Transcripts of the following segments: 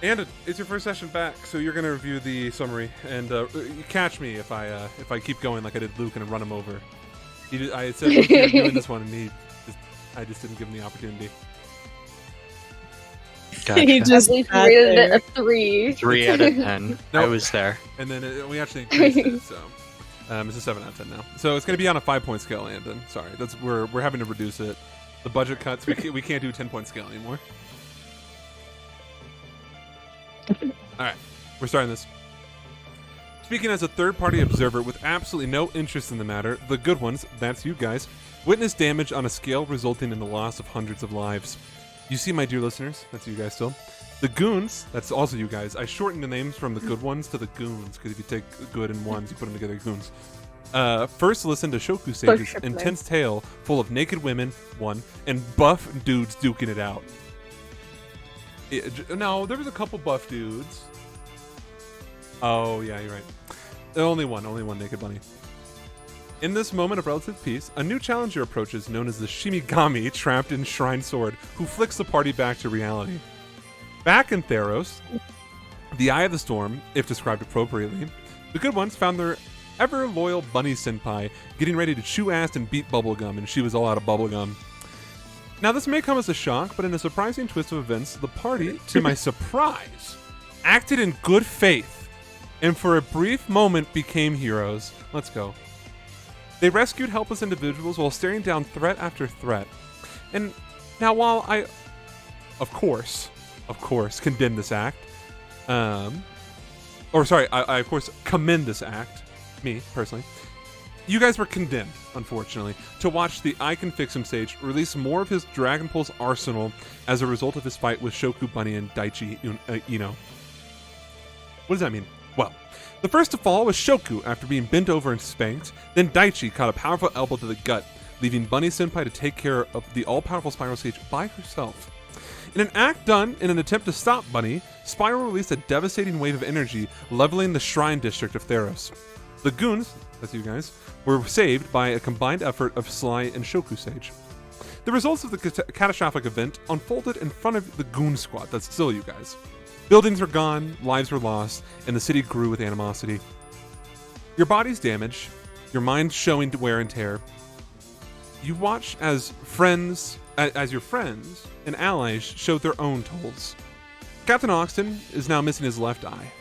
And it's your first session back, so you're gonna review the summary and you catch me if I keep going like I did Luke and run him over. I said Luke, you're doing this one, and I just didn't give him the opportunity. Gotcha. He just At least sat rated there. it a 3. 3 out of 10. No. I was there. And then we actually increased it, so it's a 7 out of 10 now. So it's gonna be on a 5-point scale, Landon. Sorry, we're having to reduce it. The budget cuts. We can't do a 10-point scale anymore. All right, we're starting this. Speaking as a third-party observer with absolutely no interest in the matter, the good ones, that's you guys, witnessed damage on a scale resulting in the loss of hundreds of lives. You see, my dear listeners, that's you guys still. The goons, that's also you guys. I shortened the names from the good ones to the goons, because if you take good and ones, you put them together, goons. First listen to Shoku Sage's Push intense tale full of naked women, one, and buff dudes duking it out. No, there was a couple buff dudes. Oh, yeah, you're right. Only one naked bunny. In this moment of relative peace, a new challenger approaches known as the Shimigami trapped in Shrine Sword, who flicks the party back to reality. Back in Theros, the Eye of the Storm, if described appropriately, the good ones found their ever-loyal bunny senpai getting ready to chew ass and beat bubblegum, and she was all out of bubblegum. Now, this may come as a shock, but in a surprising twist of events, the party, to my surprise, acted in good faith, and for a brief moment became heroes. Let's go. They rescued helpless individuals while staring down threat after threat. And now, while I, of course, condemn this act, I of course commend this act, me, personally, you guys were condemned, unfortunately, to watch the I Can Fix Him Sage release more of his Dragon Pulse arsenal as a result of his fight with Shoku Bunny and Daichi Ino. What does that mean? Well, the first to fall was Shoku after being bent over and spanked, then Daichi caught a powerful elbow to the gut, leaving Bunny Senpai to take care of the all-powerful Spiral Sage by herself. In an act done in an attempt to stop Bunny, Spiral released a devastating wave of energy, leveling the Shrine District of Theros. The goons, that's you guys, were saved by a combined effort of Sly and Shoku Sage. The results of the catastrophic event unfolded in front of the goon squad, that's still you guys. Buildings were gone, lives were lost, and the city grew with animosity. Your body's damaged, your mind showing wear and tear. You watch as your friends and allies showed their own tolls. Captain Oxton is now missing his left eye.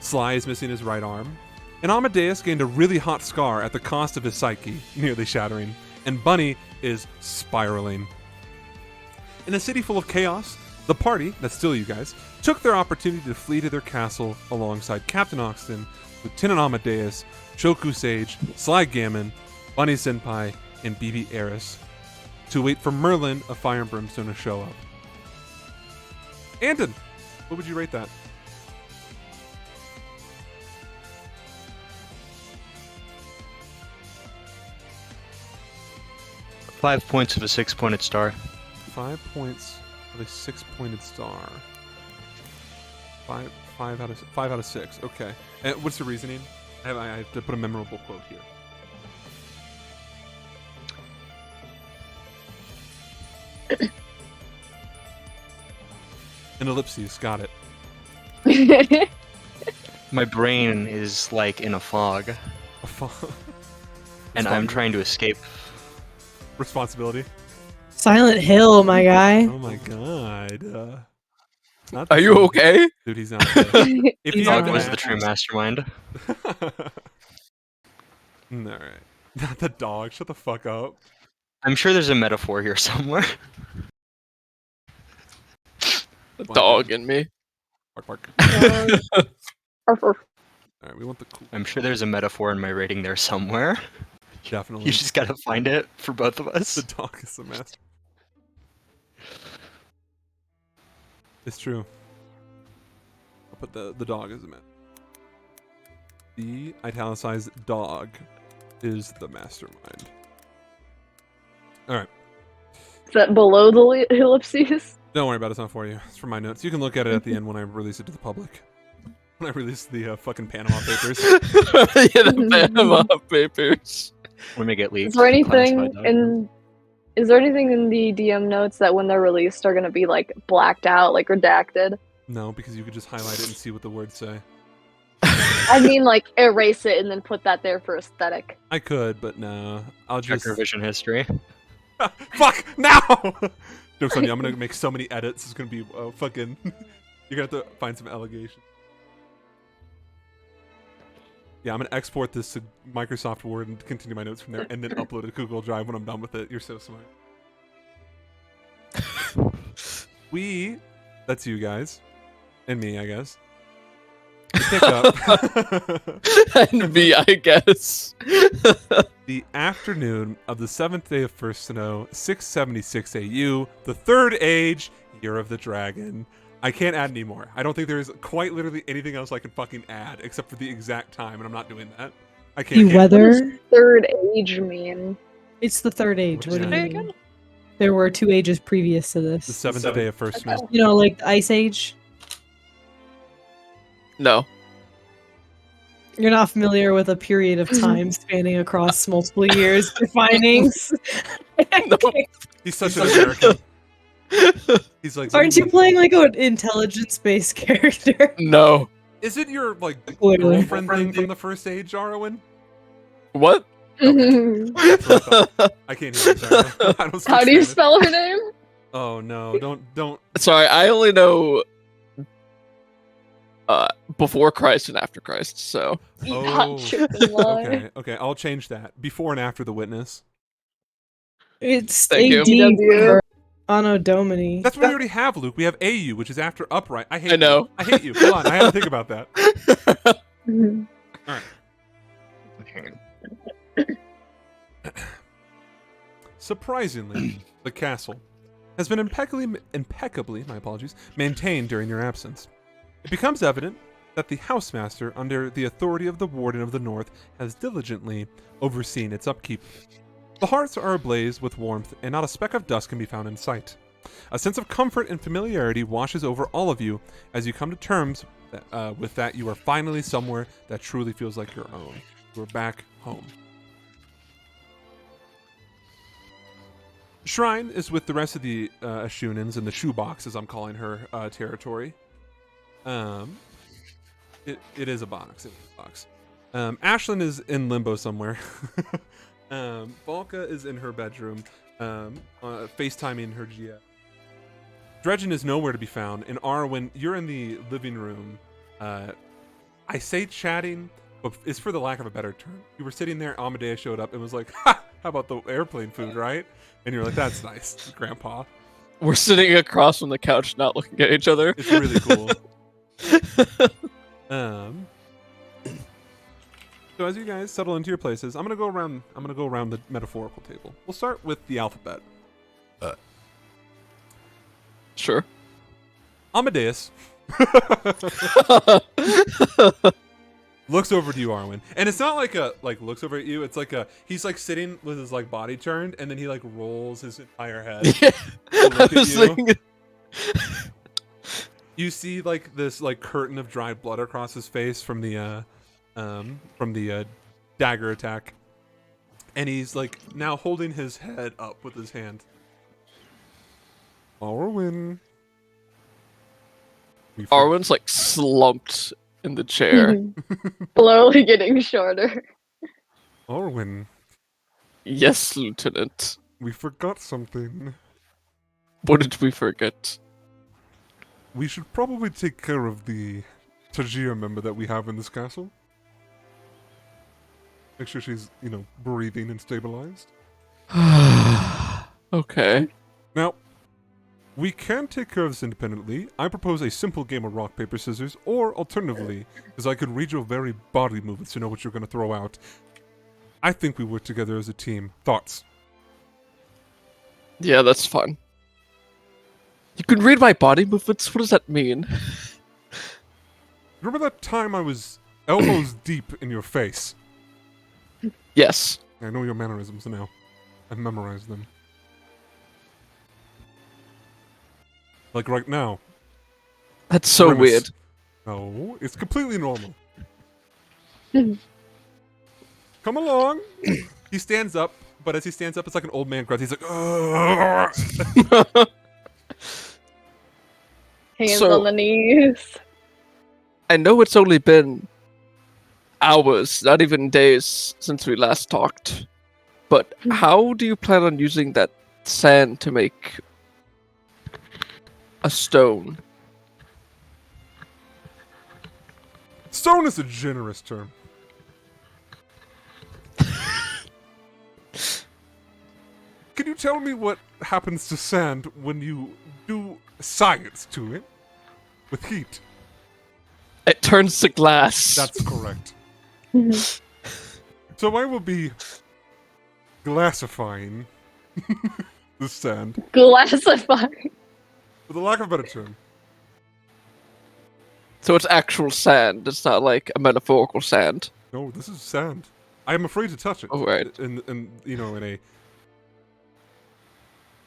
Sly is missing his right arm. And Amadeus gained a really hot scar at the cost of his psyche, nearly shattering. And Bunny is spiraling. In a city full of chaos, the party, that's still you guys, took their opportunity to flee to their castle alongside Captain Oxton, Lieutenant Amadeus, Shoku Sage, Sly Gammon, Bunny Senpai, and BB Eris, to wait for Merlin of Fire and Brimstone to show up. Andon, what would you rate that? Five points of a 6-pointed star. 5 points of a 6-pointed star. Five out of 6. Okay. And what's the reasoning? I have to put a memorable quote here. An ellipses. Got it. My brain is like in a fog, and I'm trying to escape. Responsibility. Silent Hill, my guy. Oh my god. Not Are the you same. okay? Dude, he's not okay. If He's you not Dog was okay. the true mastermind. Alright. Not the dog. Shut the fuck up. I'm sure there's a metaphor here somewhere. The dog in me. Bark, bark. Arf. Alright, we want the cool. I'm sure there's a metaphor in my rating there somewhere. Definitely. You just gotta find it for both of us. The dog is the master. It's true. I'll put the dog as a man. The italicized dog is the mastermind. Alright. Is that below the ellipses? Don't worry about it, it's not for you. It's for my notes. You can look at it at the end when I release it to the public. When I release the fucking Panama Papers. Yeah, the Panama Papers. When we get leaked. Is there anything classified document. Is there anything in the DM notes that when they're released are gonna be like blacked out, like redacted? No, because you could just highlight it and see what the words say. I mean, like, erase it and then put that there for aesthetic. I could, but no. I'll Check just revision history. fuck now. Jokes on you. I'm gonna make so many edits. It's gonna be fucking. You're gonna have to find some allegation. Yeah, I'm gonna export this to Microsoft Word and continue my notes from there, and then upload it to Google Drive when I'm done with it. You're so smart. That's you guys, and me, I guess. Pick up And me, I guess. the afternoon of the 7th day of First Snow, 676 AU, the third age, Year of the Dragon. I can't add any more. I don't think there's quite literally anything else I can fucking add except for the exact time, and I'm not doing that. I can't. The weather. Third age mean. It's the third age. What do you Yeah. mean? There were 2 ages previous to The this. 7th day of First Snow. You know, like the Ice Age. No. You're not familiar with a period of time spanning across multiple years, defining. He's such an American. He's like. Aren't you playing like an intelligence-based character? No. Is it your like Clearly. girlfriend thing from the first age, Arwen? What? That's what I thought. I can't hear you. Sorry. I don't speak How do you Spanish. spell her name? Oh no! Don't. Sorry, I only know before Christ and after Christ, so Eat Oh. hot chicken lie. Okay. I'll change that. Before and after the witness. It's Thank you. AD DW. for Anno Domini. That's what we already have, Luke. We have AU, which is after upright. I hate. I know. You. I hate you. Hold on. I had to think about that. Mhm. Surprisingly, the castle has been impeccably, my apologies, maintained during your absence. It becomes evident that the housemaster, under the authority of the Warden of the North, has diligently overseen its upkeep. The hearths are ablaze with warmth, and not a speck of dust can be found in sight. A sense of comfort and familiarity washes over all of you as you come to terms with that you are finally somewhere that truly feels like your own. We're back home. Shrine is with the rest of the Ashunans in the shoebox, as I'm calling her territory. It is a box. It is a box. Ashlyn is in limbo somewhere. Volka is in her bedroom, FaceTiming her GF. Dredgen is nowhere to be found. And Arwen, you're in the living room. I say chatting, but it's for the lack of a better term. You were sitting there, Amadeus showed up and was like, ha! How about the airplane food, right? And you're like, that's nice, Grandpa. we're sitting across from the couch, not looking at each other. It's really cool. So as you guys settle into your places, I'm gonna go around the metaphorical table. We'll start with the alphabet. Sure. Amadeus looks over to you, Arwen, and it's not like looks over at you. It's like he's like sitting with his like body turned, and then he like rolls his entire head. Yeah. to look I at was you. thinking- You see like this like curtain of dried blood across his face from the dagger attack, and he's like now holding his head up with his hand. Arwen. Arwen's like slumped in the chair. Slowly getting shorter. Arwen, Yes, Lieutenant. we forgot something. What did we forget? We should probably take care of the Tajir member that we have in this castle. Make sure she's, breathing and stabilized. Okay. Now, we can take care of this independently. I propose a simple game of rock, paper, scissors, or alternatively, because I could read your very body movements to know what you're going to throw out. I think we work together as a team. Thoughts? Yeah, that's fun. You can read my body movements? What does that mean? Remember that time I was elbows deep in your face? Yes. I know your mannerisms now. I've memorized them. Like right now. That's so Grimace. weird. No, it's completely normal. Come along. He stands up, but as he stands up, it's like an old man grunt. He's like, "Ugh." Hands So- on the knees. I know it's only been hours, not even days, since we last talked. But how do you plan on using that sand to make a stone? Stone is a generous term. Can you tell me what happens to sand when you do science to it? With heat. It turns to glass. That's correct. So I will be glassifying the sand, Glassify. for the lack of a better term. So it's actual sand. It's not like a metaphorical sand. No, this is sand. I am afraid to touch it. Oh, right. In in a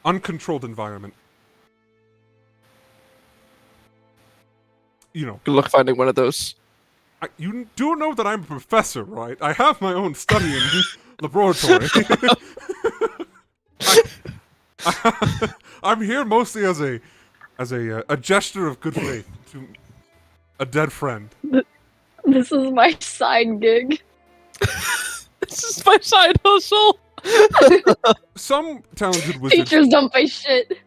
uncontrolled environment. You know, Good luck finding one of those. you do know that I'm a professor, right? I have my own studying laboratory. I'm here mostly as a gesture of good faith to a dead friend. This is my side gig. This is my side hustle. Some talented wizards, Teachers don't pay shit.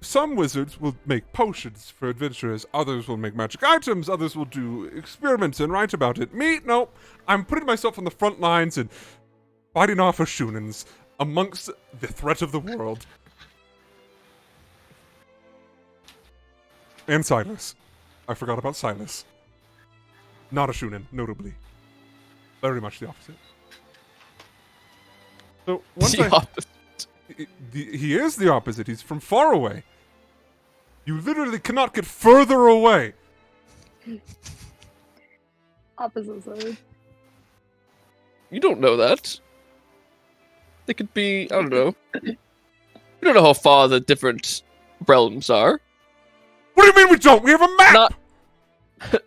some wizards will make potions for adventurers. Others will make magic items. Others will do experiments and write about it. Me, nope. I'm putting myself on the front lines and fighting off Ashunans amongst the threat of the world. And Silas. I forgot about Silas. Not a Shunin, notably. Very much the opposite. So once The opposite. he is the opposite. He's from far away. You literally cannot get further away. Opposite side. You don't know that. They could be, I don't know. You don't know how far the different realms are. What do you mean we don't? We have a map.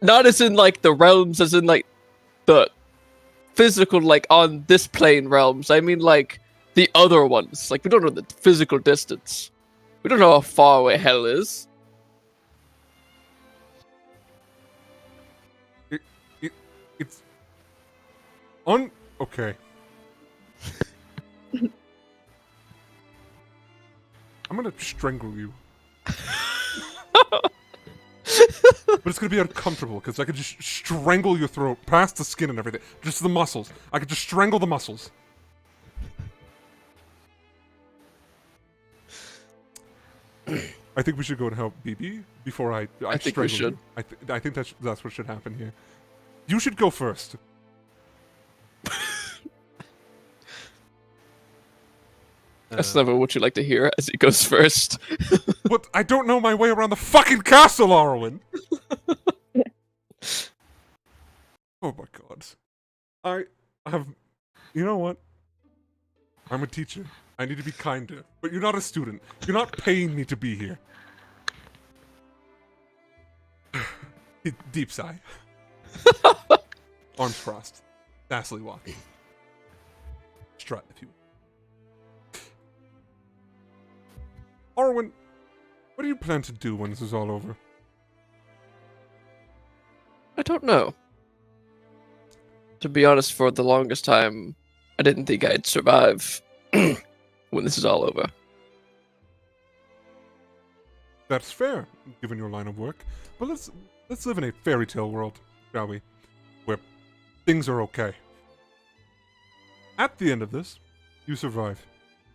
Not as in like the realms, as in like the physical, like on this plane realms. I mean like the other ones. Like we don't know the physical distance. We don't know how far away hell is. It's okay. I'm gonna strangle you. But it's gonna be uncomfortable because I could just strangle your throat past the skin and everything. Just the muscles. I could just strangle the muscles. I think we should go and help BB before I think we strangle should. you. I think that's what should happen here. You should go first. That's never what you like to hear as he goes first. What? I don't know my way around the fucking castle, Arwen. Oh my god. I have. You know what? I'm a teacher. I need to be kinder. But you're not a student. You're not paying me to be here. Deep sigh. Arms crossed. Fastly walking. Strut, if you will. Arwen, what do you plan to do when this is all over? I don't know. To be honest, for the longest time, I didn't think I'd survive when this is all over. That's fair, given your line of work. But let's live in a fairy tale world, shall we? Where things are okay. At the end of this, you survive.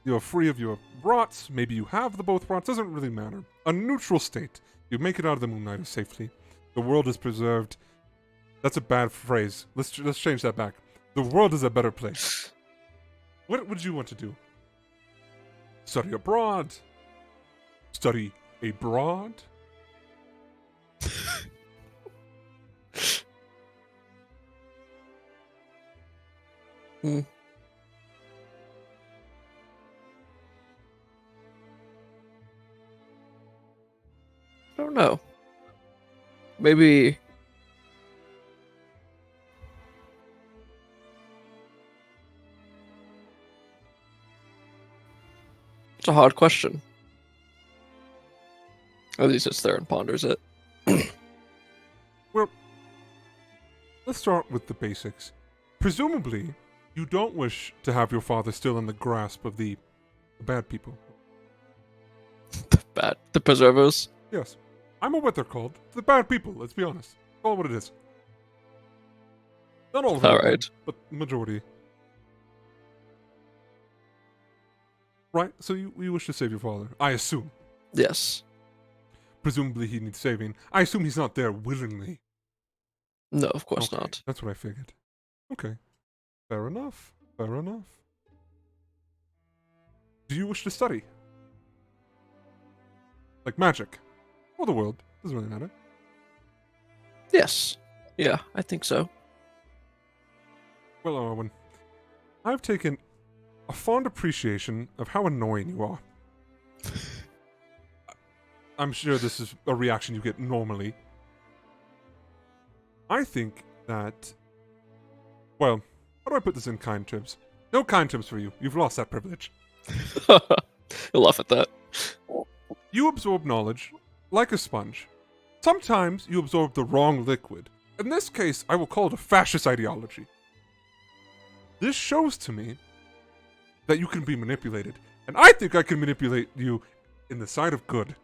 You are free of your rots. Maybe you have the both rots. Doesn't really matter. A neutral state. You make it out of the Moonlighter safely. The world is preserved. That's a bad phrase. Let's change that back. The world is a better place. What would you want to do? Study abroad? Study abroad? Hmm. I don't know. Maybe. It's a hard question. At least sits there and ponders it. Well, let's start with the basics. Presumably, you don't wish to have your father still in the grasp of the bad people. Bad. The preservers. Yes. I'm what they're called. The bad people, let's be honest. Call it what it is. Not all of them, Alright. but majority. Right, so you wish to save your father, I assume. Yes. Presumably he needs saving. I assume he's not there willingly. No, of course Okay, not. That's what I figured. Okay. Fair enough. Fair enough. Do you wish to study? Like magic? Or the world? Doesn't really matter. Yes. Yeah, I think so. Well, Arwen, I've taken a fond appreciation of how annoying you are. I'm sure this is a reaction you get normally. I think that... Well, how do I put this in kind terms? No kind terms for you. You've lost that privilege. You'll laugh at that. You absorb knowledge like a sponge. Sometimes you absorb the wrong liquid. In this case, I will call it a fascist ideology. This shows to me that you can be manipulated. And I think I can manipulate you in the side of good.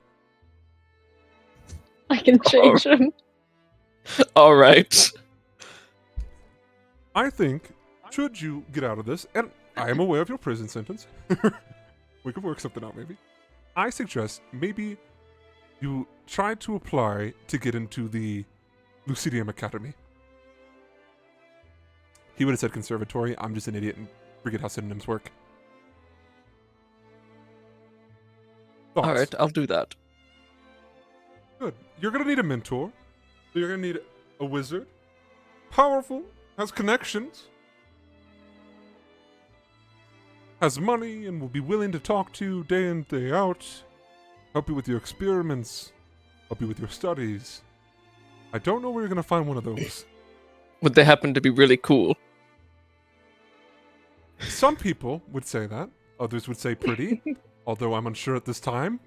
I can change him. Alright. I think, should you get out of this, and I am aware of your prison sentence. We could work something out, maybe. I suggest maybe you try to apply to get into the Lucidium Academy. He would have said conservatory. I'm just an idiot and forget how synonyms work. Thoughts? Alright, I'll do that. Good. You're gonna need a mentor. You're gonna need a wizard. Powerful. Has connections. Has money and will be willing to talk to you day in, day out. Help you with your experiments. Help you with your studies. I don't know where you're gonna find one of those. Would they happen to be really cool? Some people would say that. Others would say pretty. Although I'm unsure at this time.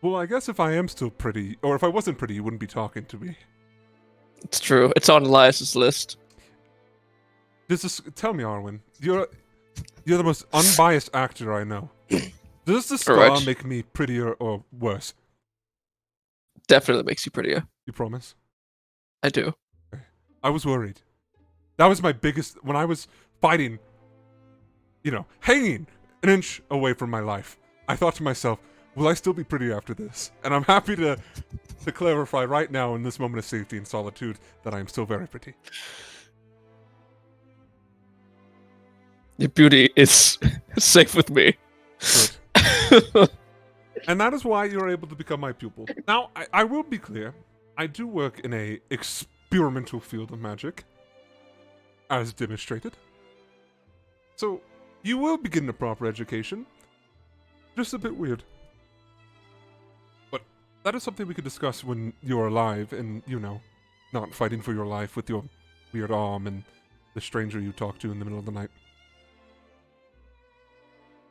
Well, I guess if I am still pretty, or if I wasn't pretty, you wouldn't be talking to me. It's true. It's on Elias's list. Tell me, Arwen, you're the most unbiased actor I know. Does the scar Correct. make me prettier or worse? Definitely makes you prettier. You promise? I do. I was worried. That was my biggest... When I was fighting, hanging an inch away from my life, I thought to myself, will I still be pretty after this? And I'm happy to clarify right now in this moment of safety and solitude that I am still very pretty. Your beauty is safe with me. Good. And that is why you're able to become my pupil. Now, I will be clear. I do work in a experimental field of magic, as demonstrated. So, you will be getting a proper education. Just a bit weird. But that is something we could discuss when you're alive and, not fighting for your life with your weird arm and the stranger you talk to in the middle of the night.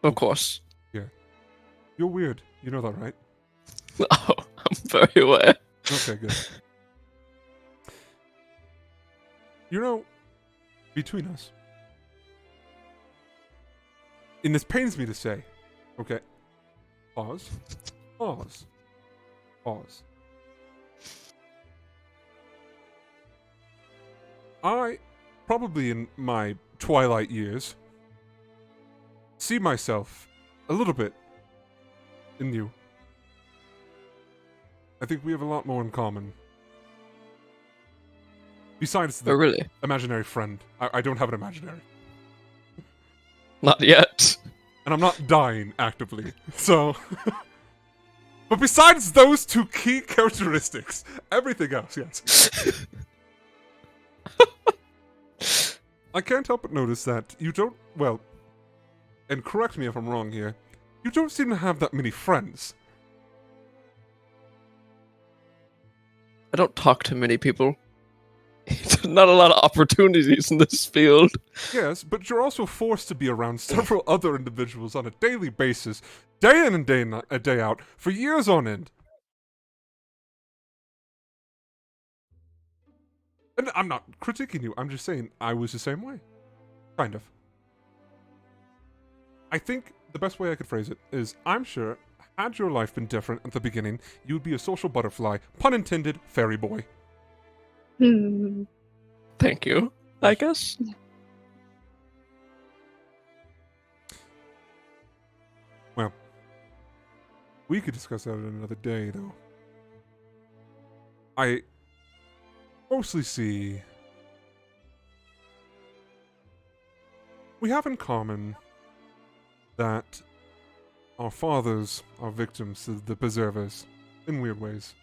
Of course. You're weird. You know that, right? Oh, I'm very aware. Okay, good. Between us, and this pains me to say, okay, pause. I, probably in my twilight years, see myself a little bit in you. I think we have a lot more in common. Besides Oh, the really? imaginary friend. I don't have an imaginary. Not yet. And I'm not dying actively. So... But besides those two key characteristics, everything else, yes. I can't help but notice that you don't... Well, and correct me if I'm wrong here, you don't seem to have that many friends. I don't talk to many people. Not a lot of opportunities in this field. Yes, but you're also forced to be around several other individuals on a daily basis, day in and day out, for years on end. And I'm not critiquing you, I'm just saying I was the same way. Kind of. I think the best way I could phrase it is, I'm sure, had your life been different at the beginning, you would be a social butterfly, pun intended, fairy boy. Hmm. Thank you, I guess. Well, we could discuss that another day, though. I mostly see we have in common that our fathers are victims to the Preservers in weird ways.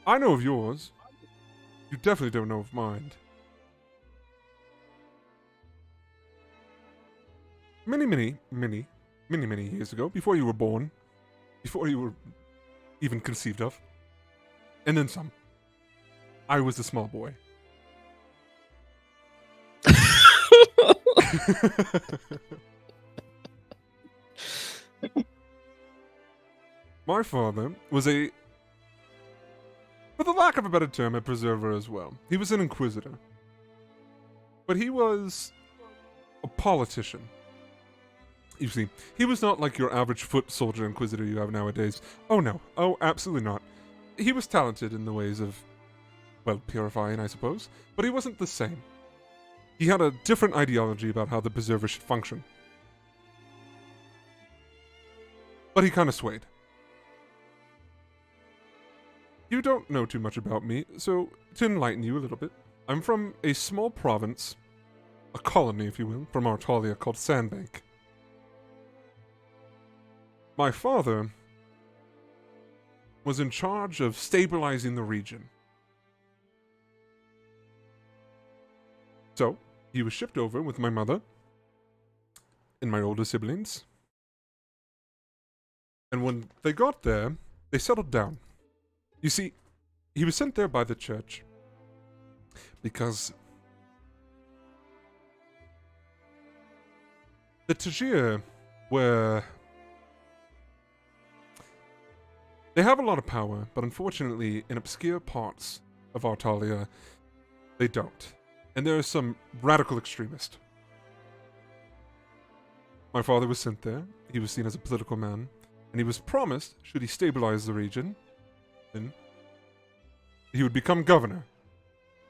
I know of yours. You definitely don't know of mine. Many years ago, before you were born, before you were even conceived of, and then some, I was a small boy. My father was for the lack of a better term, a preserver as well. He was an inquisitor. But he was a politician. You see, he was not like your average foot soldier inquisitor you have nowadays. Oh no, oh absolutely not. He was talented in the ways of, well, purifying, I suppose, but he wasn't the same. He had a different ideology about how the preserver should function. But he kind of swayed. You don't know too much about me, so to enlighten you a little bit, I'm from a small province, a colony, if you will, from Artalia called Sandbank. My father was in charge of stabilizing the region. So, he was shipped over with my mother and my older siblings. And when they got there, they settled down. You see, he was sent there by the church because the Tajir were... They have a lot of power, but unfortunately, in obscure parts of Artalia, they don't. And there are some radical extremists. My father was sent there. He was seen as a political man. And he was promised, should he stabilize the region, then he would become governor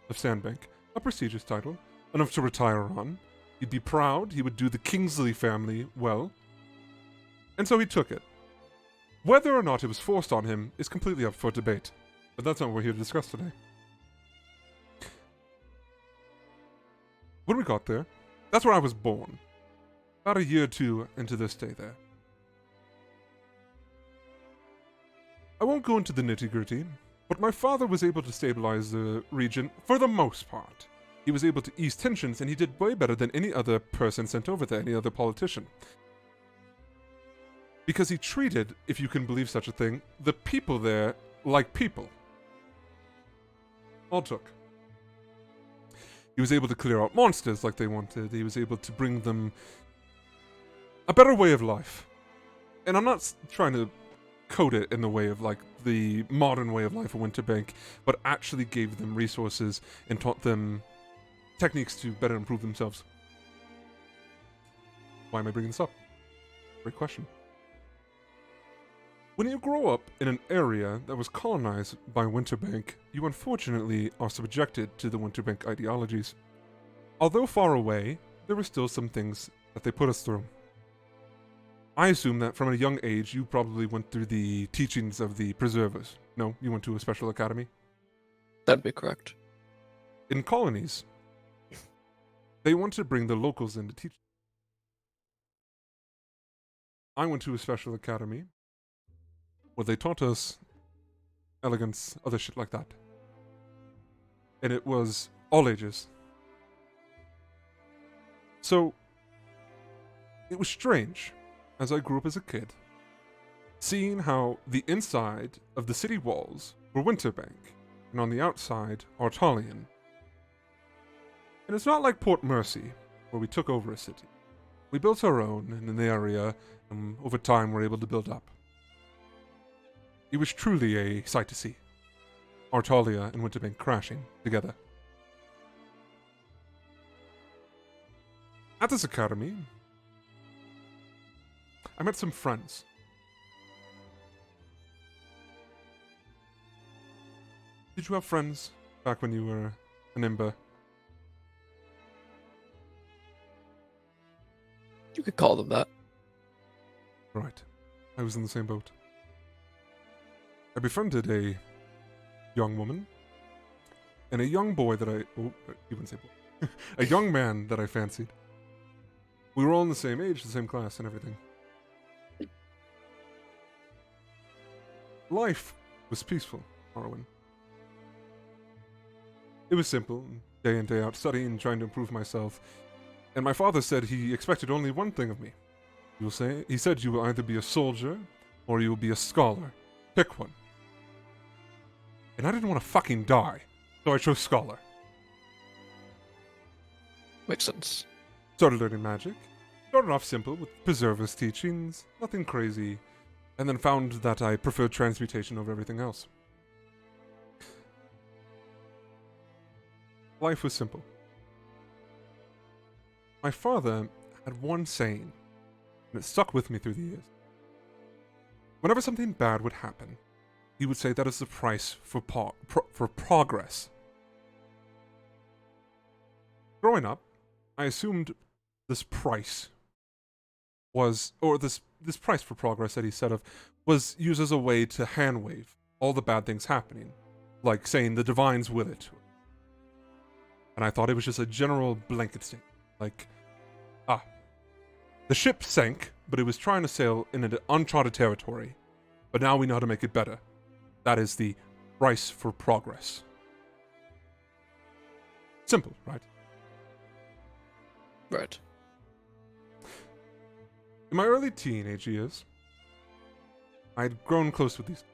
of Sandbank. A prestigious title, enough to retire on. He'd be proud, he would do the Kingsley family well. And so he took it. Whether or not it was forced on him is completely up for debate. But that's not what we're here to discuss today. When we got there, that's where I was born. About a year or two into this stay there. I won't go into the nitty-gritty, but my father was able to stabilize the region for the most part. He was able to ease tensions, and he did way better than any other person sent over there, any other politician. Because he treated, if you can believe such a thing, the people there like people. All took. He was able to clear out monsters like they wanted. He was able to bring them a better way of life. And I'm not trying to code it in the way of like the modern way of life of Winterbank, but actually gave them resources and taught them techniques to better improve themselves. Why am I bringing this up? Great question. When you grow up in an area that was colonized by Winterbank, you unfortunately are subjected to the Winterbank ideologies. Although far away, there were still some things that they put us through. I assume that from a young age, you probably went through the teachings of the Preservers. No, you went to a special academy? That'd be correct. In colonies, they want to bring the locals in to teach. I went to a special academy where they taught us elegance, other shit like that. And it was all ages. So, it was strange, as I grew up as a kid, seeing how the inside of the city walls were Winterbank, and on the outside, Artalion. And it's not like Port Mercy, where we took over a city. We built our own in the area, and over time were able to build up. It was truly a sight to see. Artalia and Winterbank crashing together. At this academy, I met some friends. Did you have friends back when you were an Ember? You could call them that. Right. I was in the same boat. I befriended a young woman and a young boy that I... Oh, you wouldn't say boy. A young man that I fancied. We were all in the same age, the same class, and everything. Life was peaceful, Arwen. It was simple, day in, day out, studying and trying to improve myself. And my father said he expected only one thing of me. He said you will either be a soldier or you will be a scholar. Pick one. And I didn't want to fucking die, so I chose scholar. Makes sense. Started learning magic. Started off simple with Preserver's teachings, nothing crazy, and then found that I preferred transmutation over everything else. Life was simple. My father had one saying, and it stuck with me through the years. Whenever something bad would happen, he would say that is the price for progress. Growing up, I assumed this price was, or this price for progress that he said of, was used as a way to hand wave all the bad things happening, like saying the divines will it. And I thought it was just a general blanket statement, like, the ship sank, but it was trying to sail in an uncharted territory, but now we know how to make it better. That is the price for progress. Simple, right? Right. In my early teenage years, I had grown close with these.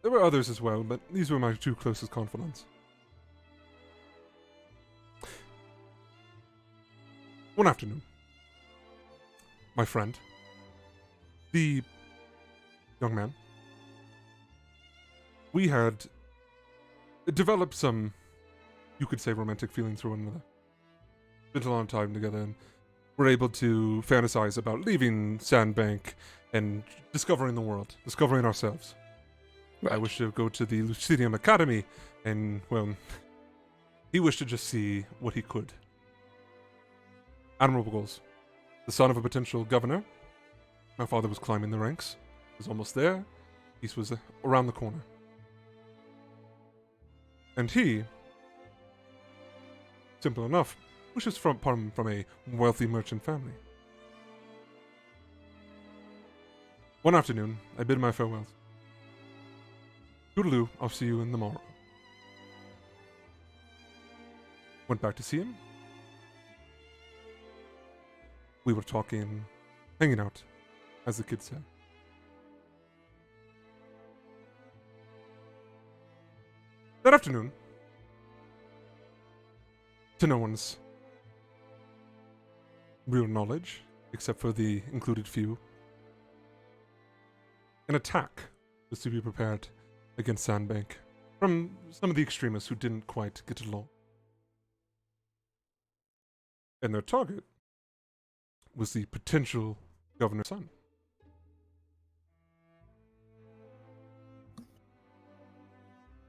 There were others as well, but these were my two closest confidants. One afternoon, my friend, the young man, we had developed some, you could say, romantic feelings for one another. Spent a long time together and were able to fantasize about leaving Sandbank and discovering the world, discovering ourselves. Right. I wished to go to the Lucidium Academy, and, well, he wished to just see what he could. Admirable goals. The son of a potential governor. My father was climbing the ranks. Was almost there. Peace was around the corner. And he, simple enough, wishes from a wealthy merchant family. One afternoon, I bid my farewells. Toodaloo, I'll see you in the morrow. Went back to see him. We were talking, hanging out, as the kids said. That afternoon, to no one's real knowledge, except for the included few, an attack was to be prepared against Sandbank from some of the extremists who didn't quite get along. And their target was the potential governor's son.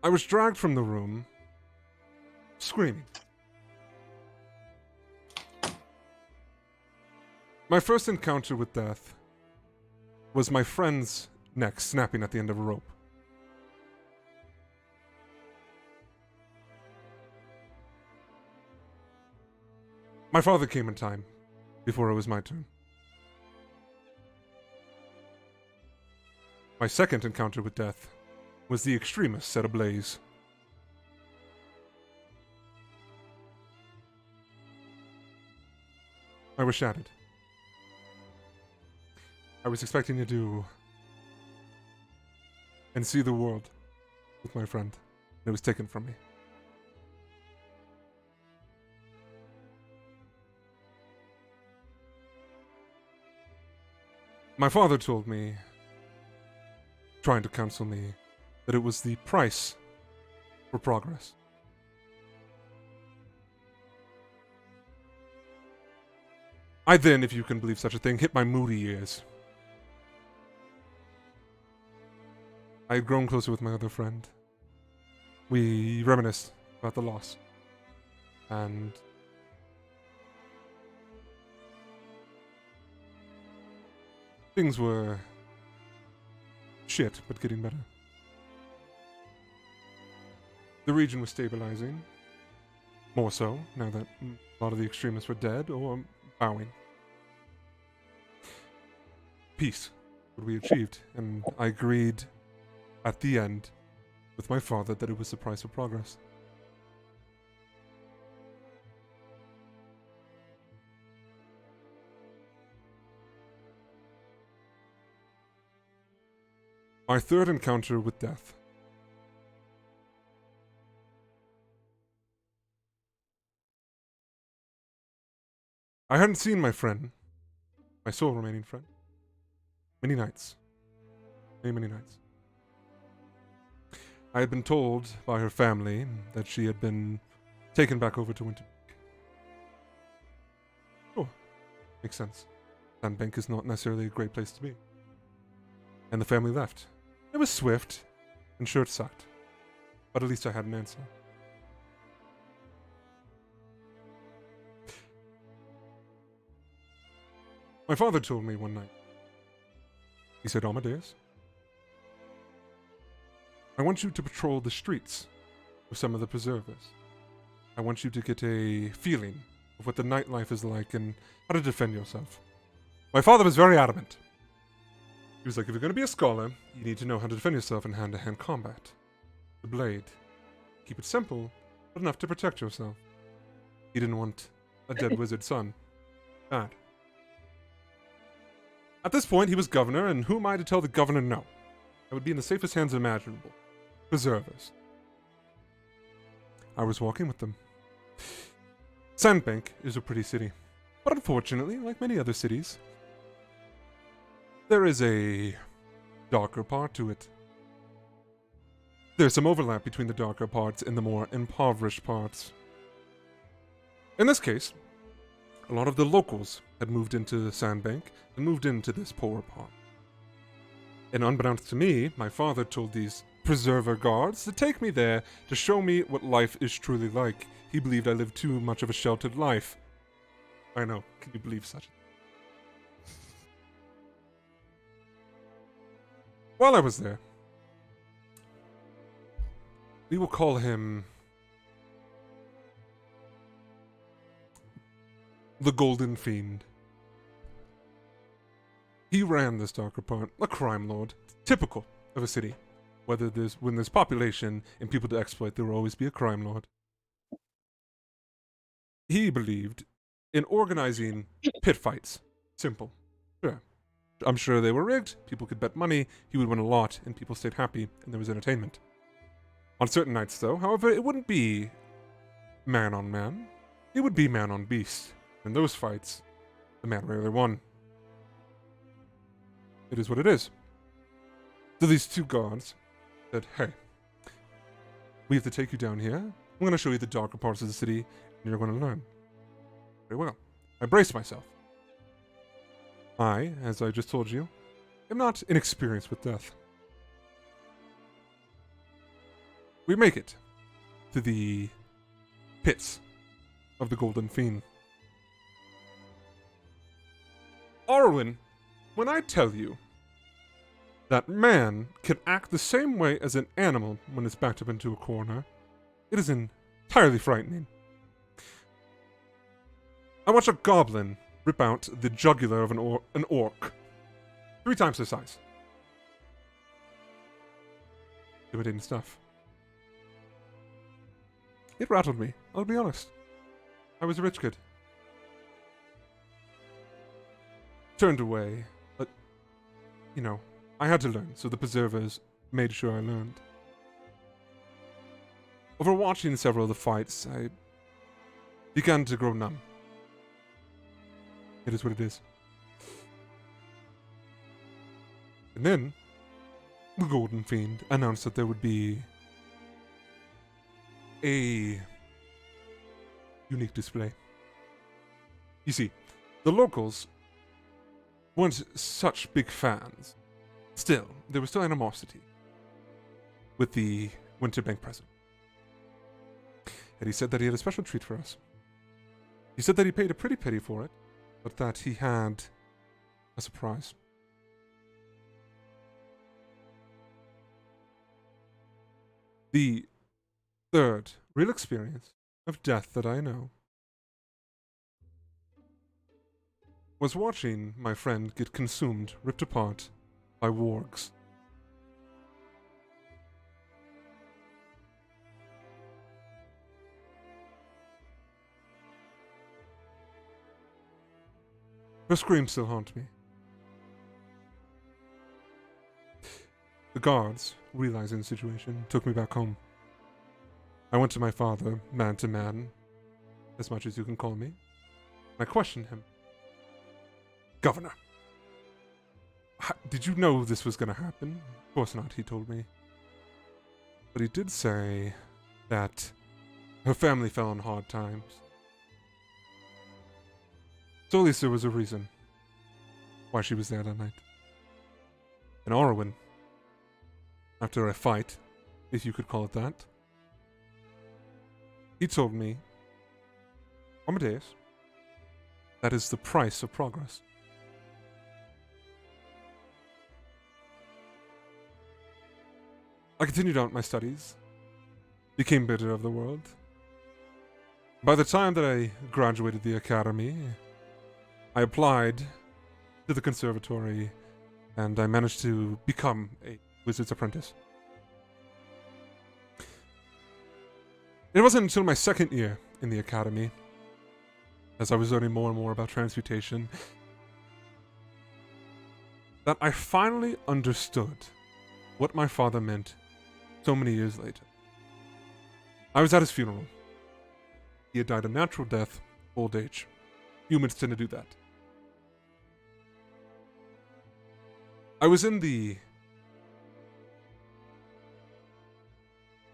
I was dragged from the room, screaming. My first encounter with death was my friend's neck snapping at the end of a rope. My father came in time, before it was my turn. My second encounter with death was the extremists set ablaze. I was shattered. I was expecting to do and see the world with my friend. It was taken from me. My father told me, trying to counsel me, that it was the price for progress. I then, if you can believe such a thing, hit my moody years. I had grown closer with my other friend. We reminisced about the loss. And things were shit, but getting better. The region was stabilizing. More so, now that a lot of the extremists were dead or bowing. Peace, what we achieved, and I agreed at the end with my father that it was the price of progress. My third encounter with death. I hadn't seen my friend, my sole remaining friend, many nights. Many nights. I had been told by her family that she had been taken back over to Winterbank. Sure, makes sense. Sandbank is not necessarily a great place to be. And the family left. It was swift, and sure it sucked. But at least I had an answer. My father told me one night. He said, Amadeus, I want you to patrol the streets with some of the preservers. I want you to get a feeling of what the nightlife is like and how to defend yourself. My father was very adamant. He was like, if you're going to be a scholar, you need to know how to defend yourself in hand-to-hand combat. The blade. Keep it simple, but enough to protect yourself. He didn't want a dead wizard's son. Bad. At this point, he was governor, and who am I to tell the governor no? I would be in the safest hands imaginable. Preservers. I was walking with them. Sandbank is a pretty city, but unfortunately, like many other cities, there is a darker part to it. There's some overlap between the darker parts and the more impoverished parts. In this case, a lot of the locals had moved into Sandbank and moved into this poorer part. And unbeknownst to me, my father told these preserver guards to take me there to show me what life is truly like. He believed I lived too much of a sheltered life. I know, can you believe such? While I was there, we will call him the Golden Fiend. He ran this darker part, a crime lord, typical of a city. When there's population and people to exploit, there will always be a crime lord. He believed in organizing pit fights. Simple. Sure. I'm sure they were rigged, people could bet money, he would win a lot, and people stayed happy, and there was entertainment. On certain nights, though, however, it wouldn't be man on man. It would be man on beast. In those fights, the man rarely won. It is what it is. So these two guards said, hey, we have to take you down here. I'm going to show you the darker parts of the city, and you're going to learn. Very well. I braced myself. I, as I just told you, am not inexperienced with death. We make it to the pits of the Golden Fiend. Arwen, when I tell you that man can act the same way as an animal when it's backed up into a corner, it is entirely frightening. I watch a goblin rip out the jugular of an orc. 3 times their size. Intimidating stuff. It rattled me, I'll be honest. I was a rich kid. Turned away, but I had to learn, so the preservers made sure I learned. Over watching several of the fights, I began to grow numb. It is what it is. And then, the Golden Fiend announced that there would be a unique display. You see, the locals weren't such big fans. Still, there was still animosity with the Winterbank present. And he said that he had a special treat for us. He said that he paid a pretty penny for it, but that he had a surprise. The third real experience of death that I know was watching my friend get consumed, ripped apart by wargs. Her screams still haunt me. The guards, realizing the situation, took me back home. I went to my father, man to man, as much as you can call me. I questioned him. Governor, did you know this was going to happen? Of course not, he told me. But he did say that her family fell on hard times. So at least there was a reason why she was there that night. And Arwen, after a fight, if you could call it that, he told me, Amadeus, that is the price of progress. I continued on my studies, became bitter of the world. By the time that I graduated the academy, I applied to the conservatory, and I managed to become a wizard's apprentice. It wasn't until my second year in the academy, as I was learning more and more about transmutation, that I finally understood what my father meant so many years later. I was at his funeral. He had died a natural death, old age. Humans tend to do that. I was in the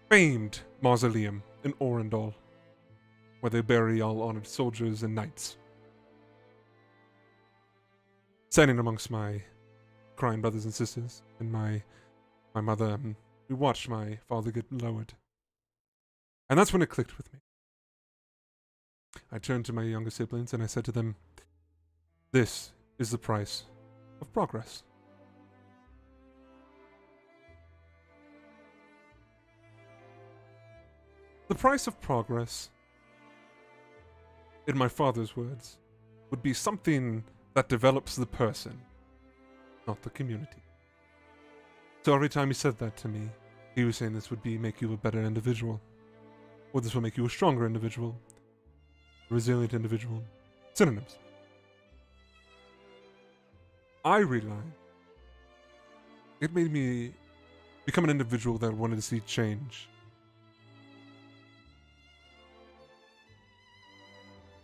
famed mausoleum in Orendal, where they bury all honored soldiers and knights. Standing amongst my crying brothers and sisters, and my mother, we watched my father get lowered. And that's when it clicked with me. I turned to my younger siblings and I said to them, this is the price of progress. The price of progress, in my father's words, would be something that develops the person, not the community. So every time he said that to me, he was saying this would make you a better individual, or this will make you a stronger individual, a resilient individual. Synonyms. I realized it made me become an individual that wanted to see change.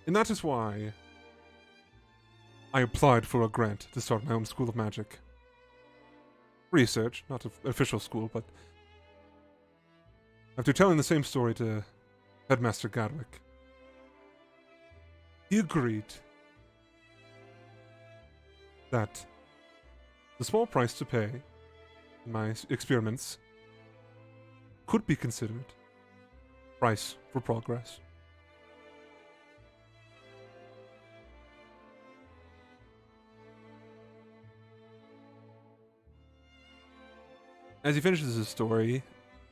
And that is why I applied for a grant to start my own school of magic. Research, not an official school, but after telling the same story to Headmaster Gadwick, he agreed that the small price to pay in my experiments could be considered price for progress. As he finishes his story,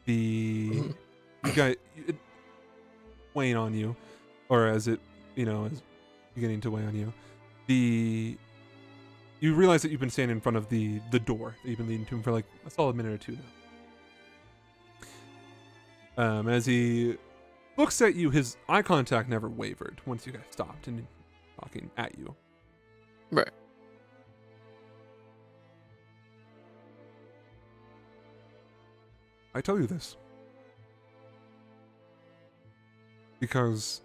the guy weighing on you, or as it, is beginning to weigh on you, you realize that you've been standing in front of the door that you've been leading to him for like a solid minute or two now. As he looks at you, his eye contact never wavered once you guys stopped and talking at you. Right. I tell you this because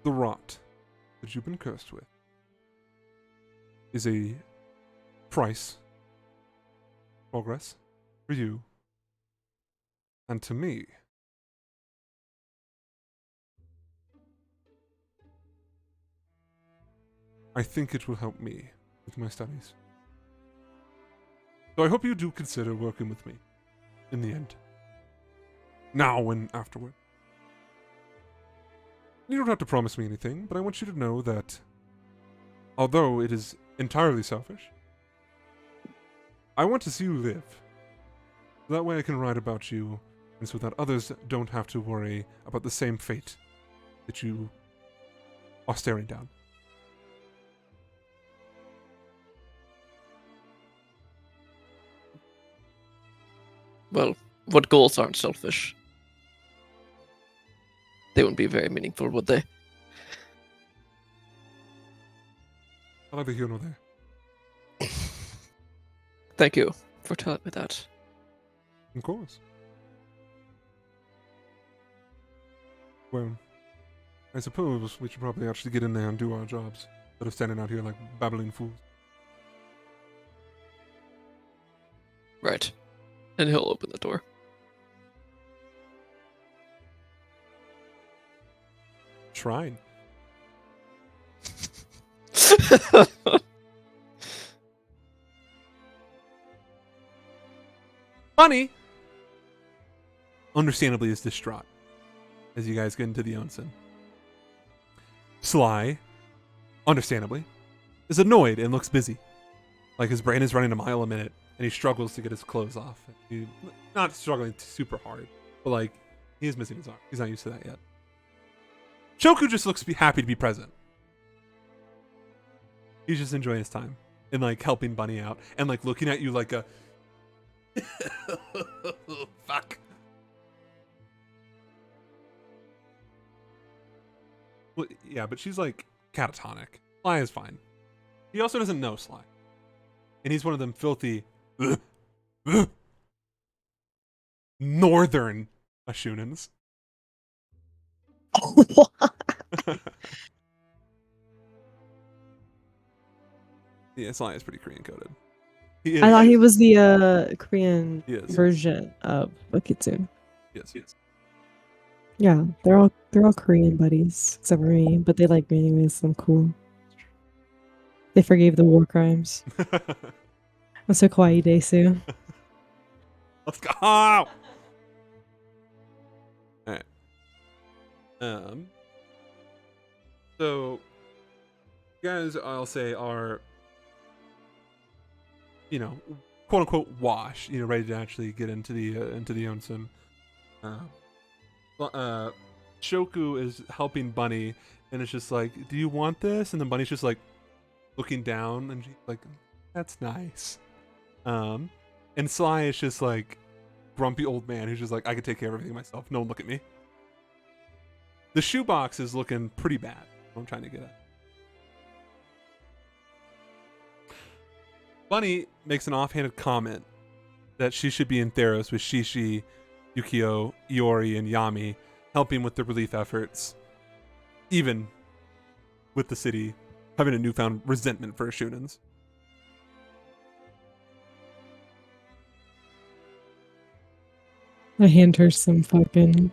the rot that you've been cursed with is a price, progress for you, and to me. I think it will help me with my studies. So I hope you do consider working with me in the end. Now and afterward. You don't have to promise me anything, but I want you to know that although it is entirely selfish, I want to see you live. That way I can write about you, and so that others don't have to worry about the same fate that you are staring down. Well, what goals aren't selfish? They wouldn't be very meaningful, would they? Neither here nor there. Thank you for telling me that. Of course. Well, I suppose we should probably actually get in there and do our jobs, instead of standing out here like babbling fools. Right. And he'll open the door. Shrine. Bunny, understandably, is distraught as you guys get into the onsen. Sly, understandably, is annoyed and looks busy. Like his brain is running a mile a minute, and he struggles to get his clothes off. Not struggling super hard, but like, he is missing his arm. He's not used to that yet. Choku just looks happy to be present. He's just enjoying his time and like helping Bunny out and like looking at you like a fuck. Well, yeah, but she's like catatonic. Sly is fine. He also doesn't know Sly, and he's one of them filthy northern Ashunans. Yeah, Sly is pretty Korean coded. I thought he was the Korean Yes. version of Bakitsune. Yes. Yeah, they're all Korean buddies except for me, but they like me anyways. So I'm cool. They forgave the war crimes. I'm so kawaii desu. Let's go. All right. So, you guys, I'll say, are, you know, quote unquote washed. You know, ready to actually get into the onsen. Shoku is helping Bunny, and it's just like, "Do you want this?" And then Bunny's just like looking down, and she's like, "That's nice." And Sly is just like grumpy old man who's just like, "I can take care of everything myself. No one look at me." The shoebox is looking pretty bad. What I'm trying to get at. Bunny makes an offhanded comment that she should be in Theros with Shishi, Yukio, Iori, and Yami, helping with the relief efforts, even with the city having a newfound resentment for Shunins. I hand her some fucking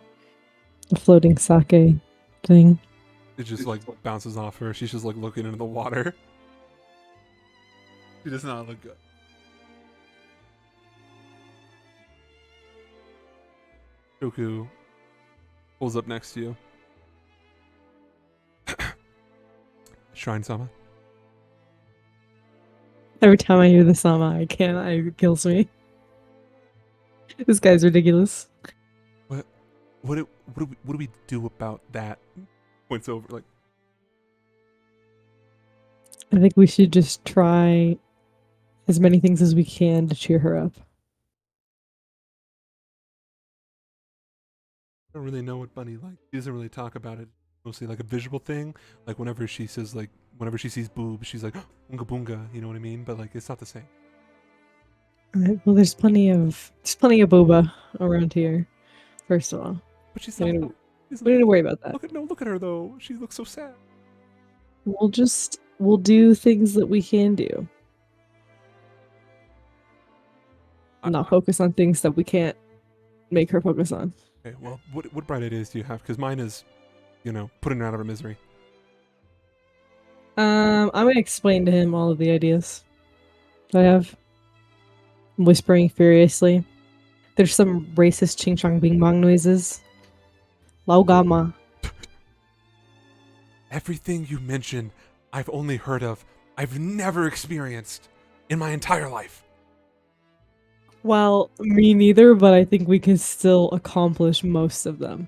floating sake thing. It just like bounces off her. She's just like looking into the water. She does not look good. Shoku pulls up next to you. Shrine-sama. Every time I hear the sama, it kills me. This guy's ridiculous. What do we do about that? Points over like, I think we should just try as many things as we can to cheer her up. I don't really know what Bunny like. She doesn't really talk about it. Mostly like a visual thing. Like whenever she says whenever she sees boobs, she's like, "Unga boonga," you know what I mean? But like, it's not the same. Alright, well, there's plenty of boba around here. First of all, But she's we not. don't, She's we don't need to worry about that. look at her though. She looks so sad. We'll do things that we can do. Not focus on things that we can't make her focus on. Okay, well, what bright ideas do you have? Because mine is, putting her out of her misery. I'm gonna explain to him all of the ideas that I have. Whispering furiously. There's some racist ching chong bing bong noises. Lao Gama. Everything you mentioned, I've only heard of. I've never experienced in my entire life. Well, me neither, but I think we can still accomplish most of them.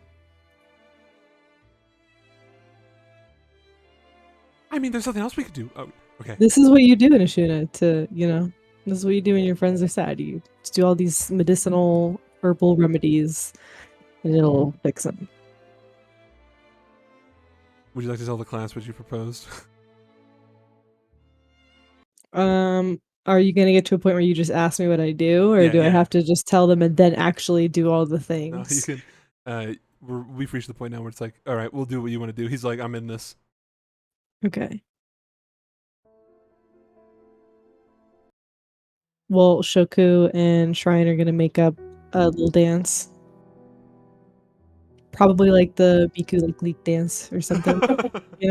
I mean, there's nothing else we could do. Oh, okay. This is what you do in Ashuna this is what you do when your friends are sad. You just do all these medicinal herbal remedies and it'll fix them. Would you like to tell the class what you proposed? Are you gonna get to a point where you just ask me what I do, or Yeah, do I yeah. have to just tell them and then actually do all the No, things? you can. We've reached the point now where it's like, all right, we'll do what you want to do. He's like, I'm in this. Okay. Well, Shoku and Shrine are gonna make up a little dance. Probably like the Biku like leak dance or something, you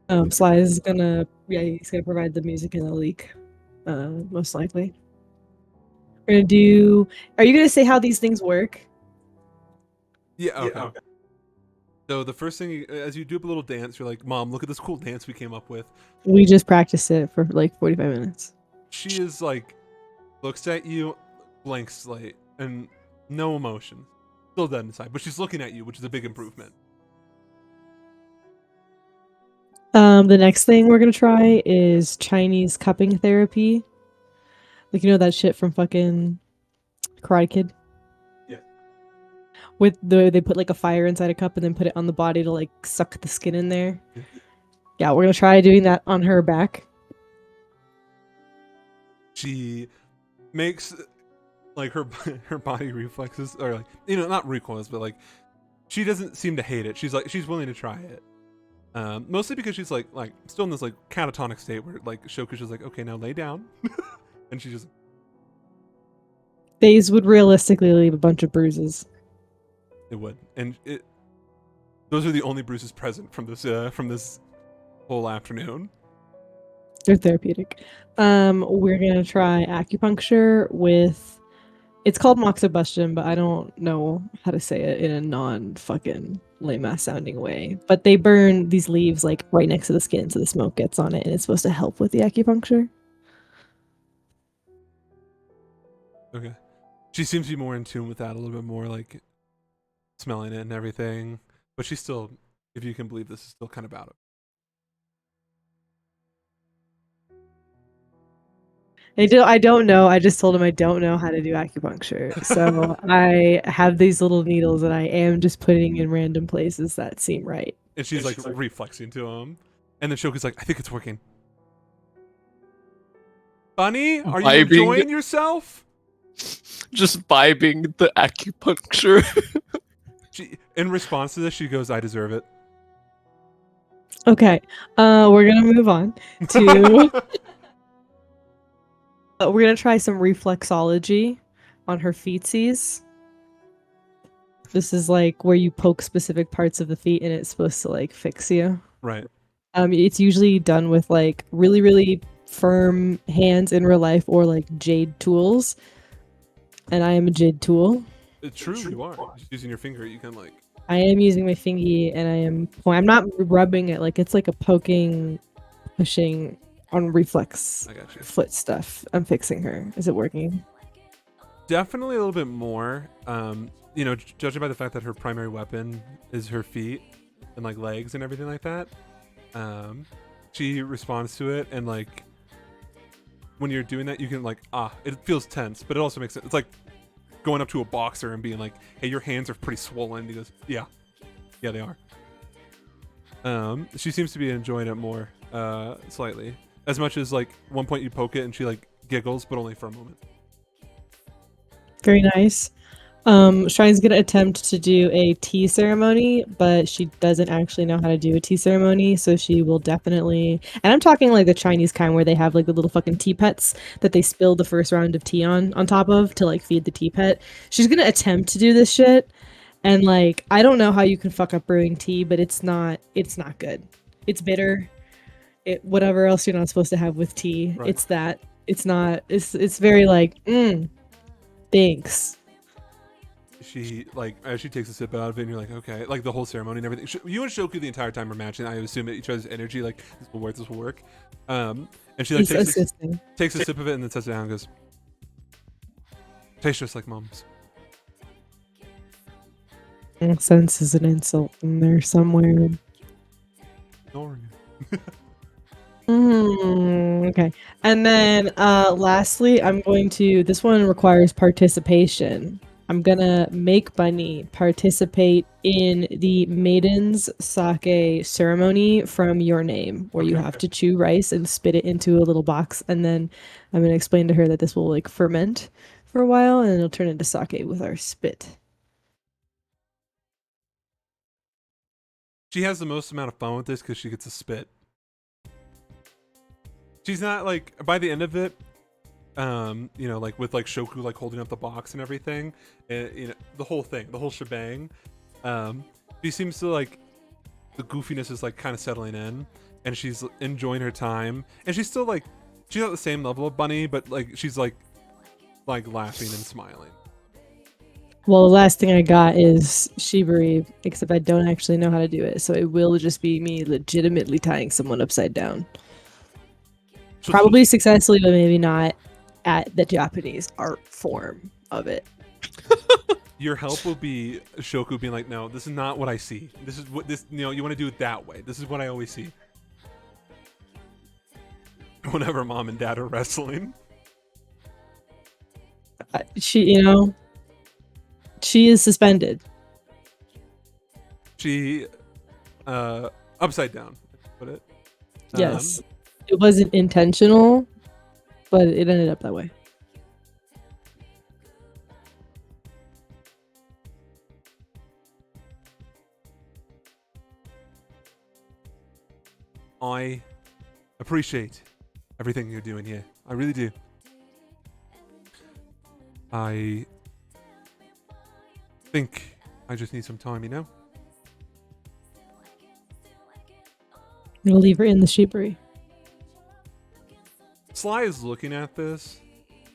know? Sly is gonna he's gonna provide the music in the leak. Most likely. We're gonna do Are you gonna say how these things work? Yeah, okay. So the first thing, as you do up a little dance, you're like, Mom, look at this cool dance we came up with. We just practiced it for like 45 minutes. She is like, looks at you, blank slate, and no emotion. Still dead inside, but she's looking at you, which is a big improvement. The next thing we're gonna try is Chinese cupping therapy. Like, that shit from fucking Karate Kid? Yeah. They put like a fire inside a cup and then put it on the body to like suck the skin in there. Yeah, we're gonna try doing that on her back. She makes like her body reflexes, or like, not recoils, but like she doesn't seem to hate it. She's willing to try it. Mostly because she's like still in this like catatonic state where like Shoku's just like, okay, now lay down. And she's just, These would realistically leave a bunch of bruises. it would. And those are the only bruises present from this whole afternoon. They're therapeutic. We're gonna try acupuncture with. It's called moxibustion, but I don't know how to say it in a non-fucking lame-ass sounding way. But they burn these leaves like right next to the skin, so the smoke gets on it, and it's supposed to help with the acupuncture. Okay. She seems to be more in tune with that, a little bit more like smelling it and everything. But she's still, if you can believe this, is still kind of out of it. I don't know. I just told him I don't know how to do acupuncture. So I have these little needles that I am just putting in random places that seem right. And she's like reflexing to him. And then Shoku's like, I think it's working. Bunny, are you Vibing. enjoying yourself? Just vibing the acupuncture. In response to this, she goes, I deserve it. Okay. We're gonna move on to we're gonna try some reflexology on her feetsies. This is like where you poke specific parts of the feet and it's supposed to like fix you. Right. It's usually done with like really, really firm hands in real life or like jade tools. And I am a jade tool. It's true, you are. Just using your finger, you can like. I am using my fingy and I'm not rubbing it, like it's like a poking, pushing on reflex I got you. foot stuff. I'm fixing her. Is it working? Definitely a little bit more. Judging by the fact that her primary weapon is her feet and like legs and everything like that. She responds to it, and like when you're doing that, you can like it feels tense, but it also makes sense. It's like going up to a boxer and being like, "Hey, your hands are pretty swollen." He goes, "Yeah, they are." She seems to be enjoying it more, slightly. As much as like one point you poke it and she like giggles, but only for a moment. Very nice. Shrine's gonna attempt to do a tea ceremony, but she doesn't actually know how to do a tea ceremony, so she will definitely. And I'm talking like the Chinese kind where they have like the little fucking tea pets that they spill the first round of tea on top of to like feed the tea pet. She's gonna attempt to do this shit, and like I don't know how you can fuck up brewing tea, but it's not good. It's bitter. Whatever else you're not supposed to have with tea, Right. it's that. It's not. It's very like thanks. She like as she takes a sip out of it, and you're like, okay, like the whole ceremony and everything. You and Shoku the entire time are matching. I assume at each other's energy, like this will work, this will work. And she like He's assisting. takes a sip of it and then sets it down and goes, tastes just like mom's. Sense is an insult in there somewhere. Ignoring you. Okay. And then lastly, this one requires participation. I'm gonna make Bunny participate in the Maiden's Sake ceremony from your name, where you Okay. have to chew rice and spit it into a little box, and then I'm gonna explain to her that this will like ferment for a while, and it'll turn into sake with our spit. She has the most amount of fun with this because she gets to spit. She's not like by the end of it, you know, like with like Shoku like holding up the box and everything, and you know the whole thing, the whole shebang. She seems to like the goofiness is like kind of settling in, and she's enjoying her time, and she's still like she's at the same level of Bunny, but like she's like laughing and smiling. Well, the last thing I got is Shibari, except I don't actually know how to do it, so it will just be me legitimately tying someone upside down. So- Probably successfully, but maybe not at the Japanese art form of it. Your help will be Shoku being like, no, this is not what I see. This is what this, you know, you want to do it that way. This is what I always see. Whenever mom and dad are wrestling. She is suspended. She, upside down, put it. Yes. It wasn't intentional, but it ended up that way. I appreciate everything you're doing here. I really do. I think I just need some time, you know? I'm gonna leave her in the sheepery. Sly is looking at this,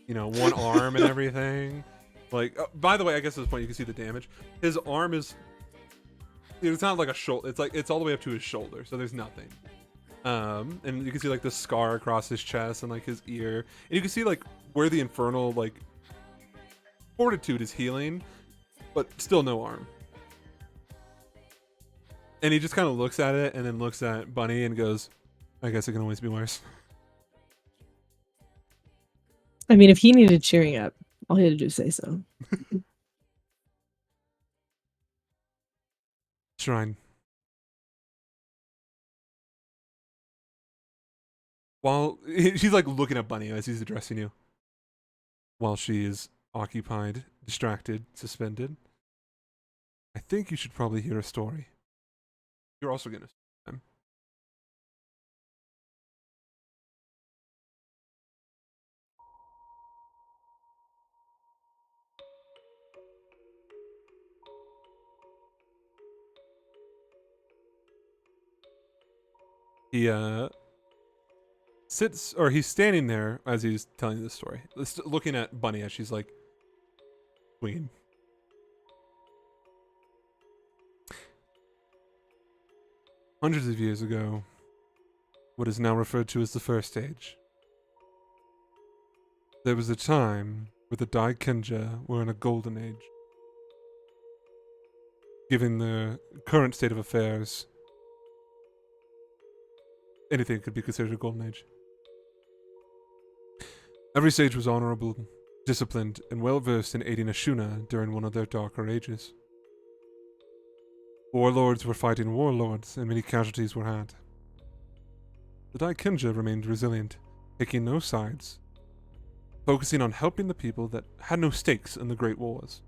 you know, one arm and everything. Like, by the way, I guess at this point you can see the damage. His arm is, it's not like a shoulder. It's like it's all the way up to his shoulder, so there's nothing. And you can see like the scar across his chest and like his ear, and you can see like where the infernal like fortitude is healing, but still no arm. And he just kind of looks at it and then looks at Bunny and goes, "I guess it can always be worse." I mean, if he needed cheering up, all he had to do is say so. Shrine. While she's like looking at Bunny as he's addressing you, while she is occupied, distracted, suspended, I think you should probably hear a story. You're also gonna. He sits, or he's standing there as he's telling you the story, looking at Bunny as she's like swinging. Hundreds of years ago, what is now referred to as the First Age, there was a time where the Daikenja were in a golden age. Given the current state of affairs, anything could be considered a golden age. Every sage was honorable, disciplined, and well-versed in aiding Ashuna during one of their darker ages. Warlords were fighting warlords, and many casualties were had. The Daikenja remained resilient, taking no sides, focusing on helping the people that had no stakes in the Great Wars,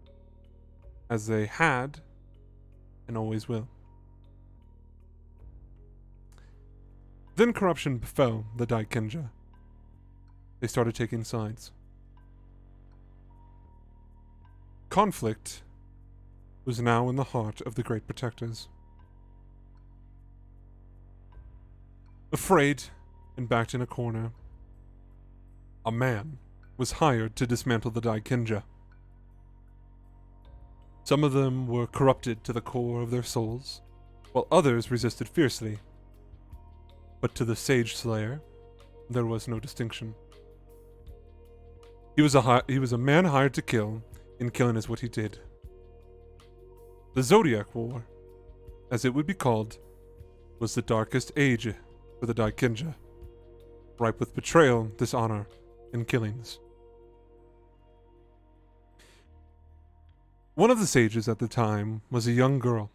as they had and always will. Then corruption befell the Daikinja. They started taking sides. Conflict was now in the heart of the Great Protectors. Afraid and backed in a corner, a man was hired to dismantle the Daikinja. Some of them were corrupted to the core of their souls, while others resisted fiercely. But to the Sage Slayer, there was no distinction. He was a man hired to kill, and killing is what he did. The Zodiac War, as it would be called, was the darkest age for the Daikinja, ripe with betrayal, dishonor, and killings. One of the sages at the time was a young girl,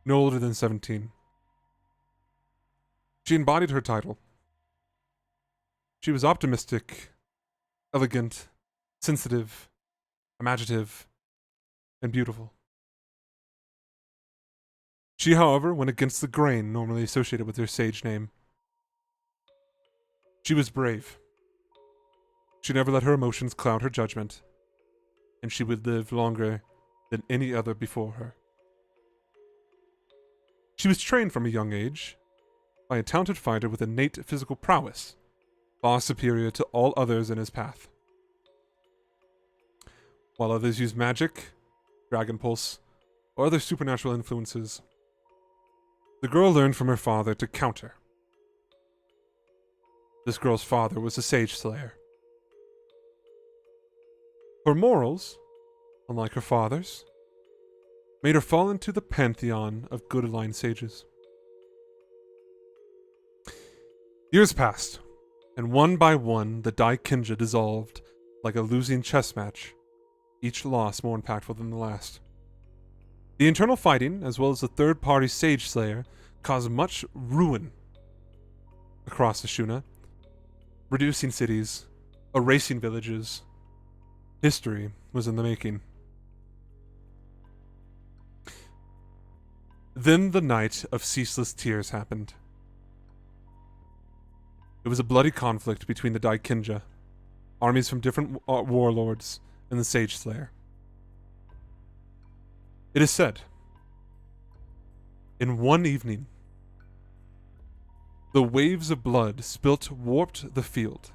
no older than 17. She embodied her title. She was optimistic, elegant, sensitive, imaginative, and beautiful. She, however, went against the grain normally associated with her sage name. She was brave. She never let her emotions cloud her judgment, and she would live longer than any other before her. She was trained from a young age by a talented fighter with innate physical prowess, far superior to all others in his path. While others used magic, dragon pulse, or other supernatural influences, the girl learned from her father to counter. This girl's father was a sage slayer. Her morals, unlike her father's, made her fall into the pantheon of good aligned sages. Years passed, and one by one the Daikinja dissolved like a losing chess match, each loss more impactful than the last. The internal fighting, as well as the third-party Sage Slayer, caused much ruin across the Shuna, reducing cities, erasing villages. History was in the making. Then the night of ceaseless tears happened. It was a bloody conflict between the Daikinja, armies from different warlords, and the Sage Slayer. It is said, in one evening, the waves of blood spilt warped the field,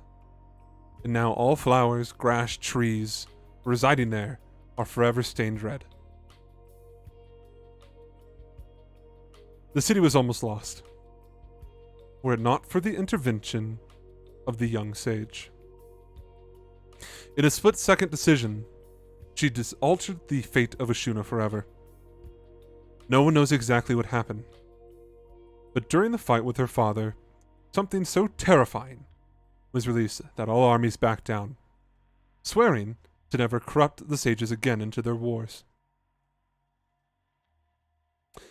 and now all flowers, grass, trees residing there are forever stained red. The city was almost lost, were it not for the intervention of the young sage. In a split-second decision, she altered the fate of Ashuna forever. No one knows exactly what happened, but during the fight with her father, something so terrifying was released that all armies backed down, swearing to never corrupt the sages again into their wars.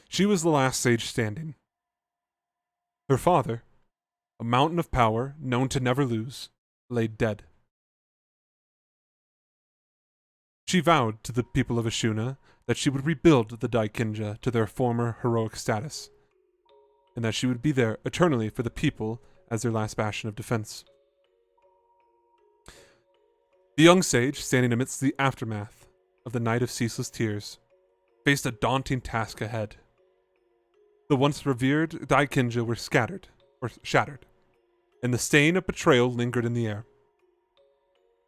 She was the last sage standing. Her father, a mountain of power known to never lose, lay dead. She vowed to the people of Ashuna that she would rebuild the Daikinja to their former heroic status, and that she would be there eternally for the people as their last bastion of defense. The young sage, standing amidst the aftermath of the night of ceaseless tears, faced a daunting task ahead. The once revered Daikinja were shattered, and the stain of betrayal lingered in the air.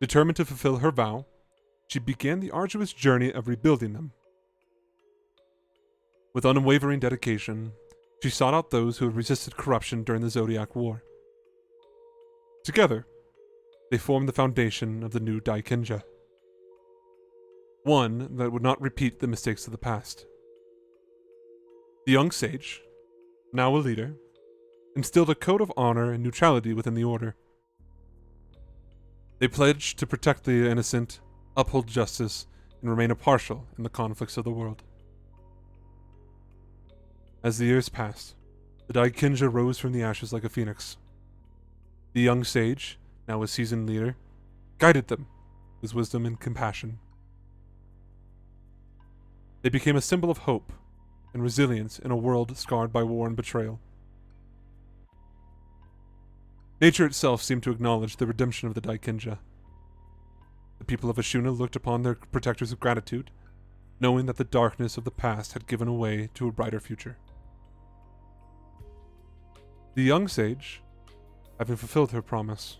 Determined to fulfill her vow, she began the arduous journey of rebuilding them. With unwavering dedication, she sought out those who had resisted corruption during the Zodiac War. Together, they formed the foundation of the new Daikinja, one that would not repeat the mistakes of the past. The young sage, now a leader, instilled a code of honor and neutrality within the order. They pledged to protect the innocent, uphold justice, and remain impartial in the conflicts of the world. As the years passed, the Daikinja rose from the ashes like a phoenix. The young sage, now a seasoned leader, guided them with his wisdom and compassion. They became a symbol of hope and resilience in a world scarred by war and betrayal. Nature itself seemed to acknowledge the redemption of the Daikinja. The people of Ashuna looked upon their protectors with gratitude, knowing that the darkness of the past had given way to a brighter future. The young sage, having fulfilled her promise,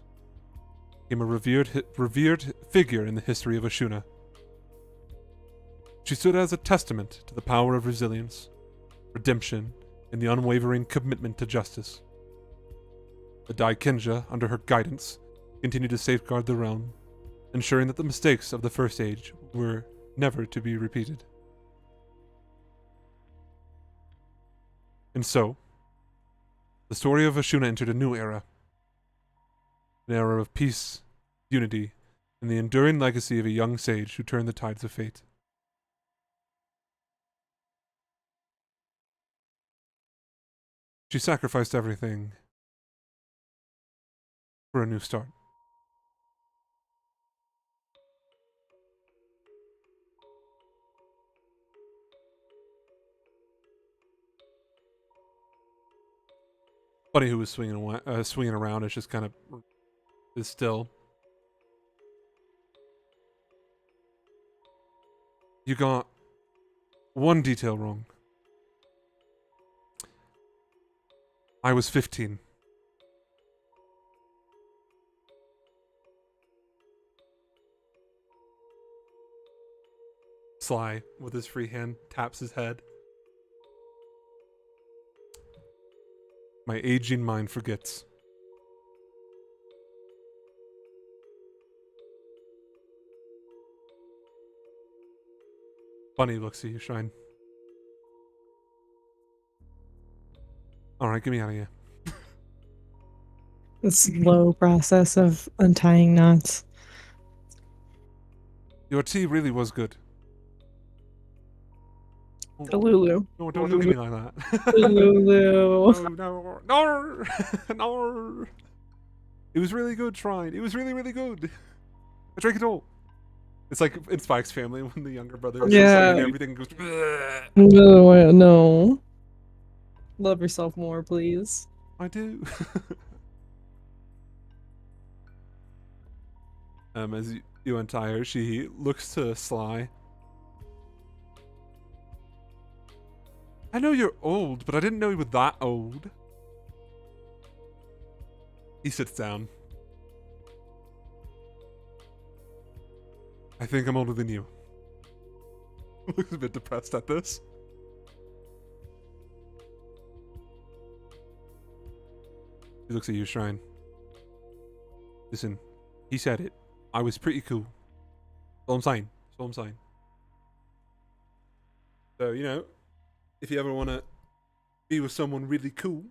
became a revered figure in the history of Ashuna. She stood as a testament to the power of resilience, redemption, and the unwavering commitment to justice. The Daikinja, under her guidance, continued to safeguard the realm, ensuring that the mistakes of the First Age were never to be repeated. And so, the story of Ashuna entered a new era. An era of peace, unity, and the enduring legacy of a young sage who turned the tides of fate. She sacrificed everything for a new start. Buddy who was swinging around is just kind of is still. You got one detail wrong. I was 15. Sly, with his free hand, taps his head. My aging mind forgets. Bunny looks at you, Shine. Alright, get me out of here. The slow process of untying knots. Your tea really was good. Lulu. No, don't look at me like that. Lulu. No. No. It was really good, Shrine. It was really, really good. I drank it all. It's like in Spike's Family when the younger brother is Yeah. just like, everything goes. "Bleh." No. Love yourself more, please. I do. As you untie her, she looks to Sly. I know you're old, but I didn't know you were that old. He sits down. I think I'm older than you. Looks a bit depressed at this. He looks at you, Shrine. Listen, he said it. I was pretty cool. That's all I'm saying. That's all I'm saying. So, you know, if you ever want to be with someone really cool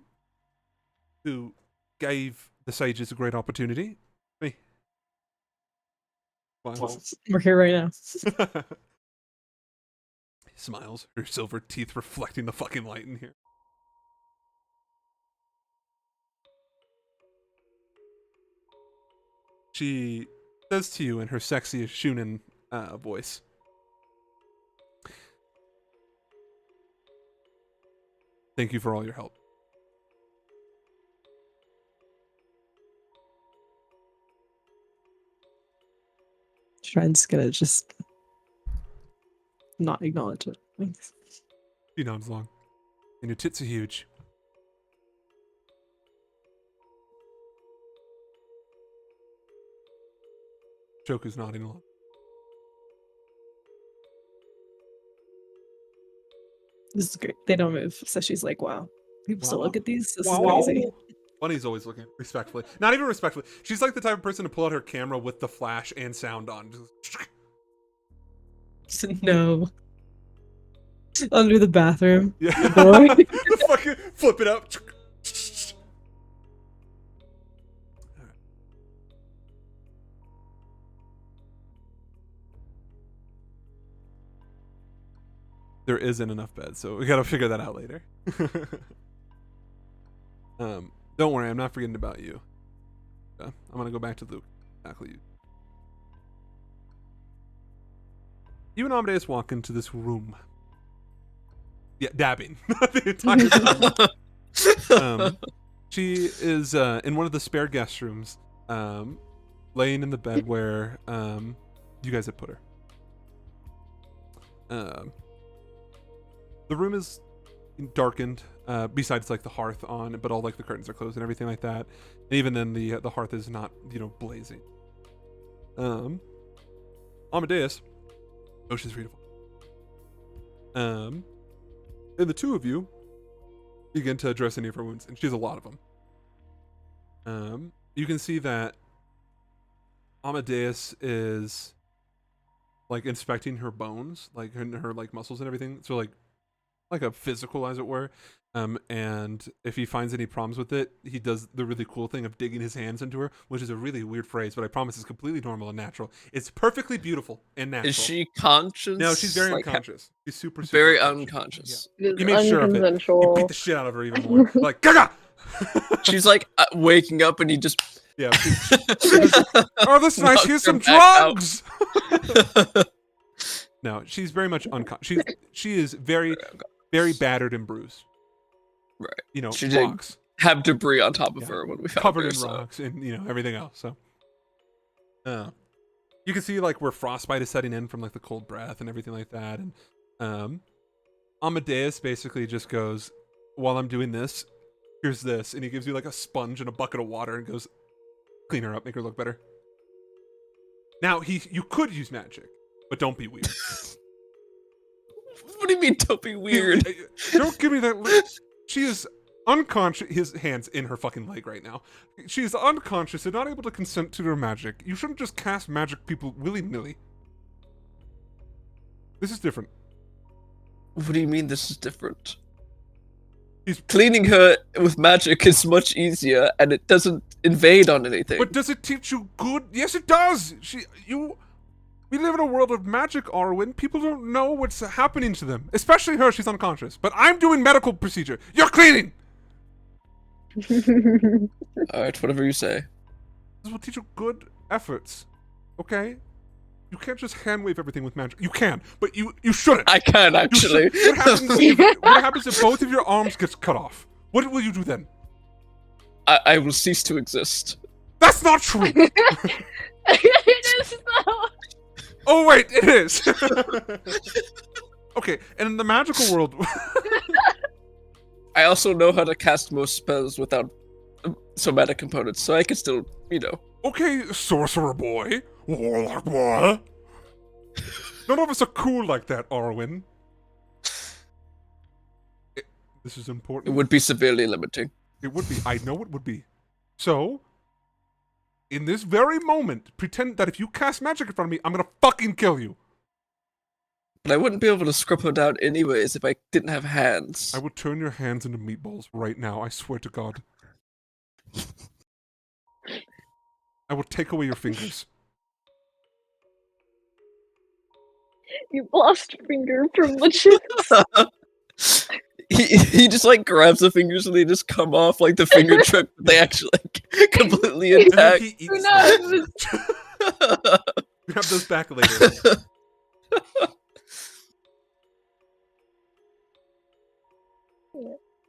who gave the sages a great opportunity, me. Smiles. We're here right now. He smiles, her silver teeth reflecting the fucking light in here. She says to you in her sexy Shunin voice, "Thank you for all your help." Shrine's gonna just not acknowledge it. Thanks. She nods along. And your tits are huge. Joker's nodding along. This is great. They don't move. So she's like, wow. People still Wow. look at these. This Wow. is crazy. Bunny's always looking respectfully. Not even respectfully. She's like the type of person to pull out her camera with the flash and sound on. No. Under the bathroom. Yeah. Boy. The fucking flip it up. There isn't enough beds, so we gotta figure that out later. Don't worry, I'm not forgetting about you. I'm gonna go back to Luke. Tackle you. You and Amadeus walk into this room. Yeah, dabbing the entire time. She is in one of the spare guest rooms, laying in the bed where you guys had put her. The room is darkened, besides like the hearth on, but all like the curtains are closed and everything like that. And even then, the hearth is not blazing. Amadeus, oh, she's beautiful. And the two of you begin to address any of her wounds, and she has a lot of them. You can see that Amadeus is like inspecting her bones, like her like muscles and everything. So like a physical, as it were. And if he finds any problems with it, he does the really cool thing of digging his hands into her, which is a really weird phrase, but I promise it's completely normal and natural. It's perfectly beautiful and natural. Is she conscious? No, she's very Like, unconscious. She's super very unconscious. unconscious. It is You made sure of it. You beat the shit out of her even more. Like, gaga! She's like waking up and he just. Yeah. Oh, that's nice. Knocks Here's her some back out. drugs. No, she's very much unconscious. She is very, very battered and bruised. Right. She did rocks have debris on top of Yeah. her when we found covered her. in so. rocks and everything else. So, you can see like where frostbite is setting in from like the cold breath and everything like that. And Amadeus basically just goes, "While I'm doing this, here's this," and he gives you like a sponge and a bucket of water and goes, "Clean her up, make her look better." Now you could use magic, but don't be weird. What do you mean? Don't be weird. Don't give me that look. She is unconscious. His hand's in her fucking leg right now. She is unconscious and not able to consent to her magic. You shouldn't just cast magic people willy-nilly. This is different. What do you mean this is different? He's- Cleaning her with magic is much easier, and it doesn't invade on anything. But does it teach you good? Yes, it does. We live in a world of magic, Arwen. People don't know what's happening to them. Especially her, she's unconscious. But I'm doing medical procedure. You're cleaning! Alright, whatever you say. This will teach you good efforts. Okay? You can't just hand wave everything with magic. You can, but you shouldn't. I can, You actually. should- what happens if both of your arms gets cut off? What will you do then? I will cease to exist. That's not true! It is though. Oh wait, it is! Okay, and in the magical world... I also know how to cast most spells without somatic components, so I can still, Okay, sorcerer boy, warlock boy. None of us are cool like that, Arwen. This is It important. would be severely limiting. It would be. I know it would be. So, in this very moment, pretend that if you cast magic in front of me, I'm gonna fucking kill you. But I wouldn't be able to scrub her down anyways if I didn't have hands. I will turn your hands into meatballs right now. I swear to God. I will take away your fingers. You lost finger from the chips. He just like grabs the fingers and they just come off like the finger trip. They actually like completely And then intact. he Who eats knows? them. We have those back later.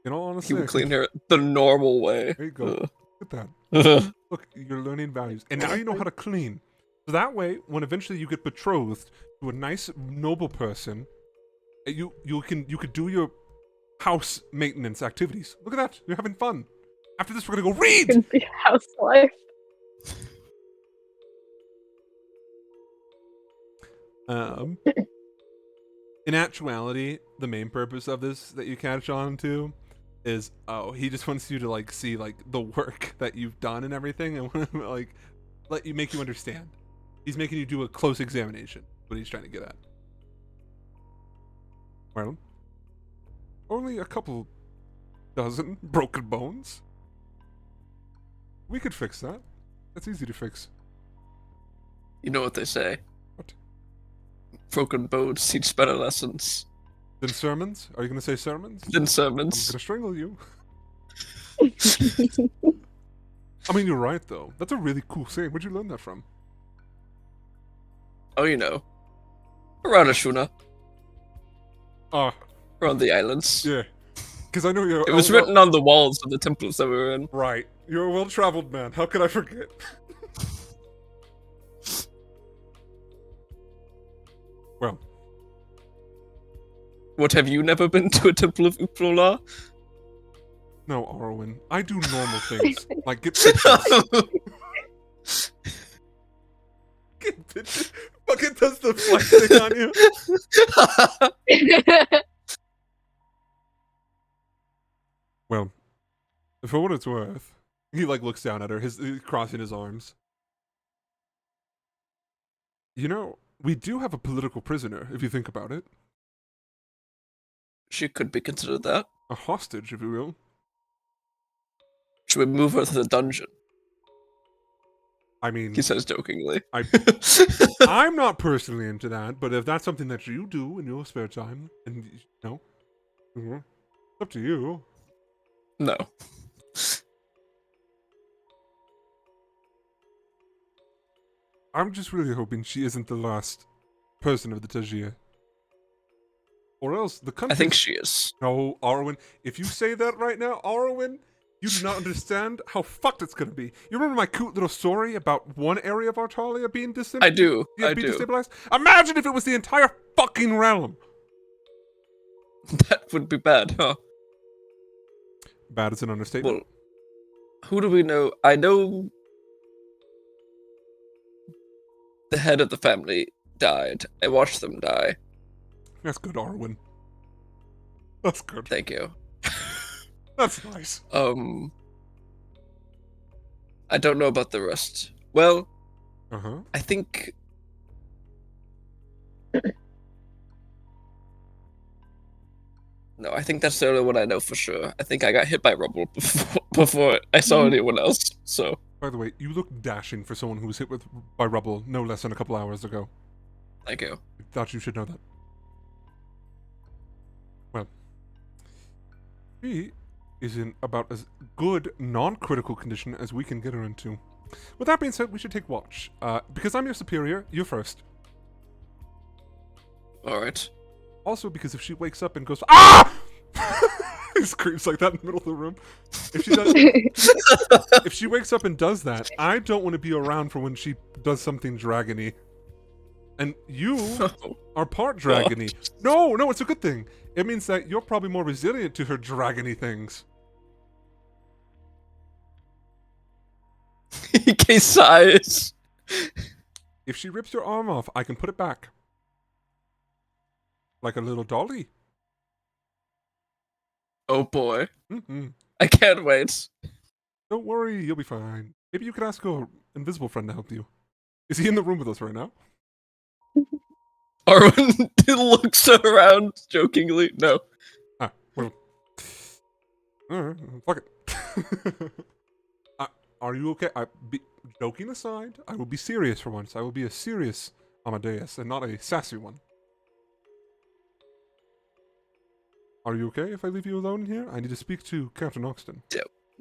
In all honesty, He I would clean think- her the normal way. There you go. Look at that. Ugh. Look, you're learning values, and now you know how to clean. So that way, when eventually you get betrothed to a nice, noble person, you could do your house maintenance activities. Look at that. You're having fun. After this, we're gonna go read. Can be housewife. In actuality, the main purpose of this that you catch on to is, he just wants you to like see like the work that you've done and everything, and like make you understand. He's making you do a close examination. What he's trying to get at. Well, only a couple dozen broken bones. We could fix that. That's easy to fix. You know what they say. What? Broken bones teach better lessons Then sermons? Are you gonna say sermons? than I'm sermons. gonna strangle you. I mean, you're right though. That's a really cool saying. Where'd you learn that from? Oh, you know. Around Ashuna, Ah, around the islands. yeah. Because I know you're. It was written on the walls of the temples that we were in. Right. You're a well-traveled man. How could I forget? Well, What, have you never been to a temple of Uplola? no, Arwen. I do normal things. Like get pictures. Get pictures. Fucking does the flexing on you. Well, for what it's worth, he like looks down at her, he's crossing his arms. You know, we do have a political prisoner, if you think about it. She could be considered that. A hostage, if you will. Should we move her to the dungeon? I mean, He says jokingly. I'm not personally into that, but if that's something that you do in your spare time, and you know, it's up to you. No. I'm just really hoping she isn't the last person of the Tajir. Or else the country. I think she is. No, Arwen, if you say that right now, Arwen, you do not understand how fucked it's gonna be. You remember my cute little story about one area of Artalia being I do. I being do. destabilized? Imagine if it was the entire fucking realm. That would be bad, huh? Bad is an understatement. Well, who do we know? I know the head of the family died. I watched them die. That's good, Arwen. That's good. Thank you. That's nice. I don't know about the rest. Well, Uh-huh. I think no, I think that's the only one I know for sure. I think I got hit by rubble before I saw anyone else. So By the way, you look dashing for someone who was hit by rubble no less than a couple hours ago. thank you. I thought you should know that. Well, she is in about as good non-critical condition as we can get her into. With that being said, we should take watch. Because I'm your superior, you're first. All right. Also, because if she wakes up and goes, ah! He screams like that in the middle of the room. If she does, if she wakes up and does that, I don't want to be around for when she does something dragony. And you are part dragony. No, it's a good thing. It means that you're probably more resilient to her dragony things. He sighs. If she rips your arm off, I can put it back. Like a little dolly. Oh boy. Mm-hmm. I can't wait. Don't worry, you'll be fine. Maybe you could ask your invisible friend to help you. Is he in the room with us right now? Arwen looks around jokingly. No. Ah, well. Fuck it. Are you okay? Joking aside, I will be serious for once. I will be a serious Amadeus and not a sassy one. Are you okay if I leave you alone here? I need to speak to Captain Oxton.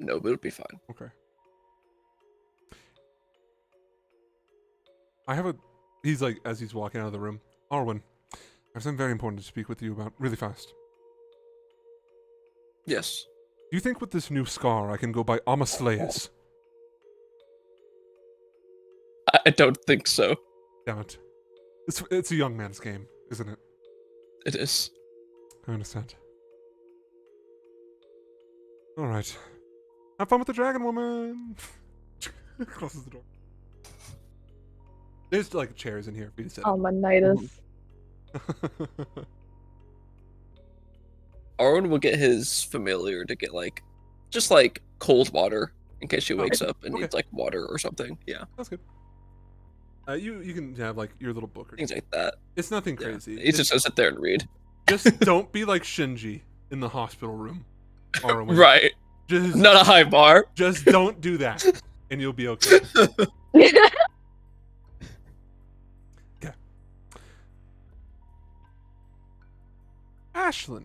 No, we'll be fine. Okay. I have a... He's like, as he's walking out of the room. Arwen, I have something very important to speak with you about, really fast. Yes. Do you think with this new scar I can go by Amasleus? I don't think so. Damn it. It's a young man's game, isn't it? It is. I understand. Alright. Have fun with the dragon woman! Closes the door. There's like chairs in here for you to sit. Amanitas. Arwen will get his familiar to get like, just like cold water in case she wakes up and okay. needs like water or something. Yeah, That's good. You can have like your little book or things like that. It's nothing Yeah. crazy. He's just gonna sit there and read. Just don't be like Shinji in the hospital room. Arwen. Right. Just, Not a high bar. just don't do that, and you'll be okay. Okay. Ashlyn.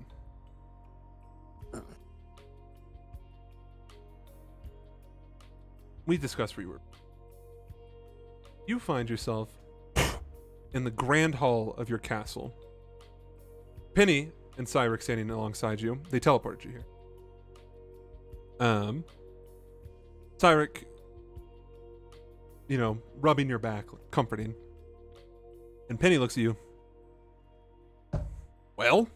We discussed where you were. You find yourself in the grand hall of your castle. Penny and Cyric standing alongside you. They teleported you here. Cyric, rubbing your back, comforting. And Penny looks at you. Well,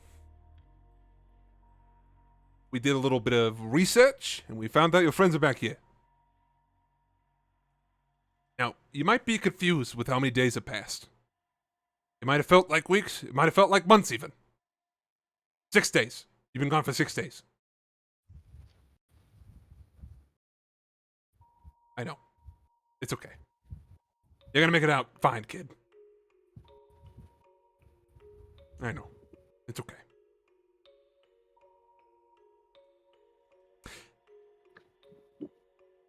we did a little bit of research, and we found out your friends are back here. Now, you might be confused with how many days have passed. It might have felt like weeks. It might have felt like months, even. 6 days. You've been gone for 6 days. I know. It's okay. You're gonna make it out fine, kid. I know. It's okay.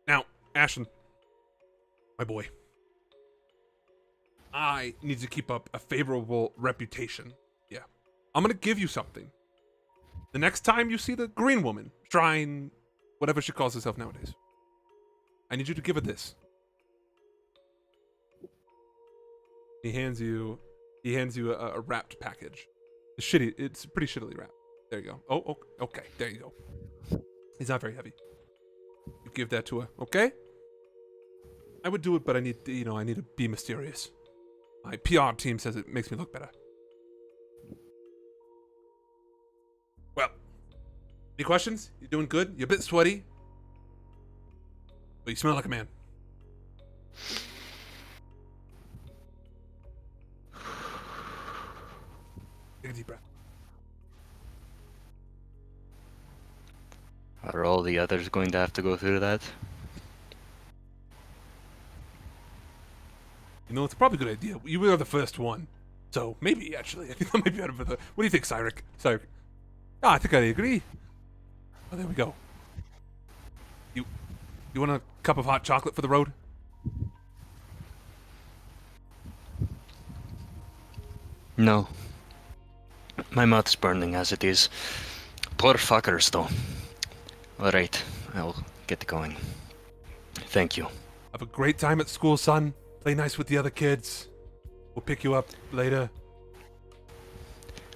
Now, Ashton, my boy, I need to keep up a favorable reputation. Yeah. I'm gonna give you something. The next time you see the green woman, shrine, whatever she calls herself nowadays, I need you to give her this. He hands you a wrapped package. It's pretty shittily wrapped. There you go. Oh, okay. There you go. It's not very heavy. You give that to her, okay? I would do it, but I need to be mysterious. My PR team says it makes me look better. Well, any questions? You doing good? You're a bit sweaty, but you smell like a man. Take a deep breath. Are all the others going to have to go through that? It's probably a good idea. You were the first one. So, maybe, actually. I think that might be better for the... What do you think, Cyric? I think I agree. Oh, there we go. You want a cup of hot chocolate for the road? No. My mouth's burning as it is. Poor fuckers, though. Alright, I'll get going. Thank you. Have a great time at school, son. Play nice with the other kids. We'll pick you up later.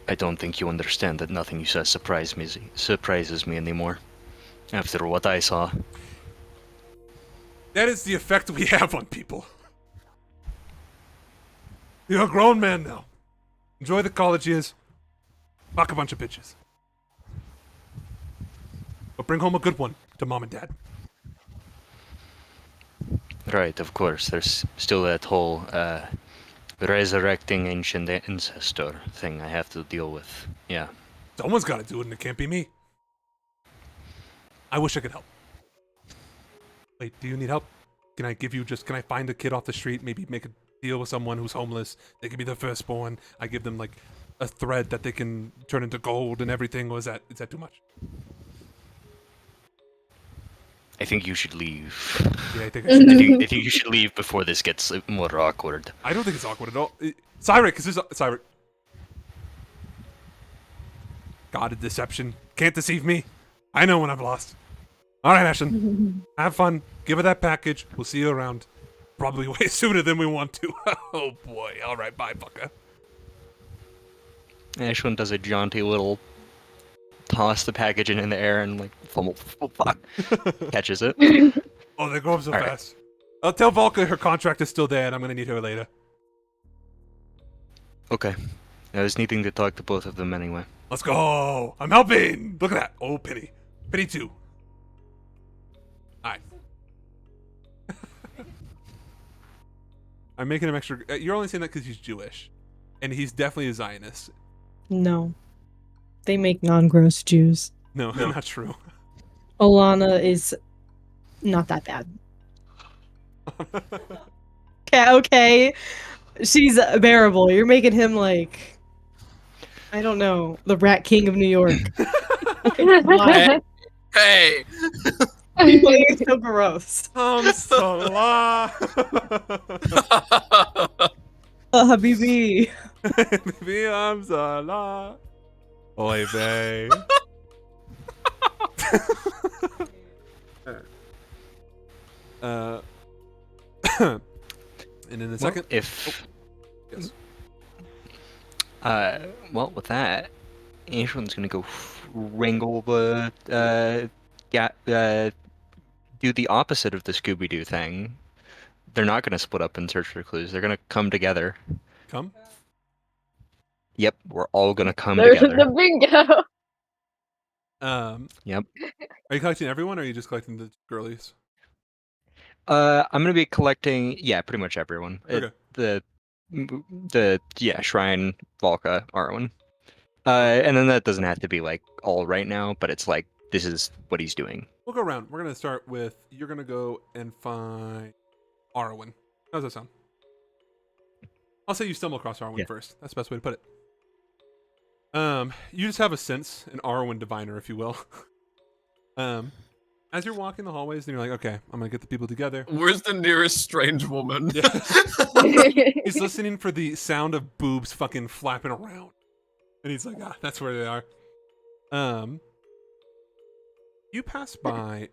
I don't think you understand that nothing you say surprises me anymore. After what I saw. That is the effect we have on people. You're a grown man now. Enjoy the college years. Fuck a bunch of bitches. But bring home a good one to mom and dad. Right, of course. There's still that whole resurrecting ancient ancestor thing I have to deal with. Yeah. Someone's got to do it, and it can't be me. I wish I could help. Wait, do you need help? Can I find a kid off the street, maybe make a deal with someone who's homeless? They could be the firstborn. I give them, like, a thread that they can turn into gold and everything, or is that too much? I think you should leave. Yeah, I think I should. I think you should leave before this gets more awkward. I don't think it's awkward at all. Cyric, is this Cyric? God, deception. Can't deceive me. I know when I've lost. All right, Ashton. Have fun. Give her that package. We'll see you around. Probably way sooner than we want to. Oh, boy. All right, bye, fucker. Ashwin does a jaunty little toss the package in the air and, like, fuck, catches it. Oh, they grow up so All right. fast. I'll tell Volka her contract is still there, and I'm going to need her later. Okay. I was needing to talk to both of them anyway. Let's go. I'm helping. Look at that. Oh, Penny. Penny 2. All right. I'm making him extra... You're only saying that because he's Jewish. And he's definitely a Zionist. No. They make non-gross Jews. No, not true. Alana is not that bad. Okay. She's bearable. You're making him like, I don't know, the Rat King of New York. Why? Hey! He's so gross. Salah. Habibi. Baby, I'm Salah. Oy vey. And in a second... If Yes. Well, with that, Aislin's gonna go wrangle the do the opposite of the Scooby-Doo thing. They're not gonna split up and search for clues. They're gonna come together. Come. Yep, we're all gonna come There's together. the bingo. Yep. Are you collecting everyone, or are you just collecting the girlies? I'm gonna be collecting, yeah, pretty much everyone. Okay. Shrine, Volca, Arwen. And then that doesn't have to be like all right now, but it's like this is what he's doing. We'll go around. We're gonna start with you're gonna go and find Arwen. How's that sound? I'll say you stumble across Arwen Yeah. first. That's the best way to put it. You just have a sense, an Arwen diviner, if you will. As you're walking the hallways, and you're like, okay, I'm gonna get the people together. Where's the nearest strange woman? Yeah. He's listening for the sound of boobs fucking flapping around, and he's like, that's where they are. You pass by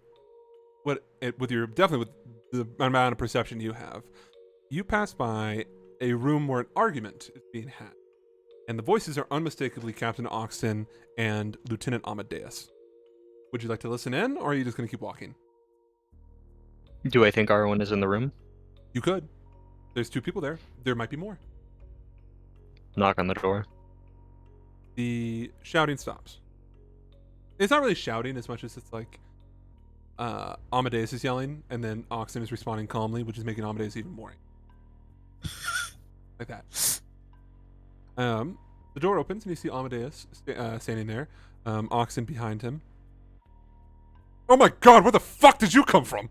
with the amount of perception you have. You pass by a room where an argument is being had, and the voices are unmistakably Captain Oxen and Lieutenant Amadeus. Would you like to listen in, or are you just gonna keep walking? Do I think Arwen is in the room? You could. There's 2 people there. There might be more. Knock on the door. The shouting stops. It's not really shouting as much as it's like Amadeus is yelling, and then Oxen is responding calmly, which is making Amadeus even more angry. Like that. The door opens and you see Amadeus standing there. Oxen behind him. Oh my god, where the fuck did you come from?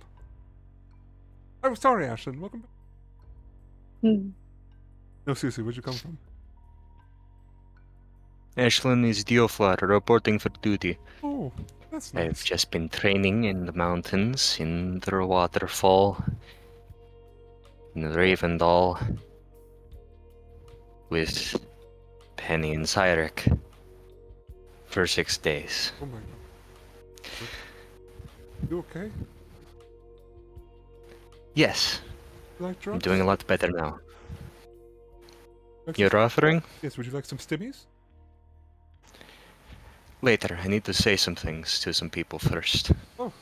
I'm sorry, Ashlyn. Welcome back. No, seriously, where'd you come from? Ashlyn is Dioflar, reporting for duty. Oh, that's I've nice. just been training in the mountains, in the waterfall, in Ravendal, with Penny and Cyrek for 6 days. Oh my god. You okay? Yes, You like I'm drugs? doing a lot better now. Like some- You're offering? Yes, would you like some stimmies? Later, I need to say some things to some people first. Oh.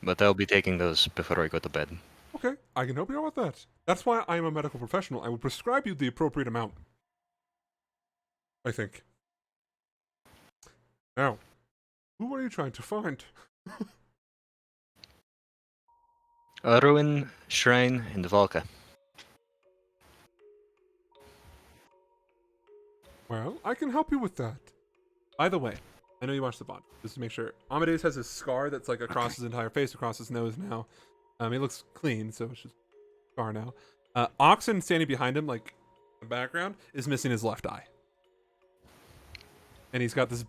But I'll be taking those before I go to bed. Okay, I can help you out with that. That's why I am a medical professional. I will prescribe you the appropriate amount. I think. Now, who are you trying to find? Arwen, Shrine, and Volca. Well, I can help you with that. By the way, I know you watched the bond. Just to make sure. Amadeus has a scar that's like across his entire face, across his nose now. He looks clean, so it's just a scar now. Oxen standing behind him, like in the background, is missing his left eye. And he's got this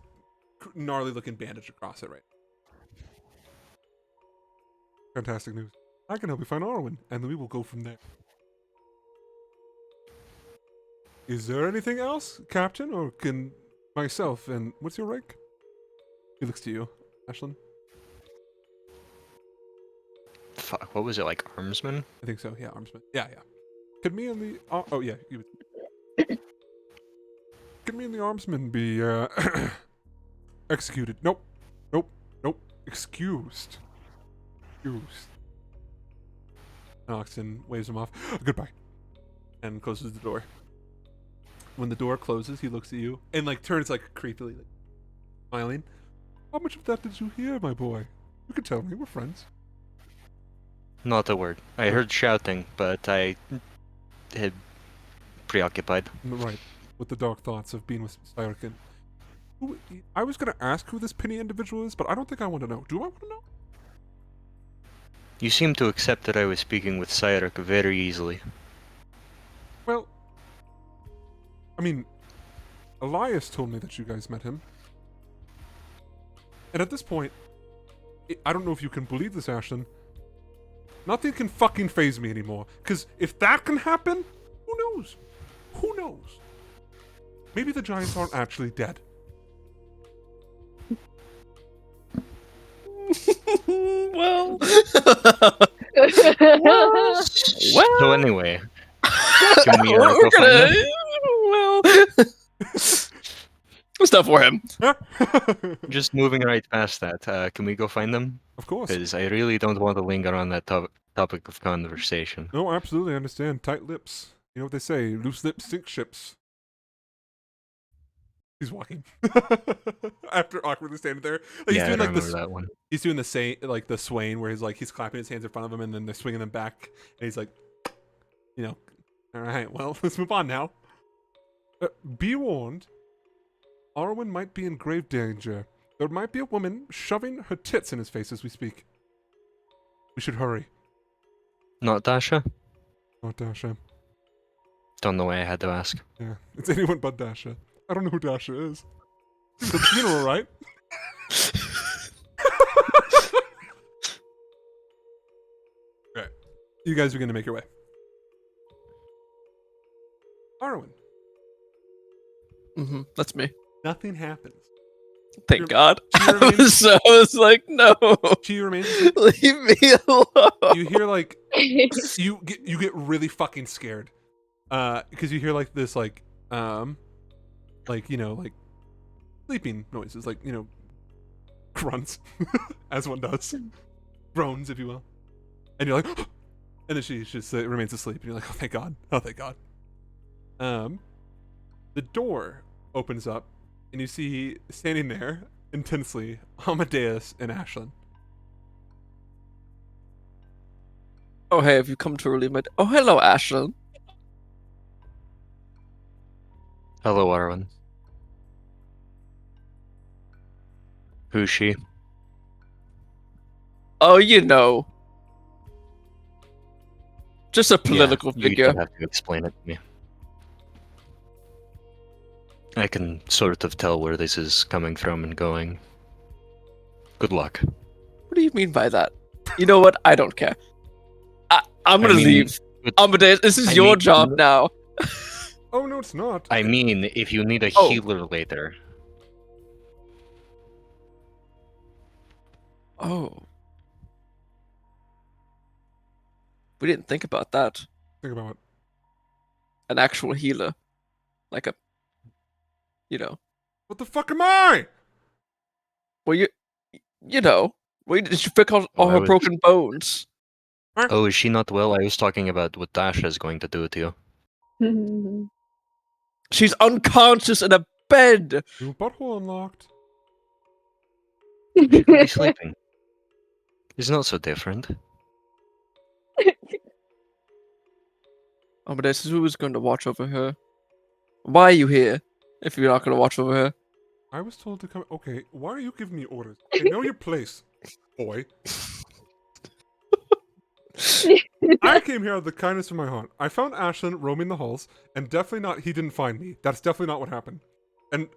gnarly looking bandage across it right now. Fantastic news. I can help you find Arwen, and then we will go from there. Is there anything else, Captain, or can myself and what's your rank? He looks to you, Ashlyn. Fuck, what was it, like armsman? I think so. Yeah, armsman. Yeah. Could me and the oh yeah, could me and the armsman be executed? Nope. Excused. Oxen waves him off. Goodbye, and closes the door. When the door closes, he looks at you and like turns like creepily, like, smiling. How much of that did you hear, my boy? You can tell me. We're friends. Not a word. I heard shouting, but I had preoccupied. Right, with the dark thoughts of being with Cyrek. I was gonna ask who this Penny individual is, but I don't think I want to know. Do I want to know? You seem to accept that I was speaking with Cyrek very easily. Well, I mean, Elias told me that you guys met him. And at this point, I don't know if you can believe this, Ashton. Nothing can fucking phase me anymore. Because if that can happen, who knows? Who knows? Maybe the Giants aren't actually dead. Well, So anyway, can we we're go find gonna. them? Well, It's not for him. Just moving right past that, can we go find them? Of course. Because I really don't want to linger on that topic of conversation. No, absolutely understand. Tight lips. You know what they say, loose lips sink ships. He's walking. After awkwardly standing there. Like, Yeah, I he's doing like remember this. that one. He's doing the same, like the swaying where he's clapping his hands in front of him and then they're swinging them back. And he's like, all right, well, let's move on now. Be warned, Arwen might be in grave danger. There might be a woman shoving her tits in his face as we speak. We should hurry. Not Dasha? Not Dasha. Don't know why I had to ask. Yeah, it's anyone but Dasha. I don't know who Dasha is. She's at the funeral, right? Right. You guys begin to make your way. Arwen. That's me. Nothing happens. Thank You're- God. she remains- I was like, no. She remains. Leave me alone. You hear like you get really fucking scared, because you hear like this like sleeping noises, like grunts, as one does, groans if you will, and you're like, and then she just remains asleep, and you're like, oh thank God, oh thank God. The door opens up, and you see standing there intensely Amadeus and Ashlyn. Oh, hey, have you come to relieve my... Oh, hello, Ashlyn. Hello, Arwen. Who's she? Oh, you know. Just a political You figure. don't have to explain it to me. I can sort of tell where this is coming from and going. Good luck. What do you mean by that? You know what? I don't care. I'm gonna leave. Amadeus, this is your job now. Oh no, it's not. I mean, if you need a Oh. healer later. Oh. We didn't think about that. Think about it. An actual healer. Like a... You know. What the fuck am I? Well, you know. Did you fix all Oh, I her was- broken bones? Oh, is she not well? I was talking about what Dasha is going to do to you. She's unconscious in a bed! Your butthole unlocked. She could be sleeping. It's not so different. Amadeus, who is going to watch over her? Why are you here, if you're not going to watch over her? I was told to come. Okay, why are you giving me orders? I know your place, boy. I came here out of the kindness of my heart. I found Ashlyn roaming the halls, and definitely not. He didn't find me. That's definitely not what happened. And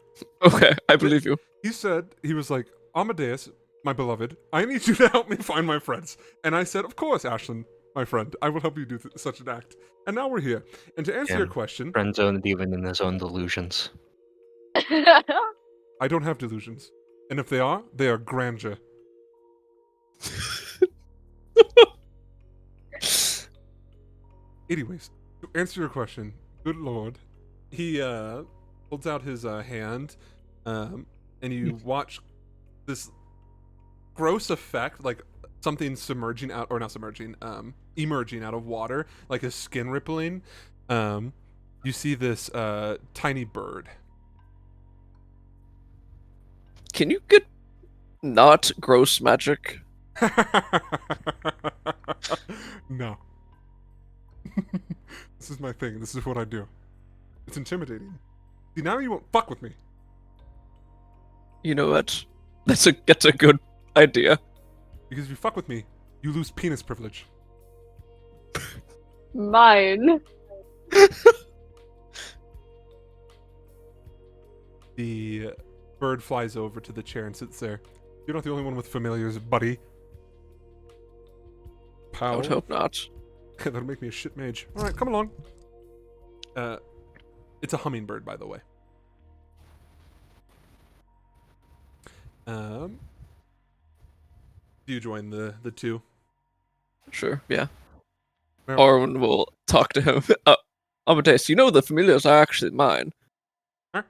Okay, I believe you. he said, he was like, Amadeus, my beloved, I need you to help me find my friends. And I said, of course, Ashlyn, my friend, I will help you do such an act. And now we're here. And to answer Yeah. your question, Friend zoned even in his own delusions. I don't have delusions. And if they are grandeur. Anyways, to answer your question, good lord, he holds out his hand, and you watch this gross effect, like something submerging out, or not submerging, emerging out of water, like a skin rippling. You see this tiny bird. Can you get not gross magic? No. This is my thing. This is what I do. It's intimidating. See, now you won't fuck with me. You know what? That's a good idea. Because if you fuck with me, you lose penis privilege. Mine. The bird flies over to the chair and sits there. You're not the only one with familiars, buddy. I Pal. would hope not. That'll make me a shit mage. Alright, come along. It's a hummingbird, by the way. Do you join the two? Sure, yeah. Well- Arwen will talk to him. Amadeus, you know the familiars are actually mine. Huh?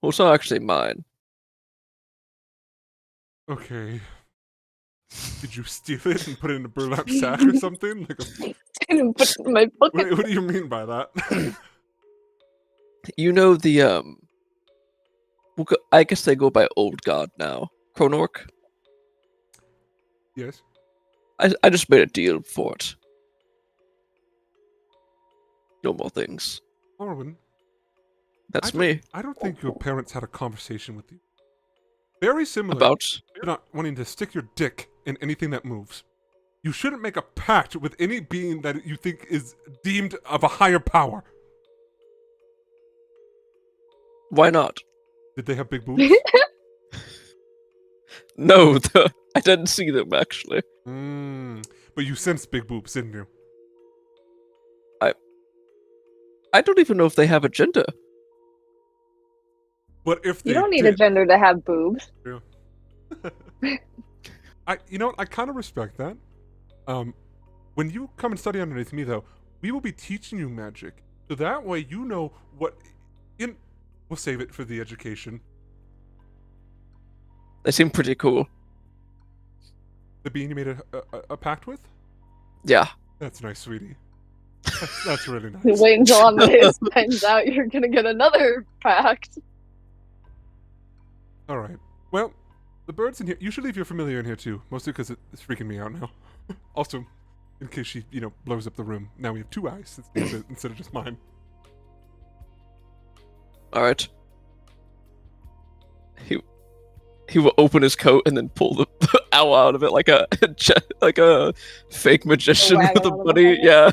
Well, it's not actually mine. Okay. Did you steal it and put it in a burlap sack or something? Like Didn't put it in my pocket. what do you mean by that? You know the I guess they go by Old God now. Kronork. Yes. I just made a deal for it. No more things. Orwin, That's me. I don't think your parents had a conversation with you. Very similar About to not wanting to stick your dick in anything that moves. You shouldn't make a pact with any being that you think is deemed of a higher power. why not? Did they have big boobs? No, I didn't see them actually. But you sensed big boobs, didn't you? I don't even know if they have a gender. But if they You don't need did, a gender to have boobs. I kind of respect that. When you come and study underneath me, though, we will be teaching you magic, so that way you know what. We'll save it for the education. They seem pretty cool. The being you made a pact with. Yeah. That's nice, sweetie. That's really nice. Wait until Amadeus finds out you're gonna get another pact. All right. Well, the bird's in here. You should leave your familiar in here too, mostly because it's freaking me out now. Also, in case she, blows up the room. Now we have two eyes instead of just mine. All right. He will open his coat and then pull the owl out of it like a fake magician wag with a out of the bunny. hole. Yeah.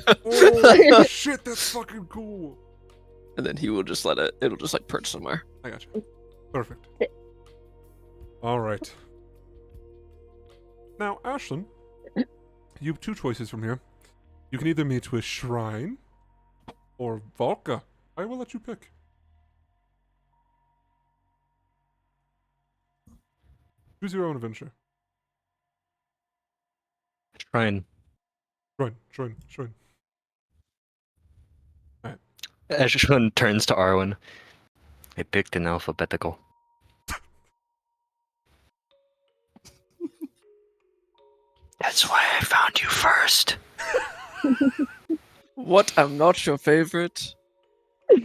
Oh shit! That's fucking cool. And then he will just let it. It'll just like perch somewhere. I got you. Perfect. All right. Now, Ashlyn, you have two choices from here. You can either meet with Shrine or Volka. I will let you pick. Choose your own adventure. Shrine. Shrine. Ashwin turns to Arwen. I picked in alphabetical. That's why I found you first. What? I'm not your favorite.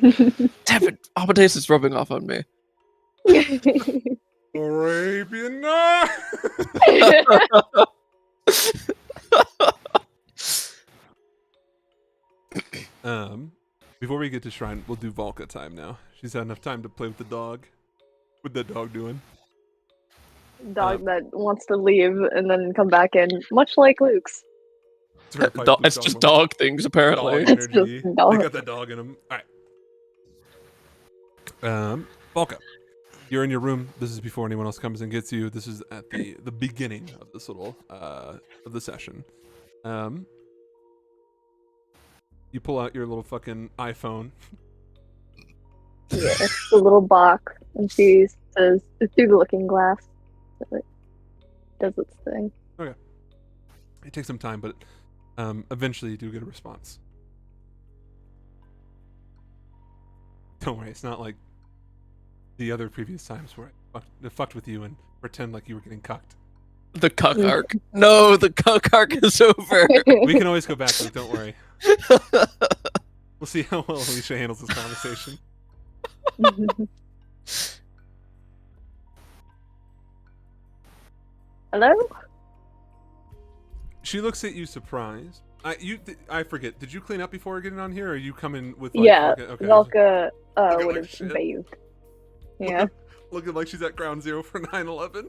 Damn it! Amadeus is rubbing off on me. Arabian Night! Before we get to Shrine, we'll do Volka time now. She's had enough time to play with the dog. What's that dog doing? Dog that wants to leave and then come back in, much like Luke's. It's just dog things, apparently. Dog It's energy. just dog. They got that dog in them. Alright. Volka, you're in your room. This is before anyone else comes and gets you. This is at the beginning of this little of the session. You pull out your little fucking iPhone. Yeah, it's the little box, and she says, "It's through the looking glass." So it does its thing. It takes some time, but eventually you do get a response. Don't worry, it's not like the other previous times where I fucked with you and pretend like you were getting cucked. The cuck arc. No, the cuck arc is over. We can always go back to it, don't worry. We'll see how well Alicia handles this conversation. Hello? She looks at you surprised. I forget. Did you clean up before getting on here, or are you coming with? Like, Yeah, okay. Velka Looking would like have shit. bathed. Yeah. Looking like she's at ground zero for 9/11.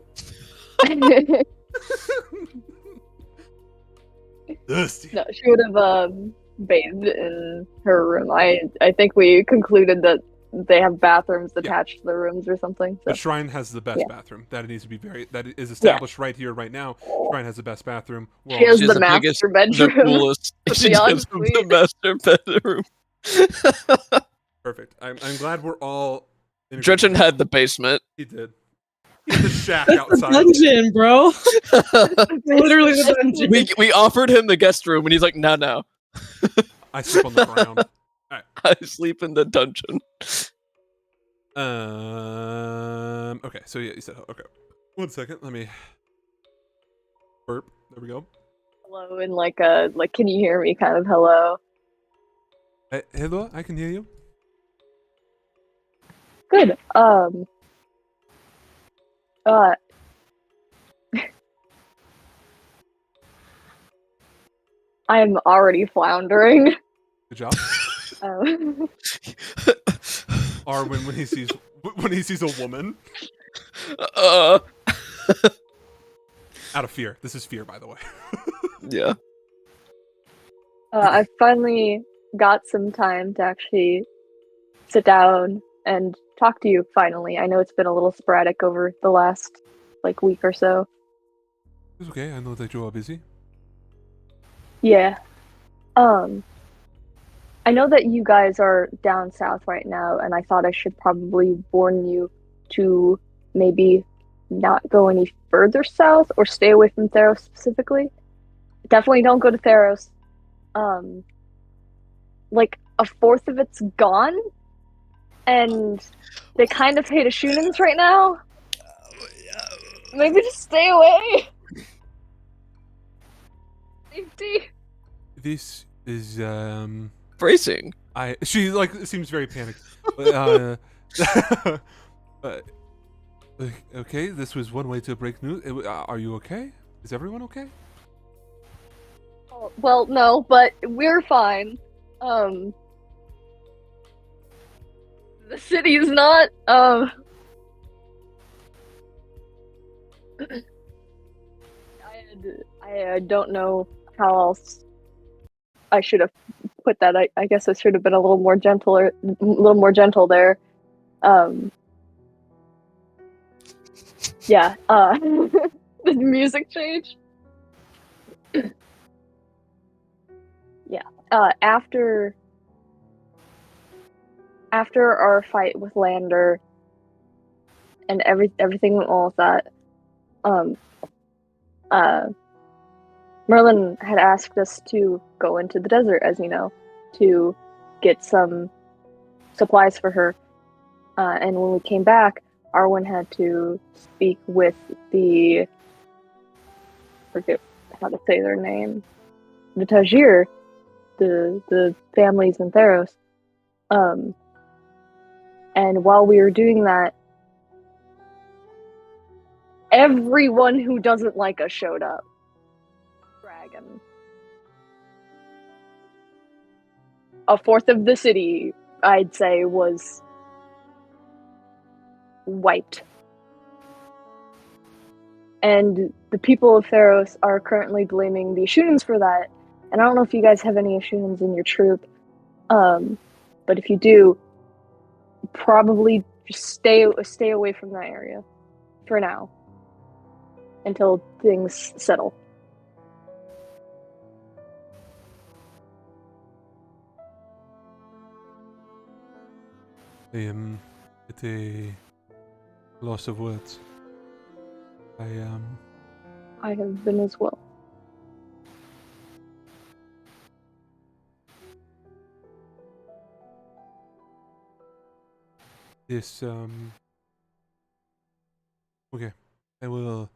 Dusty. No, she would have bathed in her room. I think we concluded that they have bathrooms attached to the rooms or something. So. The Shrine has the best Yeah. bathroom. That needs to be that is established right here, right now. Shrine has the best bathroom. She has She's the the master biggest, the bedroom. coolest. with She the does have the ensuite. master bedroom. Perfect. I'm glad we're all. in Dredgen agreement. had the basement. He did. He had the shack That's the outside. dungeon, bro. Literally the dungeon. we offered him the guest room, and he's like, no. I sleep on the ground. I sleep in the dungeon. Okay, so yeah, you said okay. 1 second, let me burp. There we go. Hello, and like a like, can you hear me? Kind of hello. Hello, I can hear you. Good. Uh, I'm already floundering. Good job. Um, Arwen when he sees a woman Uh, out of fear. This is fear, by the way. yeah. I finally got some time to actually sit down and talk to you. Finally, I know it's been a little sporadic over the last like week or so. It's okay. I know that you are busy. Yeah. I know that you guys are down south right now, and I thought I should probably warn you to maybe not go any further south or stay away from Theros specifically. Definitely don't go to Theros. Like a fourth of it's gone, and they kind of hate Ashunans right now. Maybe just stay away. Safety. This is Bracing. she like seems very panicked. uh, okay, this was one way to break news. Are you okay? Is everyone okay? Oh, well, no, but we're fine. The city's not. I don't know how else I should have put that. I guess I should have been a little more gentle there. Yeah. The music change. Yeah. After our fight with Lander and everything went well with that, Merlin had asked us to go into the desert, as you know, to get some supplies for her. And when we came back, Arwen had to speak with I forget how to say their name, the Tajir, the families in Theros. And while we were doing that, everyone who doesn't like us showed up. Dragon. A fourth of the city, I'd say, was wiped. And the people of Theros are currently blaming the Ashunans for that. And I don't know if you guys have any Ashunans in your troop. But if you do, probably just stay away from that area for now until things settle. I am at a loss of words. I have been as well. This okay. I will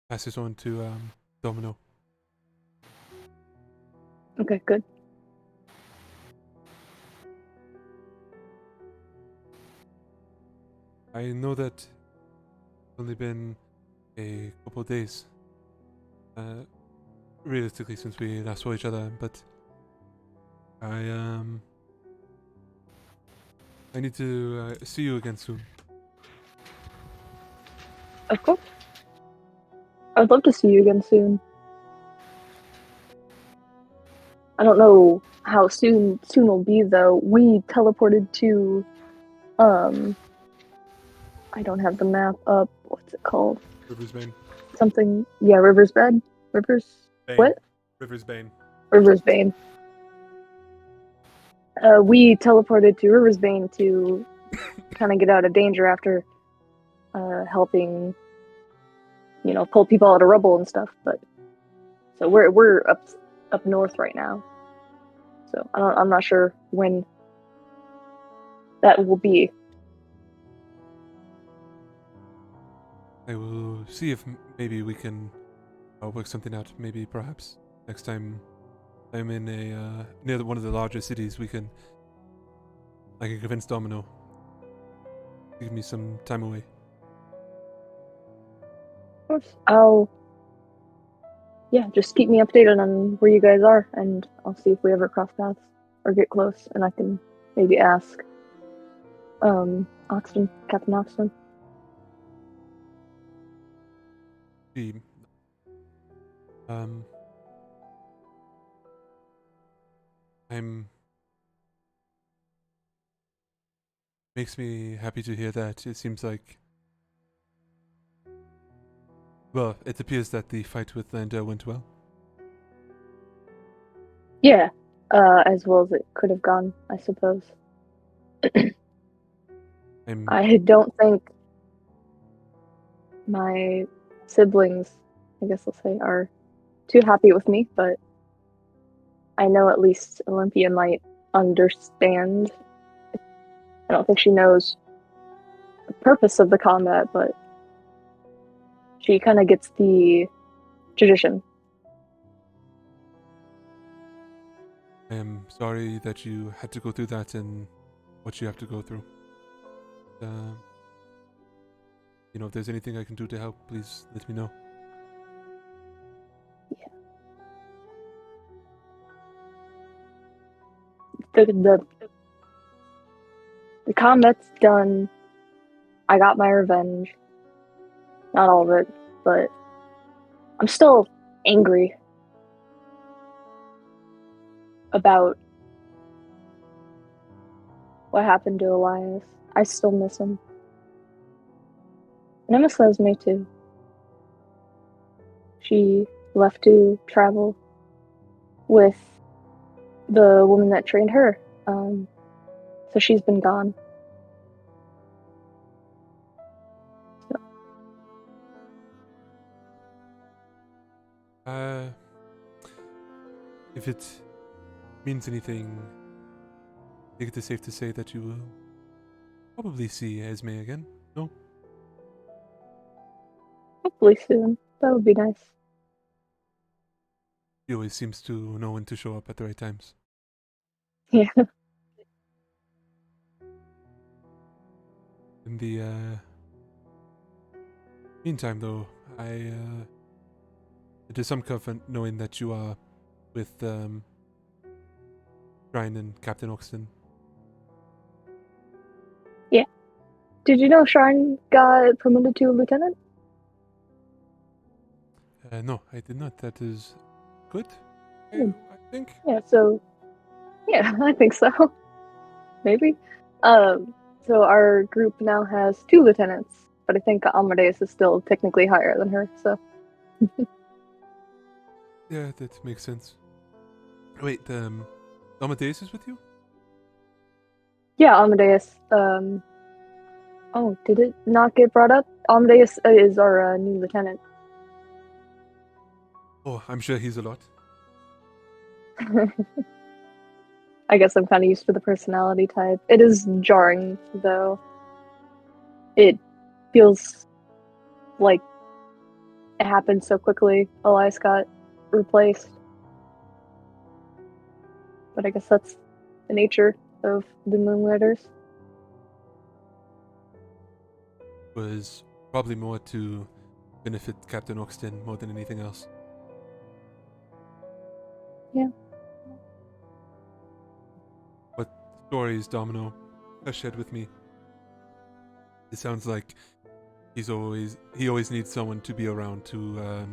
pass this on to Domino. Okay, good. I know that it's only been a couple of days, realistically, since we last saw each other, but I need to see you again soon. Of course. I'd love to see you again soon. I don't know how soon will be though. We teleported to I don't have the map up. What's it called? River's Bane. Something, yeah, River's Bed? Rivers Bane. what? River's Bane. River's Bane. We teleported to River's Bane to kind of get out of danger after helping, pull people out of rubble and stuff. But so we're up north right now. So I'm not sure when that will be. I will see if maybe we can work something out. Maybe perhaps next time I'm in a near one of the larger cities, I can convince Domino to give me some time away. Of course. Just keep me updated on where you guys are, and I'll see if we ever cross paths or get close, and I can maybe ask Captain Oxton. See, I'm makes me happy to hear that. It seems like, well, it appears that the fight with Lander went well. Yeah, as well as it could have gone, I suppose. I don't think my siblings, I guess I'll say, are too happy with me, but I know at least Olympia might understand. I don't think she knows the purpose of the combat, but she kind of gets the tradition. I am sorry that you had to go through that and what you have to go through. If there's anything I can do to help, please let me know. Yeah. The combat's done. I got my revenge. Not all of it, but I'm still angry about what happened to Elias. I still miss him. And I miss Lesme too. She left to travel with the woman that trained her. So she's been gone. So. If it means anything, I think it is safe to say that you will probably see Esme again, no? Hopefully soon. That would be nice. He always seems to know when to show up at the right times. Yeah. In the meantime, though, it is some comfort knowing that you are with Shrine and Captain Oxton. Yeah. Did you know Shrine got promoted to lieutenant? No, I did not. That is good, Hmm. I think. Yeah, I think so. Maybe. So our group now has 2 lieutenants, but I think Amadeus is still technically higher than her, so. Yeah, that makes sense. Wait, Amadeus is with you? Yeah, Amadeus. Oh, did it not get brought up? Amadeus is our new lieutenant. Oh, I'm sure he's a lot. I guess I'm kind of used to the personality type. It is jarring, though. It feels like it happened so quickly. Elias got replaced. But I guess that's the nature of the Moonlighters. Was probably more to benefit Captain Oxton more than anything else. Yeah. What stories Domino has shared with me? It sounds like he always needs someone to be around to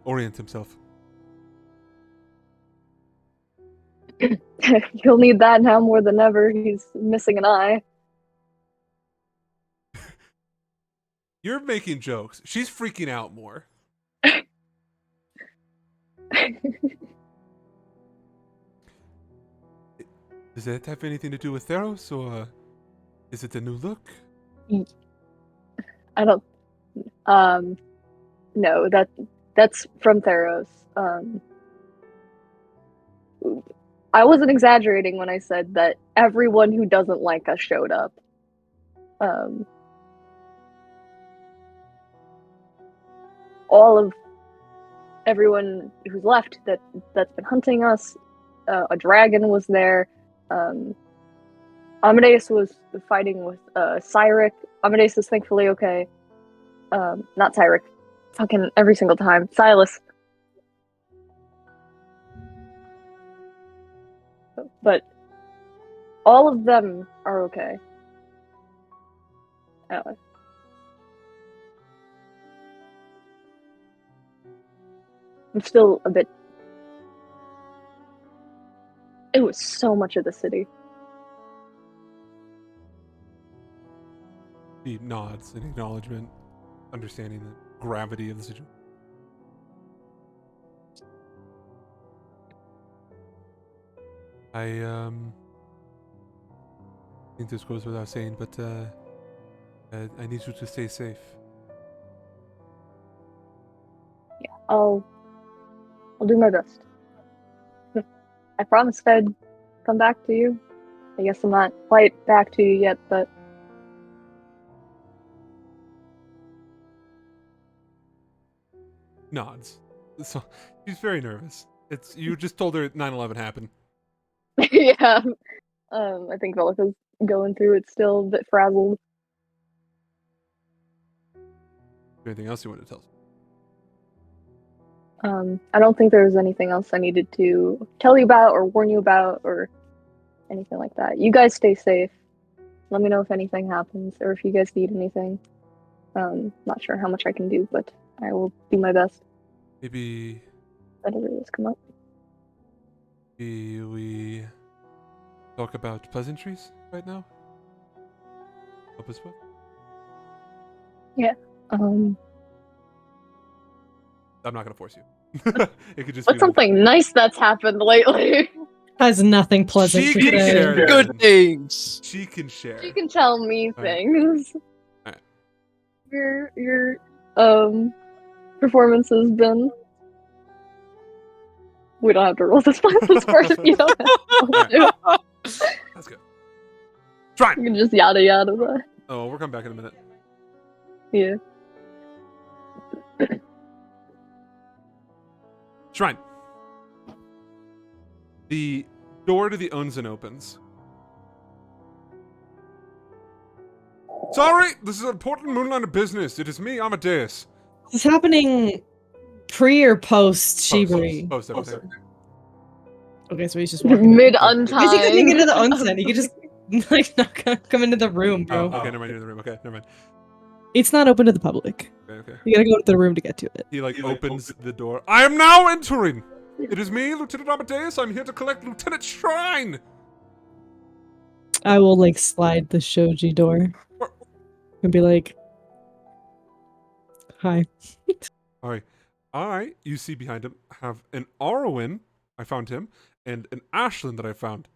orient himself. He'll need that now more than ever. He's missing an eye. You're making jokes. She's freaking out more. Does that have anything to do with Theros, or is it a new look? I don't. No, that's from Theros. I wasn't exaggerating when I said that everyone who doesn't like us showed up. all of everyone who's left that's been hunting us. A dragon was there. Amadeus was fighting with Cyric. Amadeus is thankfully okay. Not Cyric. Fucking every single time. Silas. But all of them are okay. Anyway. I'm still a bit. It was so much of the city. He nods in acknowledgement, understanding the gravity of the situation. I think this goes without saying, but I need you to stay safe. Yeah, I'll do my best. I promised I'd come back to you. I guess I'm not quite back to you yet, but Nods. So she's very nervous. It's you just told her 9/11 happened. yeah. I think Velika's going through it still, a bit frazzled. Anything else you want to tell us? I don't think there was anything else I needed to tell you about or warn you about or anything like that. You guys stay safe. Let me know if anything happens or if you guys need anything. Not sure how much I can do, but I will do my best. Maybe Whatever does come up. we talk about pleasantries right now? Help us with? Um, I'm not gonna force you. It could just what's be something nice that's happened lately? Has nothing pleasant She to can say. share that. Good things. She can share. You can tell me Alright. things. Alright. Your performance has been. We don't have to roll this part if you don't have to. That's good. Shrine! You can just yada yada that. Oh, we'll come back in a minute. Yeah. Shrine. The door to the Onzen opens. Sorry, this is an important moonlighter business. It is me, Amadeus. Is this happening pre or post Shibari? Post everything. Okay, so he's just walking. Mid Is he coming into untimed. the onsen? He could just like not come into the room, Oh, bro. okay, never mind. You're in the room. Okay, never mind. It's not open to the public. Okay. You gotta go to the room to get to it. He opens the door. I am now entering. It is me, Lieutenant Amadeus. I'm here to collect Lieutenant Shrine. I will like slide the shoji door and be like, "Hi." All right. I, you see behind him, have an Arwen. I found him, and an Ashlyn that I found.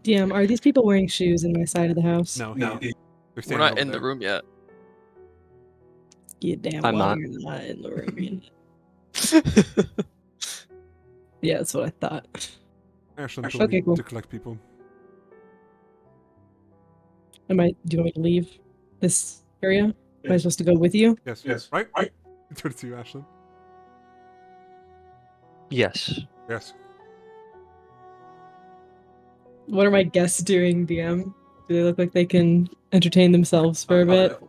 DM, are these people wearing shoes in my side of the house? No, No. they're We're standing not over in the there. room yet. You damn I'm well not. you're not in the room. Yeah, that's what I thought. Ashlyn told Okay, me cool. to collect people. Do you want me to leave this area? Am I supposed to go with you? Yes. Yes. Right? Turn to you, Ashlyn. Yes. Yes. What are my guests doing, DM? Do they look like they can entertain themselves for a bit?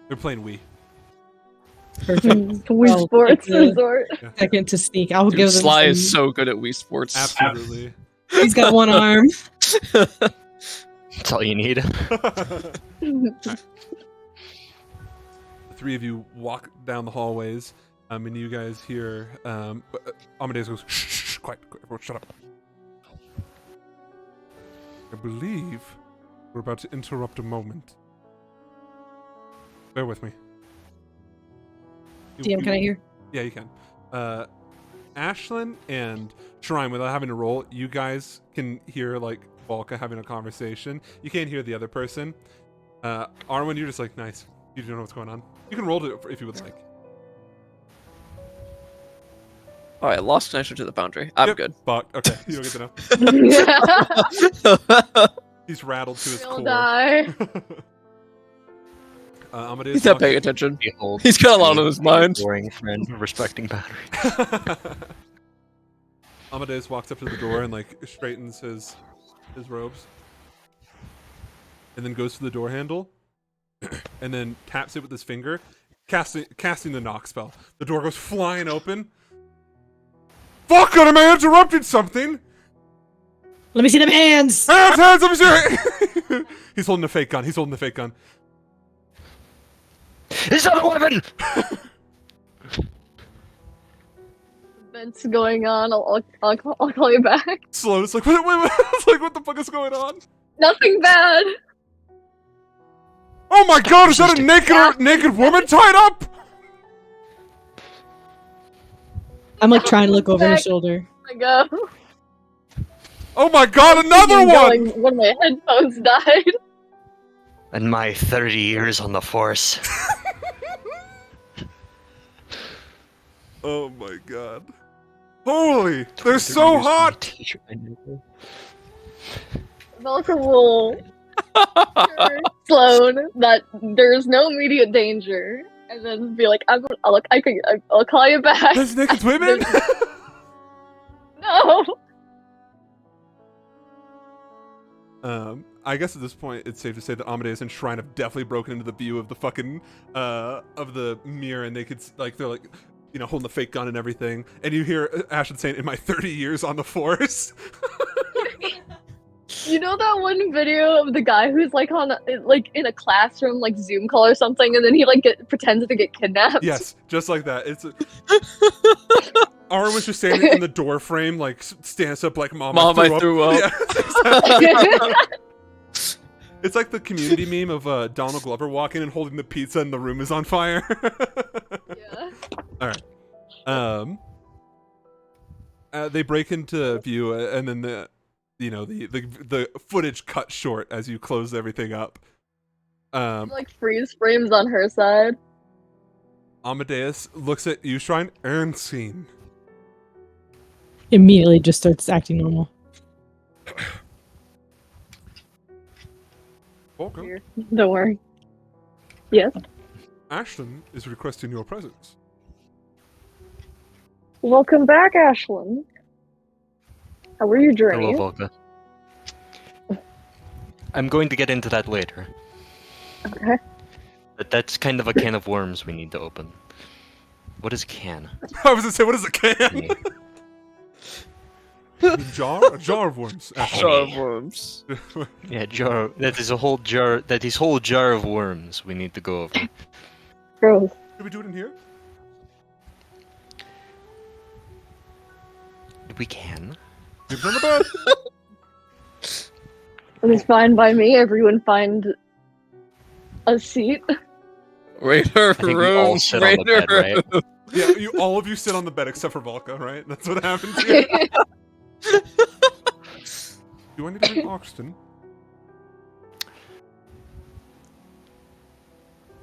They're playing Wii. Perfect. Wii Well, Sports it's a- Resort. Second to sneak. I'll Dude, give them Sly some... is so good at Wii Sports. Absolutely. He's got one arm. That's all you need. The three of you walk down the hallways, and you guys hear Amadeus goes, shh, shh, quiet, everyone shut up. I believe we're about to interrupt a moment. Bear with me. DM, can I hear? Yeah, you can. Ashlyn and Shrine, without having to roll, you guys can hear like Volka having a conversation. You can't hear the other person. Arwen, you're just like, nice. You don't know what's going on. You can roll it if you would like. Oh, I lost connection to the foundry. I'm Yep. good. Fuck. Okay, you don't get to know. He's rattled to his You'll core. die. Amadeus He's not walks paying attention. Behold, He's got a lot on being his mind. Boring friend, respecting boundaries. Amadeus walks up to the door and like straightens his robes, and then goes to the door handle, and then taps it with his finger, casting the knock spell. The door goes flying open. Fuck it, am I interrupting something? Let me see them hands. Hands, let me see. He's holding a fake gun. He's holding the fake gun. It's not a weapon! Events going on. I'll call you back. Sloan is like, wait. It's like, what the fuck is going on? Nothing bad. Oh my god, is that a naked woman tied up? I'm like trying to look over his Back. shoulder. I go. Oh my god, another one! When my headphones died. And my 30 years on the force. Oh my god. Holy, they're so hot! Velka will assure Sloan that there's no immediate danger, and then be like, I'll call you back. There's naked women? No. I guess at this point it's safe to say that Amadeus and Shrine have definitely broken into the view of the fucking of the mirror, and they could like they're like, you know, holding the fake gun and everything, and you hear Ashton saying, "In my 30 years on the force." You know that one video of the guy who's like in a classroom, like Zoom call or something, and then he like pretends to get kidnapped? Yes, just like that. It's Arwen was just standing in the door frame, like stands up like, "Mom, I threw up." Yeah, it's like the Community meme of Donald Glover walking and holding the pizza, and the room is on fire. Yeah. All right. They break into view, and then the footage cut short as you close everything up. Like freeze frames on her side. Amadeus looks at you, Shrine, and scene. Immediately just starts acting normal. Welcome. Here. Don't worry. Yes. Ashton is requesting your presence. Welcome back, Ashlyn. How were your journey? Hello, Volka. I'm going to get into that later. Okay. But that's kind of a can of worms we need to open. What is a can? I was gonna say, what is a can? Me. A jar of worms. Ashton. Jar of worms. Yeah, jar. That is a whole jar. That is whole jar of worms we need to go over. Gross. Should we do it in here? We can. Leave it on the bed. It's fine by me. Everyone find a seat. Raider I think we all room. sit on the Raider bed, right? room. Yeah, all of you sit on the bed except for Volka, right? That's what happens here. Do I need to bring Oxton?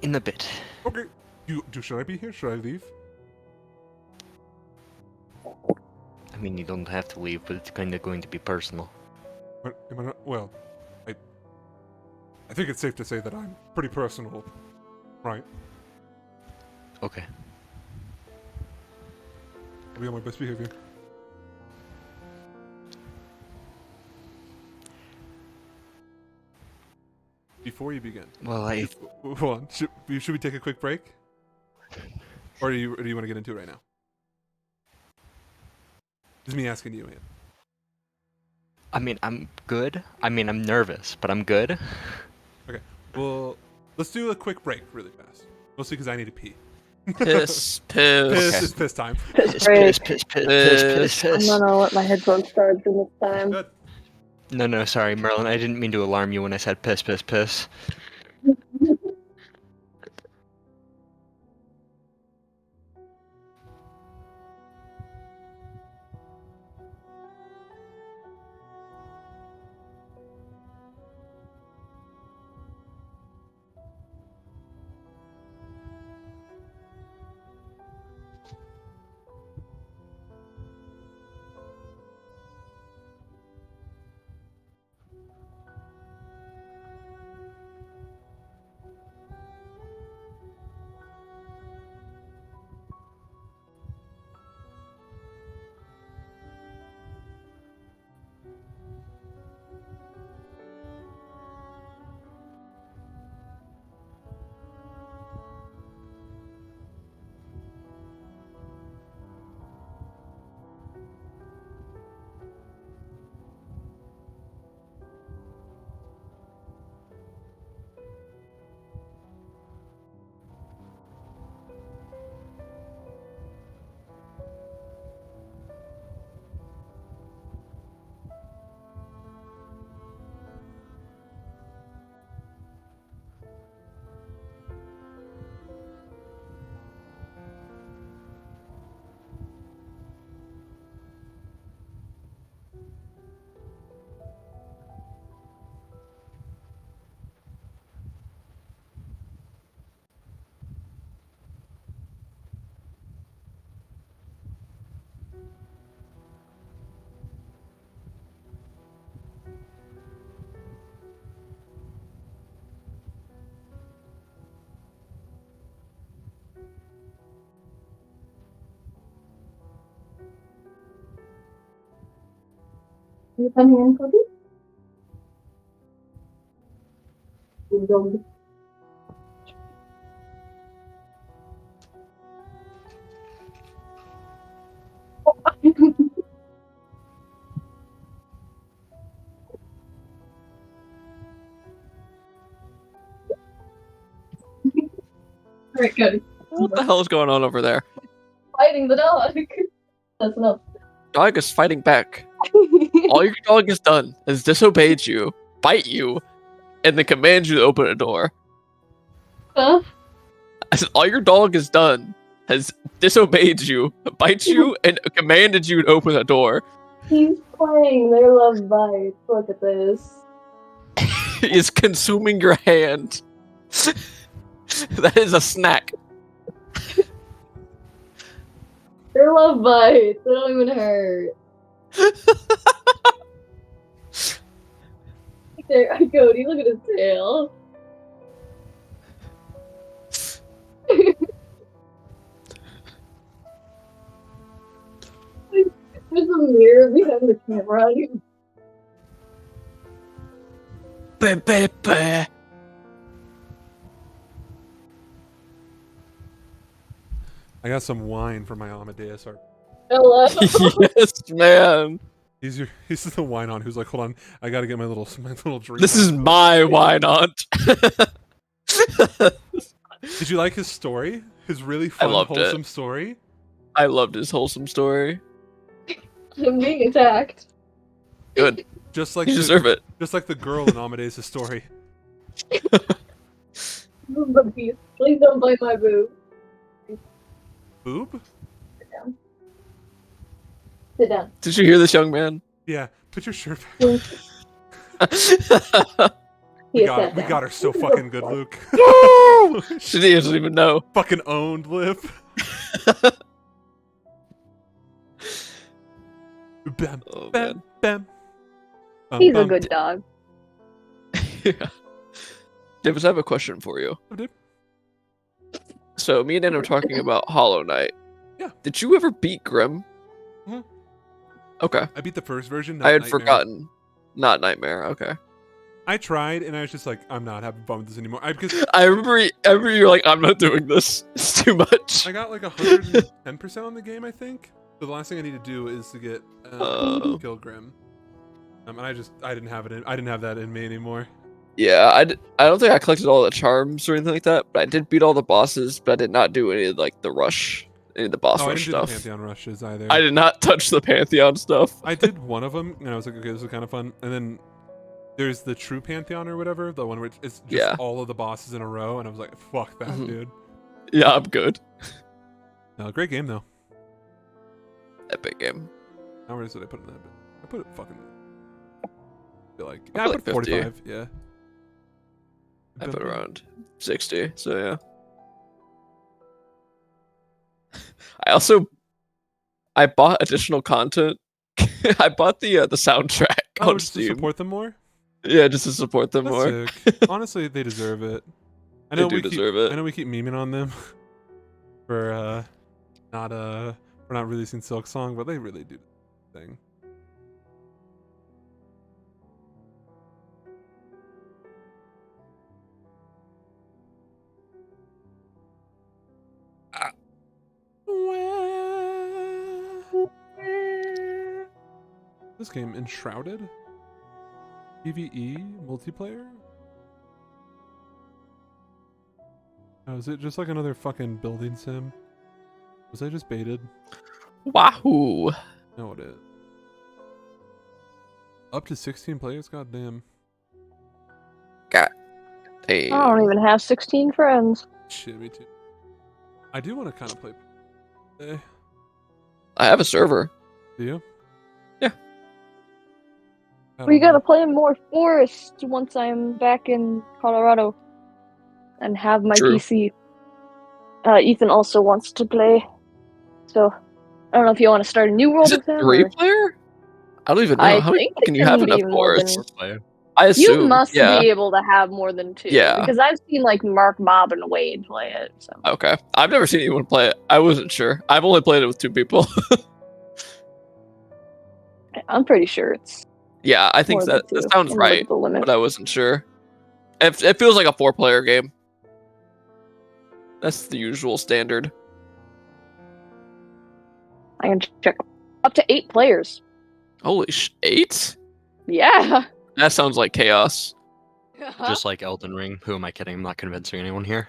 In a bit. Okay. Should I be here? Should I leave? I mean, you don't have to leave, but it's kind of going to be personal. Am I not? Well, I think it's safe to say that I'm pretty personal, right? Okay. I'll be on my best behavior. Before you begin, Well, hold on. Should we take a quick break, or do you want to get into it right now? This is me asking you, Ian. I mean, I'm good. I mean, I'm nervous, but I'm good. Okay. Well, let's do a quick break really fast. Mostly because I need to pee. Piss. Piss. Okay. It's piss time. Piss. I'm gonna let my headphones charge in this time. Good. No, sorry, Merlin. I didn't mean to alarm you when I said piss. You coming in, Cody? Alright, Cody. What the hell is going on over there? Fighting the dog. That's enough. Dog is fighting back. All your dog has done is disobeyed you, bite you, and then command you to open a door. Huh? I said, all your dog has done has disobeyed you, bite you, and commanded you to open a door. He's playing their love bites. Look at this. He is consuming your hand. That is a snack. Their love bites. They don't even hurt. There, Cody, look at his tail. There's a mirror behind the camera. Ba-ba-ba. I got some wine for my Amadeus. Hello. Yes, man. He's the wine on who's like, hold on, I gotta get my little drink. This is my wine aunt. Did you like his story? His really fun, loved it. wholesome story? I loved his wholesome story. I'm being attacked. Good. Just like You deserve it. Just like the girl in Amadeus' story. The beast. Please don't bite my boob. Boob? Sit down. Did you hear this, young man? Yeah. Put your shirt back. He We is got, sat we down. got her so fucking good, Luke. She doesn't even know. Fucking owned, Lip. Bam, Oh, bam, bam. He's a bum. good dog. Yeah. Davis, I have a question for you. Oh, dude. So, me and Dan were talking about Hollow Knight. Yeah. Did you ever beat Grim? Mhm. Okay. I beat the first version. I had Nightmare. forgotten. Not Nightmare. Okay. I tried, and I was just like, I'm not having fun with this anymore. Because I remember you're like, I'm not doing this. It's too much. I got like 110% on the game, I think. So the last thing I need to do is to get Kill Grim. And I didn't have it. I didn't have that in me anymore. Yeah, I don't think I collected all the charms or anything like that, but I did beat all the bosses, but I did not do any of like the rush, any of the boss Oh, I rush didn't do the stuff. Pantheon rushes either. I did not touch the Pantheon stuff. I did one of them, and I was like, okay, this is kind of fun. And then there's the true Pantheon or whatever, the one which is just Yeah. all of the bosses in a row, and I was like, fuck that, Mhm. dude. Yeah, I'm good. No, great game though. Epic game. How many did I put in that? I put it fucking. I feel like I yeah, I put put like 50. 45. Yeah. I put around 60, so yeah. I bought additional content. I bought the soundtrack Oh, on just to Steam. support them more. Yeah, just to support them That's more. sick. Honestly, they deserve it. I They know do we deserve keep, it. I know we keep memeing on them for not releasing Silk Song, but they really do the thing. This game Enshrouded? PvE multiplayer? Oh, is it just like another fucking building sim? Was I just baited? Wahoo! No, it is. Up to 16 players? Goddamn. Hey. I don't even have 16 friends. Shit, me too. I do want to kind of play. I have a server. Do you? Yeah. We gotta play more Forest once I'm back in Colorado and have my True. PC. Ethan also wants to play, so I don't know if you want to start a new world Is it with him. 3 or- player? I don't even know. I How many think can it you have can enough be more cores? than- I assume. You must yeah. be able to have more than 2. Yeah. Because I've seen like Mark, Bob, and Wade play it. So Okay. I've never seen anyone play it. I wasn't sure. I've only played it with 2 people. I'm pretty sure it's Yeah, I think More than that two. sounds in right, The limit. but I wasn't sure. It feels like a 4-player game. That's the usual standard. I can check up to 8 players. Holy 8? Yeah. That sounds like chaos. Just like Elden Ring. Who am I kidding? I'm not convincing anyone here.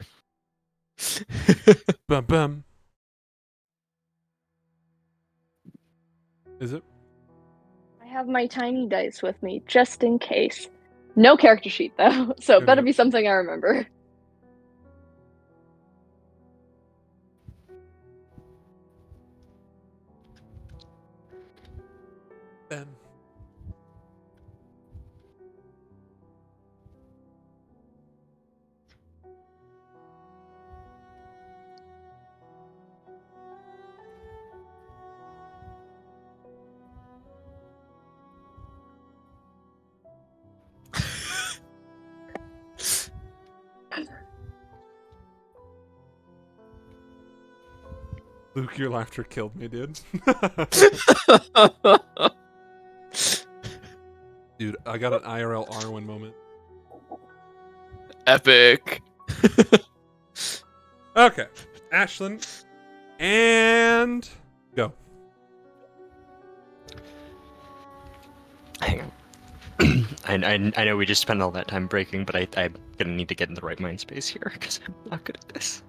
Bum bum. Is it? I have my tiny dice with me just in case. No character sheet though, so it better be something I remember. Ben. Luke, your laughter killed me, dude. Dude, I got an IRL Arwen moment. Epic. Okay, Ashlyn, and go. Hang on. I know we just spent all that time breaking, but I'm gonna need to get in the right mind space here because I'm not good at this.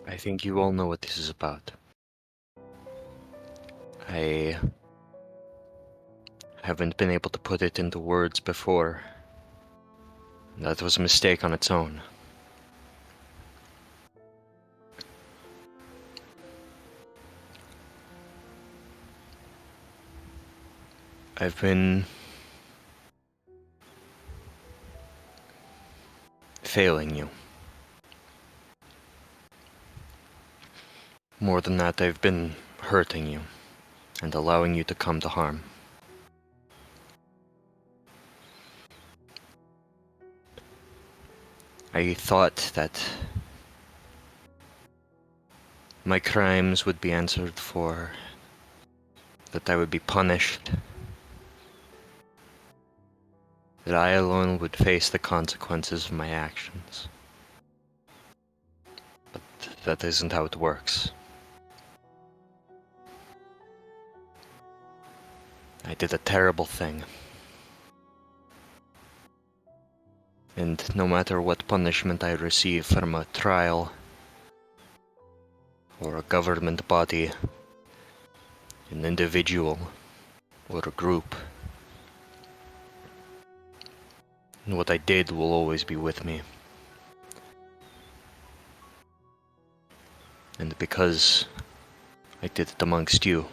I think you all know what this is about. I haven't been able to put it into words before. That was a mistake on its own. I've been failing you. More than that, I've been hurting you and allowing you to come to harm. I thought that my crimes would be answered for, that I would be punished, that I alone would face the consequences of my actions. But that isn't how it works. I did a terrible thing. And no matter what punishment I receive from a trial or a government body, an individual or a group, what I did will always be with me. And because I did it amongst you,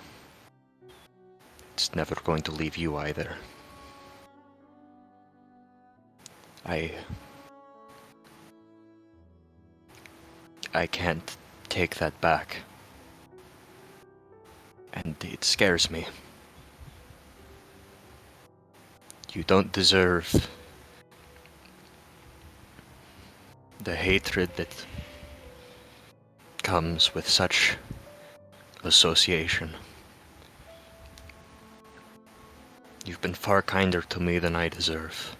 it's never going to leave you either. I can't take that back. And it scares me. You don't deserve the hatred that comes with such association. You've been far kinder to me than I deserve.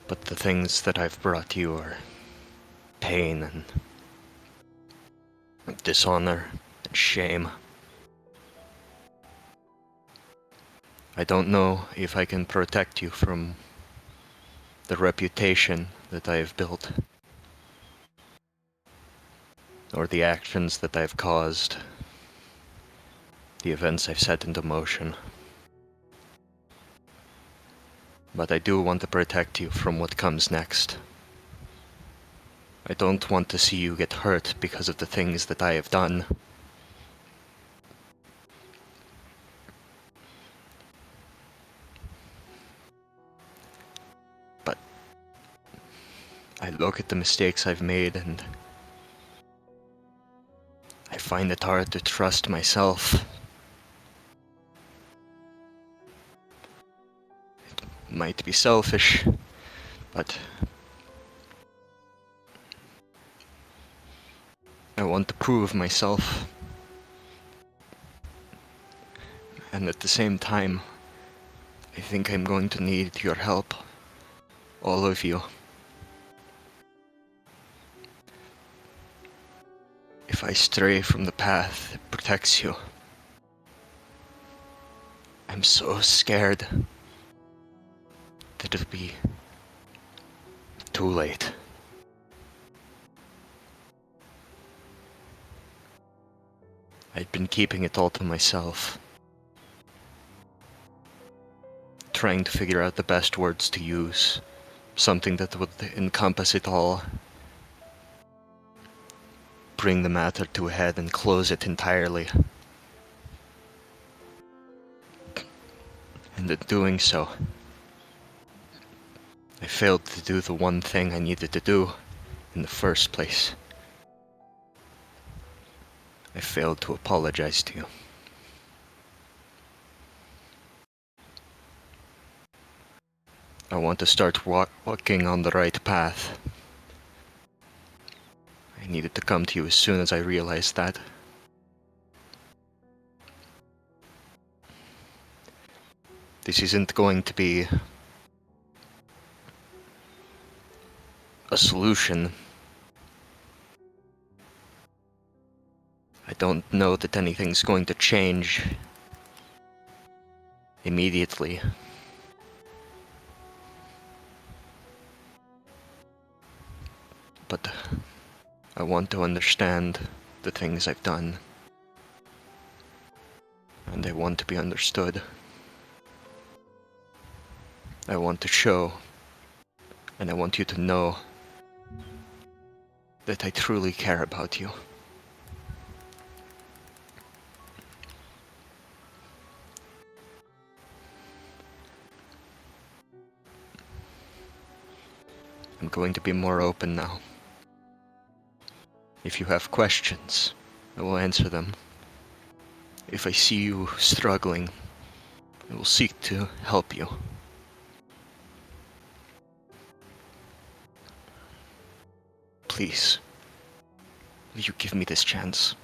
But the things that I've brought you are pain and dishonor and shame. I don't know if I can protect you from the reputation that I have built, or the actions that I've caused, the events I've set into motion. But I do want to protect you from what comes next. I don't want to see you get hurt because of the things that I have done. But I look at the mistakes I've made and I find it hard to trust myself. might be selfish, but I want to prove myself. And at the same time, I think I'm going to need your help. All of you. If I stray from the path that protects you, I'm so scared that it'll be too late. I'd been keeping it all to myself, trying to figure out the best words to use, something that would encompass it all, bring the matter to a head and close it entirely. And in doing so, I failed to do the one thing I needed to do in the first place. I failed to apologize to you. I want to start walking on the right path. I needed to come to you as soon as I realized that. This isn't going to be a solution. I don't know that anything's going to change immediately. But I want to understand the things I've done. And I want to be understood. I want to show, and I want you to know that I truly care about you. I'm going to be more open now. If you have questions, I will answer them. If I see you struggling, I will seek to help you. Please, will you give me this chance?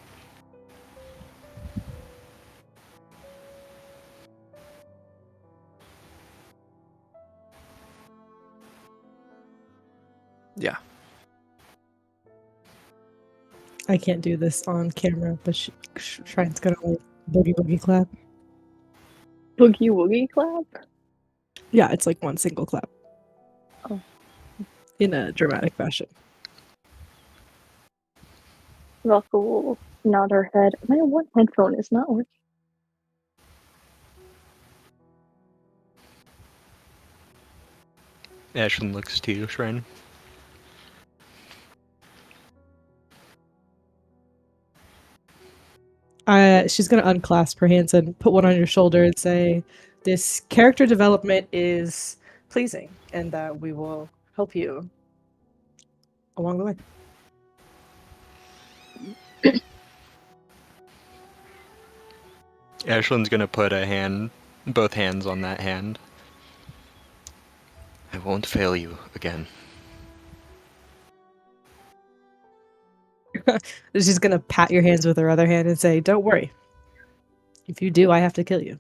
Yeah. I can't do this on camera, but Shrine's gonna like boogie boogie clap. Boogie woogie clap? Yeah, it's like one single clap. Oh. In a dramatic fashion. Velka will nod her head. My one headphone is not working. Ashlyn looks to you, Shrine. She's gonna unclasp her hands and put one on your shoulder and say, "This character development is pleasing, and that we will help you along the way." Ashlyn's gonna put both hands on that hand. I won't fail you again. She's gonna pat your hands with her other hand and say, "Don't worry. If you do, I have to kill you."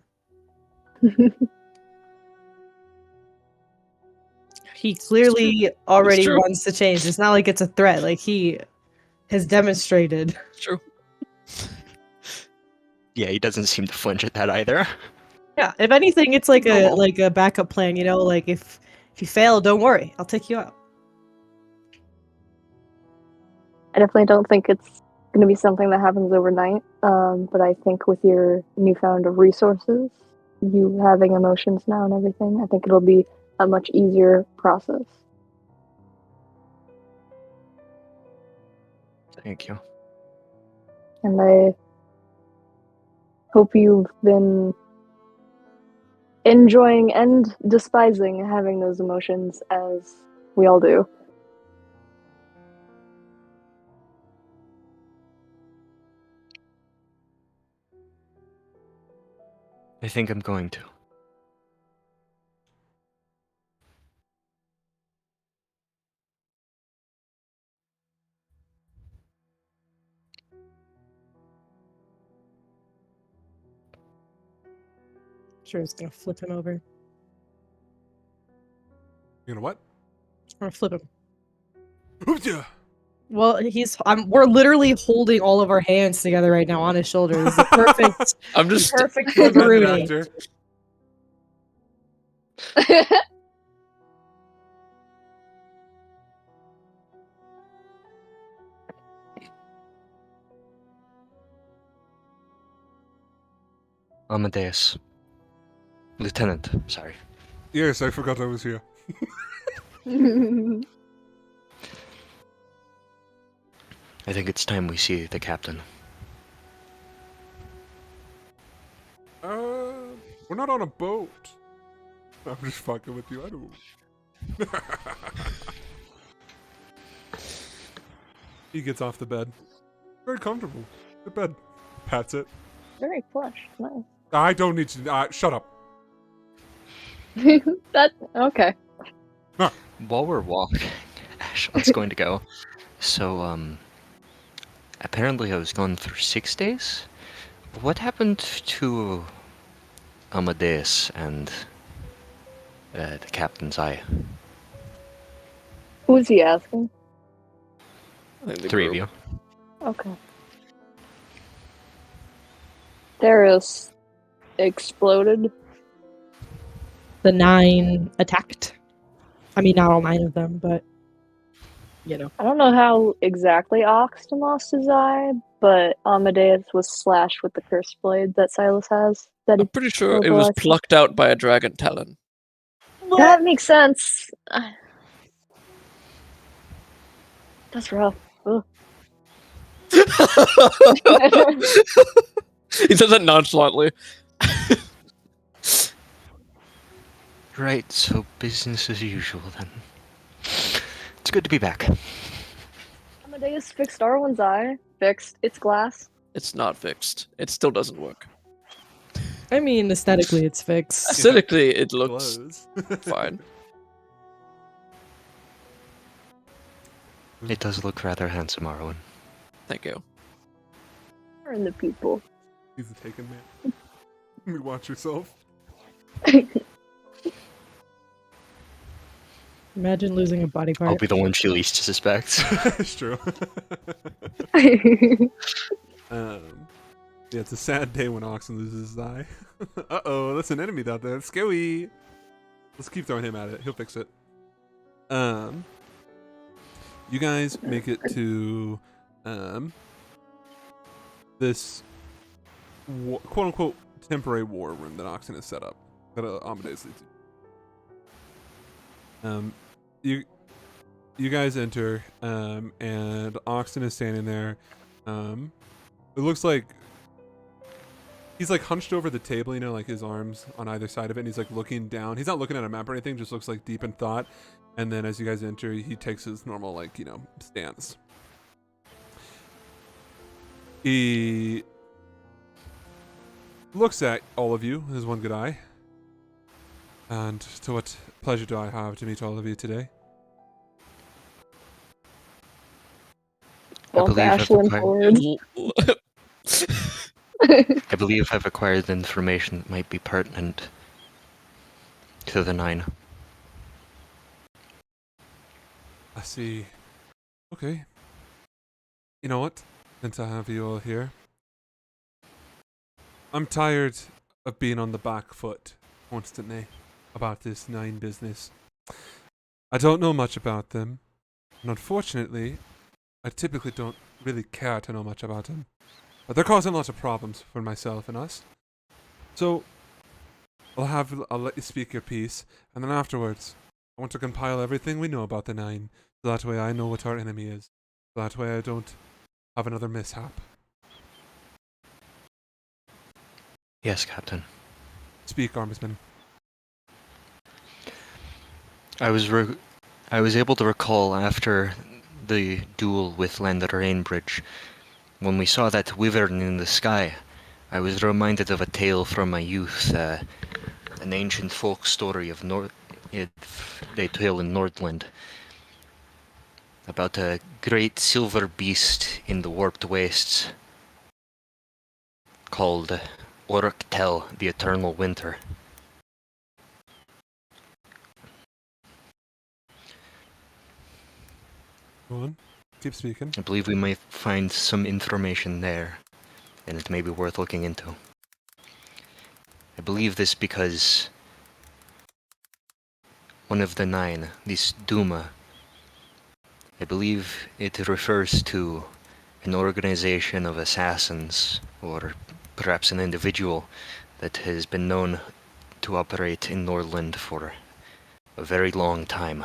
He clearly already true. wants to change. It's not like it's a threat. Like he has demonstrated. It's true. Yeah, he doesn't seem to flinch at that either. Yeah, if anything, it's like a Normal. backup plan. You know, like if you fail, don't worry. I'll take you out. I definitely don't think it's going to be something that happens overnight. But I think with your newfound resources, you having emotions now and everything, I think it'll be a much easier process. Thank you. And I hope you've been enjoying and despising having those emotions as we all do. I think I'm going to. Sure, it's gonna flip him over. You gonna what? Just gonna flip him. Oopja! Well, we're literally holding all of our hands together right now on his shoulders. The perfect, I'm just Perfect Method Rudy. actor. Amadeus. Lieutenant, sorry. Yes, I forgot I was here. I think it's time we see the captain. We're not on a boat. I'm just fucking with you. I don't. He gets off the bed. Very comfortable. Good bed. Pats it. Very plush. Nice. I don't need to. Shut up. That okay. While we're walking, Ashlyn's going to go. So, apparently I was gone for 6 days? What happened to Amadeus and the captain's eye? Who is he asking? I think the 3 of group. you. Okay. Darius exploded. The 9 attacked. I mean, not all 9 of them, but you know. I don't know how exactly Oxton lost his eye, but Amadeus was slashed with the cursed blade that Silas has. That I'm pretty sure it Oh, was I see. plucked out by a dragon talon. that makes sense. That's rough. Ugh. He says that nonchalantly. Right, so business as usual then. It's good to be back. Amadeus fixed Arwen's eye. Fixed. It's glass. It's not fixed. It still doesn't work. I mean, aesthetically, it's fixed. Aesthetically, it looks Glows. fine. It does look rather handsome, Arwen. Thank you. And the people. He's a taken man. Let me watch yourself. Imagine losing a body part. I'll be the one she least suspects. It's true. Yeah, it's a sad day when Oxen loses his eye. Uh-oh, that's an enemy out there. It's scary. Let's keep throwing him at it. He'll fix it. You guys make it to this quote-unquote temporary war room that Oxen has set up, that Amadeus leads you. You guys enter, and Oxen is standing there. It looks like he's like hunched over the table, you know, like his arms on either side of it, and he's like looking down. He's not looking at a map or anything, just looks like deep in thought. And then as you guys enter, he takes his normal, like, you know, stance. He looks at all of you with his one good eye. And to what pleasure do I have to meet all of you today? Bump believe I've Ashlyn acquired- forward. I believe I've acquired information that might be pertinent to the 9. I see. Okay. You know what? Since I have you all here, I'm tired of being on the back foot constantly about this 9 business. I don't know much about them, and unfortunately, I typically don't really care to know much about them. But they're causing lots of problems for myself and us. So, I'll let you speak your piece, and then afterwards, I want to compile everything we know about the 9, so that way I know what our enemy is. So that way I don't have another mishap. Yes, Captain. Speak, Armsman. I was able to recall after the duel with Lander Rainbridge, when we saw that wyvern in the sky, I was reminded of a tale from my youth, an ancient folk story of they tell in Nordland, about a great silver beast in the warped wastes called Oruk Tel, the Eternal Winter. Go on. Keep speaking. I believe we might find some information there, and it may be worth looking into. I believe this because one of the 9, this Duma, I believe it refers to an organization of assassins, or perhaps an individual that has been known to operate in Norland for a very long time.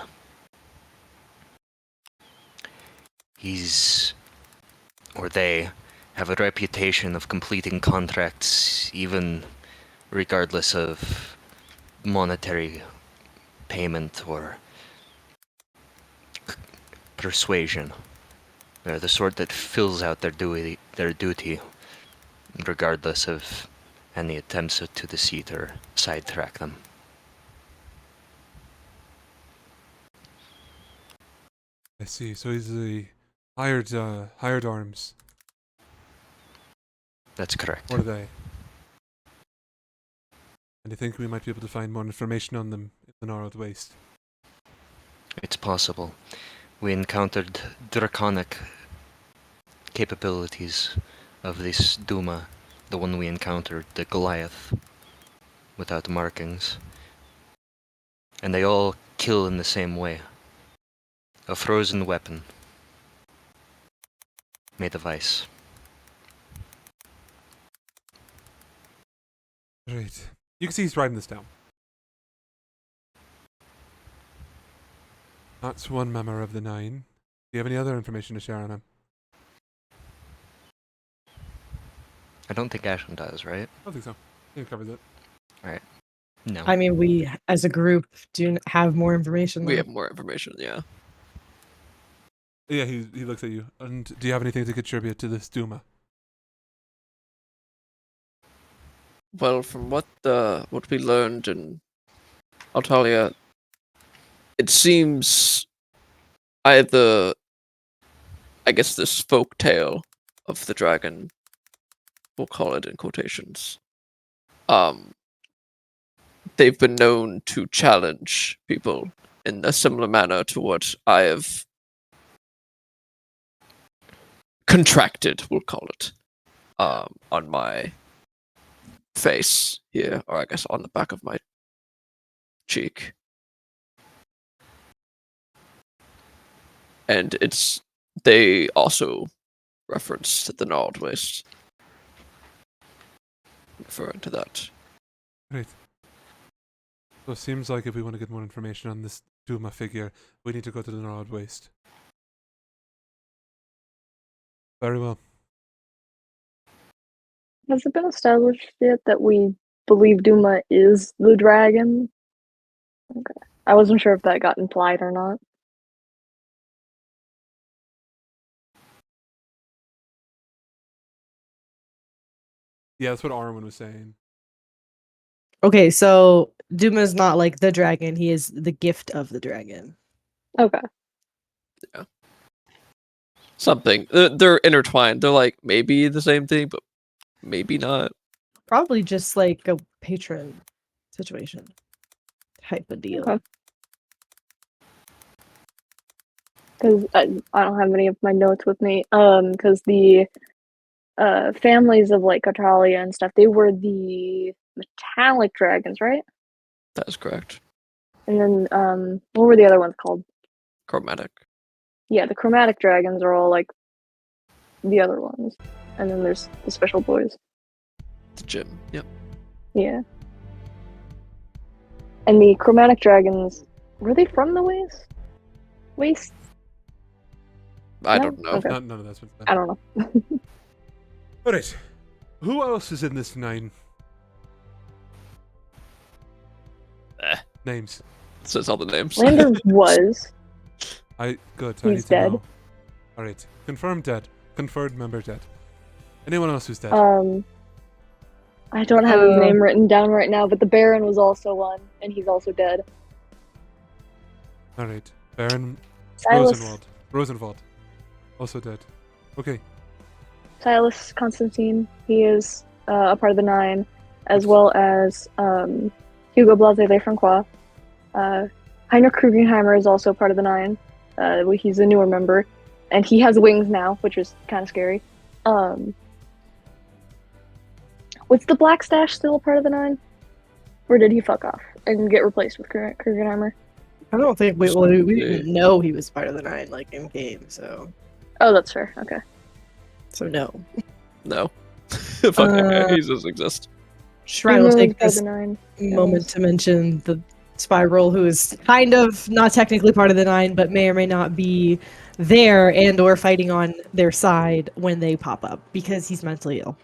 They have a reputation of completing contracts even regardless of monetary payment or persuasion. They're the sort that fills out their duty regardless of any attempts to deceive or sidetrack them. I see. So he's the hired arms. That's correct. What are they? And you think we might be able to find more information on them in the Gnarled Waste? It's possible. We encountered draconic capabilities of this Duma, the one we encountered, the Goliath, without markings. And they all kill in the same way. A frozen weapon made of ice. Right. You can see he's writing this down. That's one member of the 9. Do you have any other information to share on him? I don't think Ashen does, right? I don't think so. I think it covers it. No. I mean, we as a group do have more information. We though. have more information, yeah. Yeah, he looks at you. And do you have anything to contribute to this Duma? Well, from what we learned in Altalia, it seems either, I guess, this folk tale of the dragon, we'll call it in quotations, they've been known to challenge people in a similar manner to what I have contracted, we'll call it, on my face here, or I guess on the back of my cheek. And they also reference the Gnarled Waste, referring to that. Right. So it seems like if we want to get more information on this Duma figure, we need to go to the Gnarled Waste. Very well. Has it been established yet that we believe Duma is the dragon? Okay. I wasn't sure if that got implied or not. Yeah, that's what Arwen was saying. Okay, so Duma is not like the dragon; he is the gift of the dragon. Okay. Something. They're intertwined. They're like maybe the same thing, but maybe not. Probably just like a patron situation type of deal. Okay. Because I don't have any of my notes with me. Because the families of like Catalia and stuff, they were the metallic dragons, right? That is correct. And then what were the other ones called? Chromatic. Yeah, the chromatic dragons are all like the other ones. And then there's the special boys. The gym. Yep. Yeah. And the chromatic dragons, were they from the waste? I No? don't know. Okay. None of that's been said. I don't know. Alright. Who else is in this 9? Names. Says all the names. Lander was. Good. He's I need to dead. know. Alright. Confirmed dead. Confirmed member dead. Anyone else who's dead? I don't have his name written down right now, but the Baron was also one, and he's also dead. Alright. Baron Silas, Rosenwald. Also dead. Okay. Silas Constantine, he is a part of the 9, as well as Hugo Blase Le Francois. Heinrich Krugenheimer is also part of the 9. He's a newer member, and he has wings now, which is kind of scary. Was the Black Stash still a part of the Nine, or did he fuck off and get replaced with Krugenheimer? I don't think we didn't know he was part of the Nine like in game, so Oh, that's fair. Okay. no. No. Fuck that guy. He doesn't exist. Shrine will take Part of this the Nine. moment to mention the Spiral, who is kind of not technically part of the Nine, but may or may not be there and or fighting on their side when they pop up because he's mentally ill.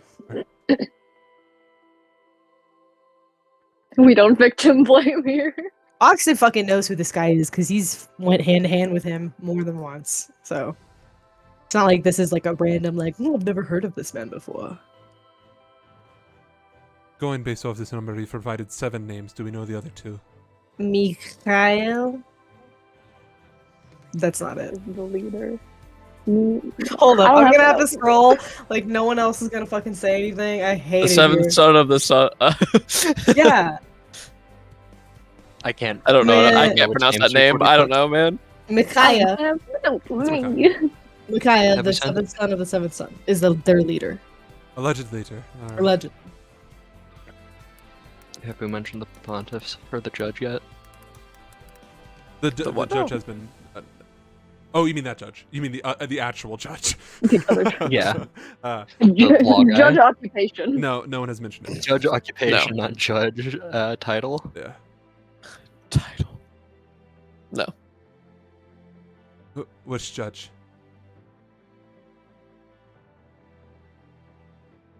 We don't victim blame here. Oxen fucking knows who this guy is because he's went hand to hand with him more than once. So it's not like this is like a random like, oh, I've never heard of this man before. Going based off this number, you've provided 7 names. Do we know the other 2? Mikhail? That's not it. The leader. Hold up, I don't I'm gonna have to that. scroll. Like no one else is gonna fucking say anything. I hate The it. seventh here. son of the sun. Yeah, I can't. I don't know. I Man. can't pronounce Names that name. before I we don't put- know, man. Mikhail. okay. Mikhail, Have the we sent- seventh son of the seventh son, is their leader. Alleged leader. All right. Alleged. Have we mentioned the pontiffs or the judge yet? The what? judge No. has been. Oh, you mean that judge? You mean the actual judge? The other judge. Yeah. Judge guy. occupation. No, no one has mentioned it. Judge occupation, not judge title. Yeah. Title. No. Which judge?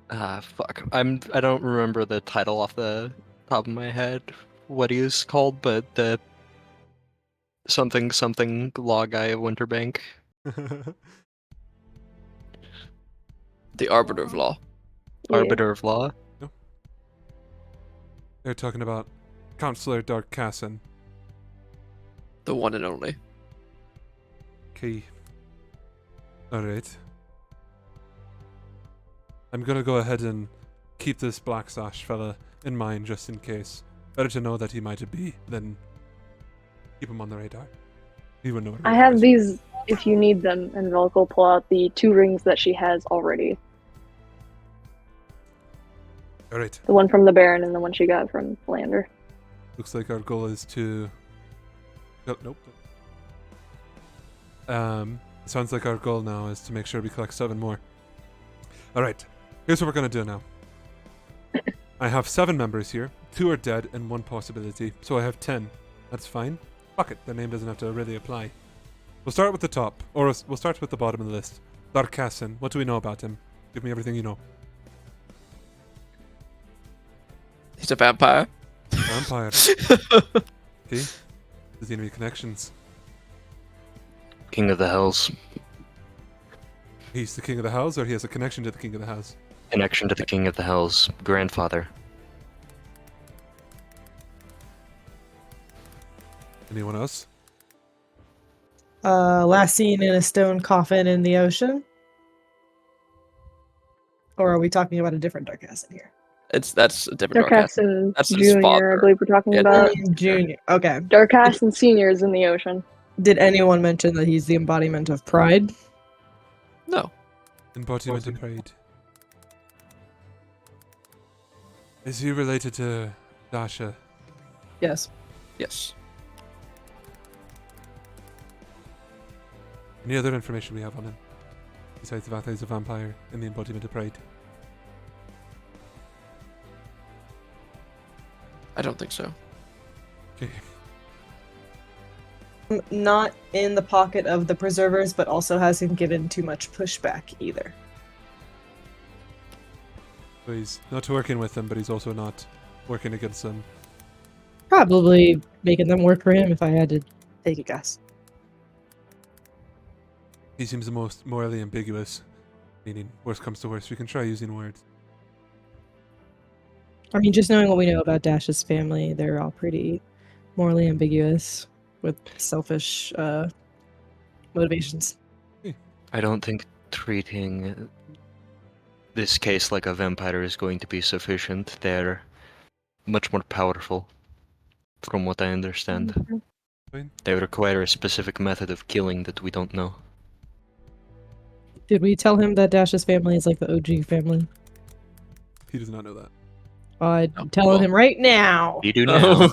Fuck. I don't remember the title off the top of my head. What he is called, but the something law guy of Winterbank. The arbiter of law. Yeah. Arbiter of law. They're talking about Counselor Dark Casson. The one and only. Okay. Alright. I'm gonna go ahead and keep this Black Sash fella in mind just in case. Better to know that he might be than keep him on the radar. He would know what I radar have is. these if you need them, and Velk will pull out the 2 rings that she has already. Alright. The one from the Baron and the one she got from Lander. Looks like our goal is to. Oh, nope. Sounds like our goal now is to make sure we collect 7 more. Alright, here's what we're gonna do now. I have 7 members here. 2 are dead and 1 possibility, so I have 10. That's fine. Fuck it, the name doesn't have to really apply. We'll start with the top, or we'll start with the bottom of the list. Darkassin, what do we know about him? Give me everything you know. He's a vampire. Vampire. Okay. Does he have any connections? King of the Hells. He's the king of the house, or he has a connection to the king of the house? Connection to the King of the Hells. Grandfather. Anyone else? Last seen in a stone coffin in the ocean. Or are we talking about a different Dark Acid here? That's a different Dark Dark Casson That's his Junior, father. I believe we're talking Yeah, about. Junior. Okay. Dark Casson Senior is in the ocean. Did anyone mention that he's the embodiment of pride? No. Embodiment of pride. Is he related to Dasha? Yes. Yes. Any other information we have on him? Besides the fact that he's a vampire and the embodiment of pride. I don't think so. Okay. Not in the pocket of the preservers, but also hasn't given too much pushback either. So he's not working with them, but he's also not working against them. Probably making them work for him if I had to take a guess. He seems the most morally ambiguous. Meaning, worst comes to worst, we can try using words. I mean, just knowing what we know about Dash's family, they're all pretty morally ambiguous with selfish motivations. I don't think treating this case like a vampire is going to be sufficient. They're much more powerful, from what I understand. They require a specific method of killing that we don't know. Did we tell him that Dash's family is like the OG family? He does not know that. I'm Oh, telling well. him right now. You do now.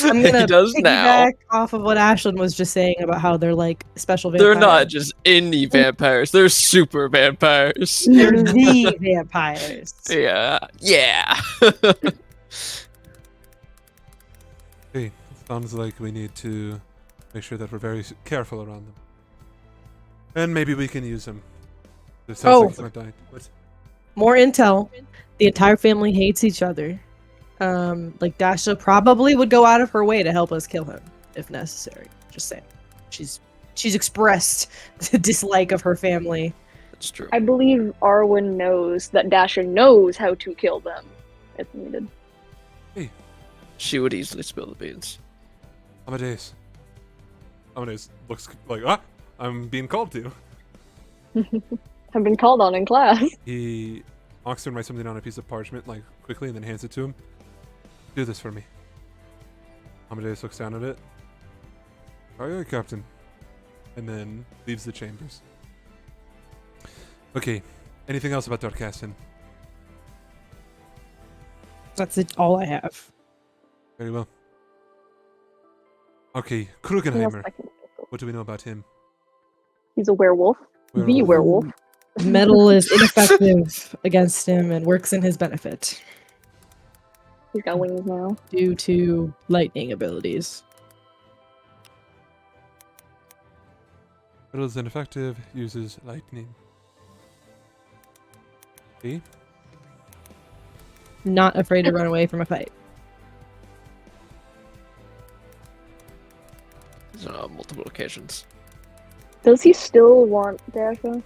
I'm gonna he does now. piggyback off of what Ashlyn was just saying about how they're like special They're vampires. not just any vampires. They're super vampires. They're the vampires. Yeah. Yeah. Hey, sounds like we need to make sure that we're very careful around them. And maybe we can use them. It sounds like he's not dying. What? More intel. The entire family hates each other. Like Dasha probably would go out of her way to help us kill him if necessary. Just saying. She's expressed the dislike of her family. That's true. I believe Arwen knows that Dasha knows how to kill them if needed. She would easily spill the beans. Amadeus. Amadeus looks like, I'm being called to. I've been called on in class. He Oxford writes something on a piece of parchment, like, quickly, and then hands it to him. Do this for me. Amadeus looks down at it. Aye, aye, Captain. And then leaves the chambers. Okay. Anything else about Dorcassin? That's it. All I have. Very well. Okay, What else Krugenheimer. I can think of? What do we know about him? He's a werewolf. The werewolf. Metal is ineffective against him and works in his benefit He's got wings now. due to lightning abilities. Metal is ineffective, uses lightning. Okay. Not afraid to run away from a fight. Multiple occasions. Does he still want Dasha? Is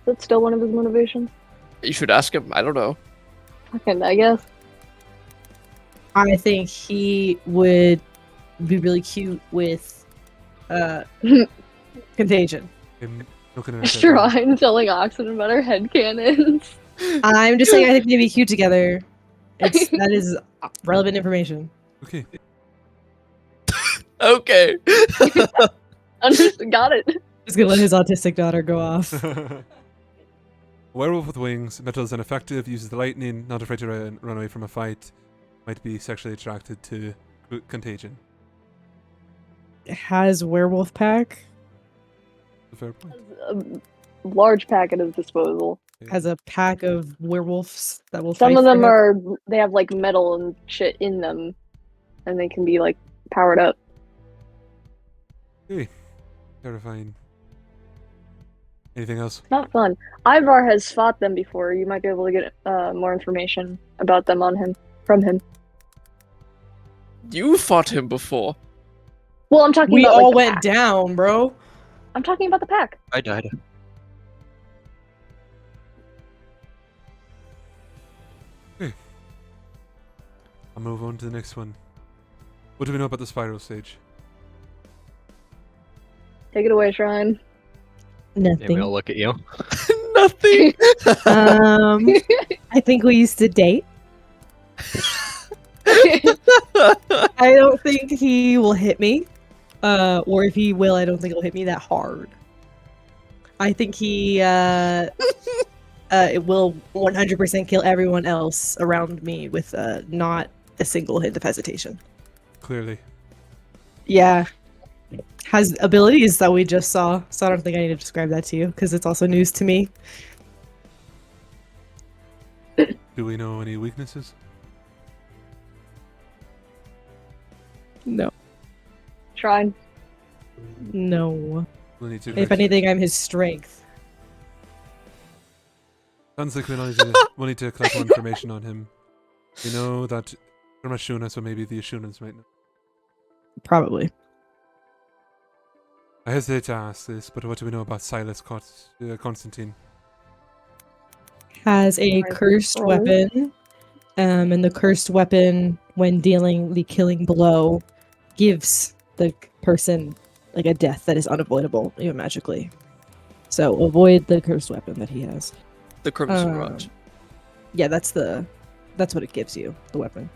that still one of his motivations? You should ask him. I don't know. Fucking, I guess. I think he would be really cute with Contagion. Looking at it, Shrine telling Oxen about her headcanons. I'm just saying I think they'd be cute together. That is relevant information. Okay. Okay. Got it. Just gonna let his autistic daughter go off. Werewolf with wings, metal is ineffective, uses the lightning, not afraid to run away from a fight, might be sexually attracted to Contagion. Has werewolf pack. A fair point. A large pack at his disposal. Has a pack of werewolves that will Some fight of them for him. they have like metal and shit in them, and they can be like powered up. Okay. Terrifying. Anything else? Not fun. Ivar has fought them before. You might be able to get more information about them from him. You fought him before. Well, I'm talking We about like, all the went pack. down, bro. I'm talking about the pack. I died. I'll move on to the next one. What do we know about the spiral stage? Take it away, Shrine. Maybe Nothing. I'll look at you. Nothing. I think we used to date. I don't think he will hit me. Or if he will, I don't think he'll hit me that hard. I think he it will 100% kill everyone else around me with not a single hint of hesitation. Clearly. Yeah. Has abilities that we just saw, so I don't think I need to describe that to you because it's also news to me. Do we know any weaknesses? No. Shrine. No. We'll need to If collect- anything, I'm his strength. Sounds like we'll need to collect more information on him. We know that from Ashuna, so maybe the Ashunans might know. Probably. I hesitate to ask this, but what do we know about Silas Constantine? Has a Right. cursed Oh. weapon. And the cursed weapon, when dealing the killing blow, gives the person like a death that is unavoidable, even magically. So avoid the cursed weapon that he has. The Crimson Um, Rod. Yeah, that's what it gives you, the weapon.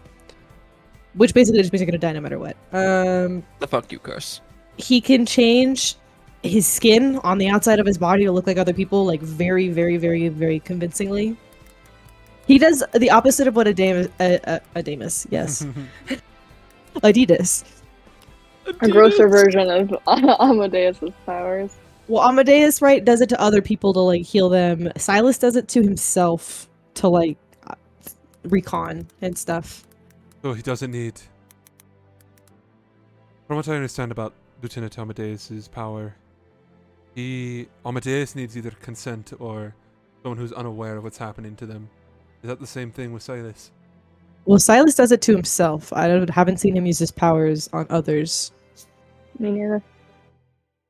which basically just means you're gonna die no matter what. The fuck you, curse. He can change his skin on the outside of his body to look like other people, like very, very, very, very convincingly. He does the opposite of what Adamus, yes, Adidas. A grosser version of Amadeus's powers. Well, Amadeus, right, does it to other people to like heal them. Silas does it to himself to like recon and stuff. So he doesn't need. From what I understand about Lieutenant Amadeus's power, Amadeus needs either consent or someone who's unaware of what's happening to them. Is that the same thing with Silas? Well, Silas does it to himself. haven't seen him use his powers on others, Me neither.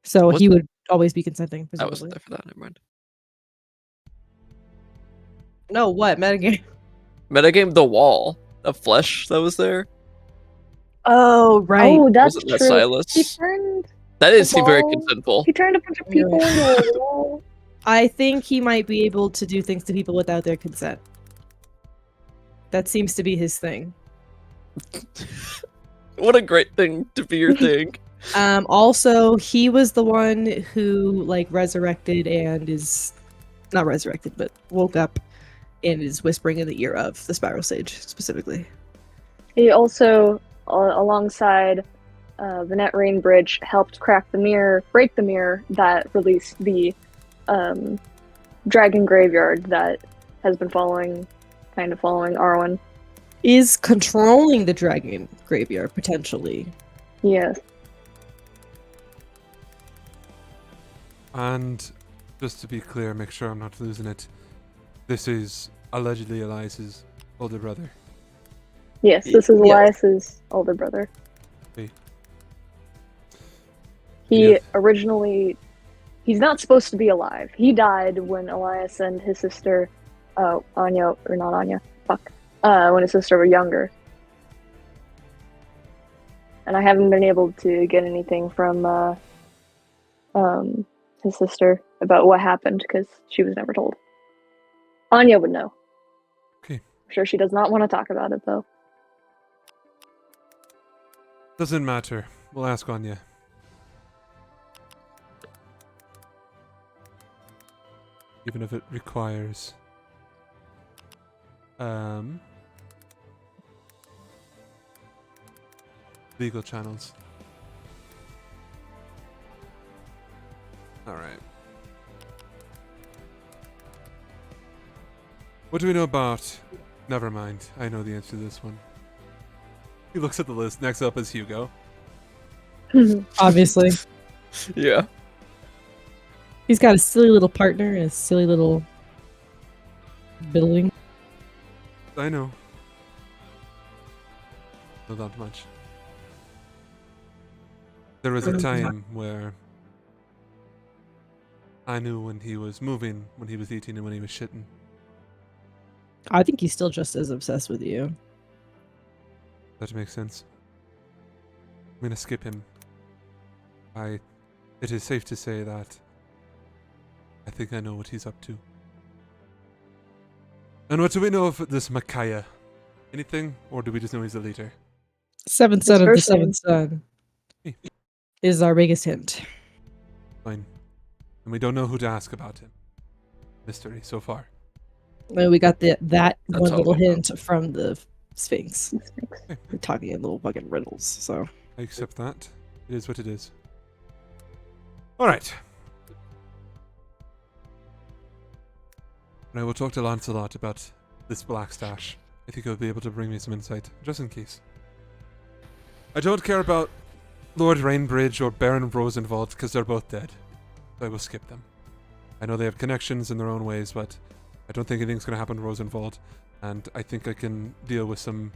so Was- he would always be consenting. I wasn't Presumably. there for that. Never mind. No, what metagame? Metagame the wall of flesh that was there. Oh, right. Oh, that's Wasn't that true. Silas? That did seem very wall. consentful. He turned a bunch of people into a wall. I think he might be able to do things to people without their consent. That seems to be his thing. What a great thing to be your thing. Also, he was the one who like resurrected and is not resurrected, but woke up and is whispering in the ear of the Spiral Sage specifically. He also, alongside the Net Rain Bridge, helped break the mirror that released the dragon graveyard that has been following Arwen. Is controlling the dragon graveyard potentially. Yes. And just to be clear, make sure I'm not losing it. This is allegedly Elias's older brother. Yes, this is Yeah. Elias's older brother. Okay. He Yeah. originally... He's not supposed to be alive. He died when Elias and his sister, Anya, or not Anya, when his sister were younger. And I haven't been able to get anything from his sister about what happened because she was never told. Anya would know. Okay. I'm sure she does not want to talk about it though. Doesn't matter. We'll ask Anya. Even if it requires legal channels. Alright. What do we know about... Never mind. I know the answer to this one. He looks at the list. Next up is Hugo. Obviously. Yeah. He's got a silly little partner and a silly little building. I know. Not that much. There was a time where I knew when he was moving, when he was eating, and when he was shitting. I think he's still just as obsessed with you. That makes sense. I'm gonna skip him. It is safe to say that I think I know what he's up to. And what do we know of this Micaiah? Anything? Or do we just know he's the leader? Seventh His son of the first name. seventh son Hey. is our biggest hint. Fine. And we don't know who to ask about him. Mystery so far. And we got that That's one all little we know. hint from the Sphinx. Okay. We're talking in little fucking riddles, so. I accept that. It is what it is. Alright. And I will talk to Lancelot about this black stash. I think he'll be able to bring me some insight, just in case. I don't care about Lord Rainbridge or Baron Rosenwald because they're both dead. So I will skip them. I know they have connections in their own ways, but I don't think anything's going to happen to Rosenwald. And I think I can deal with some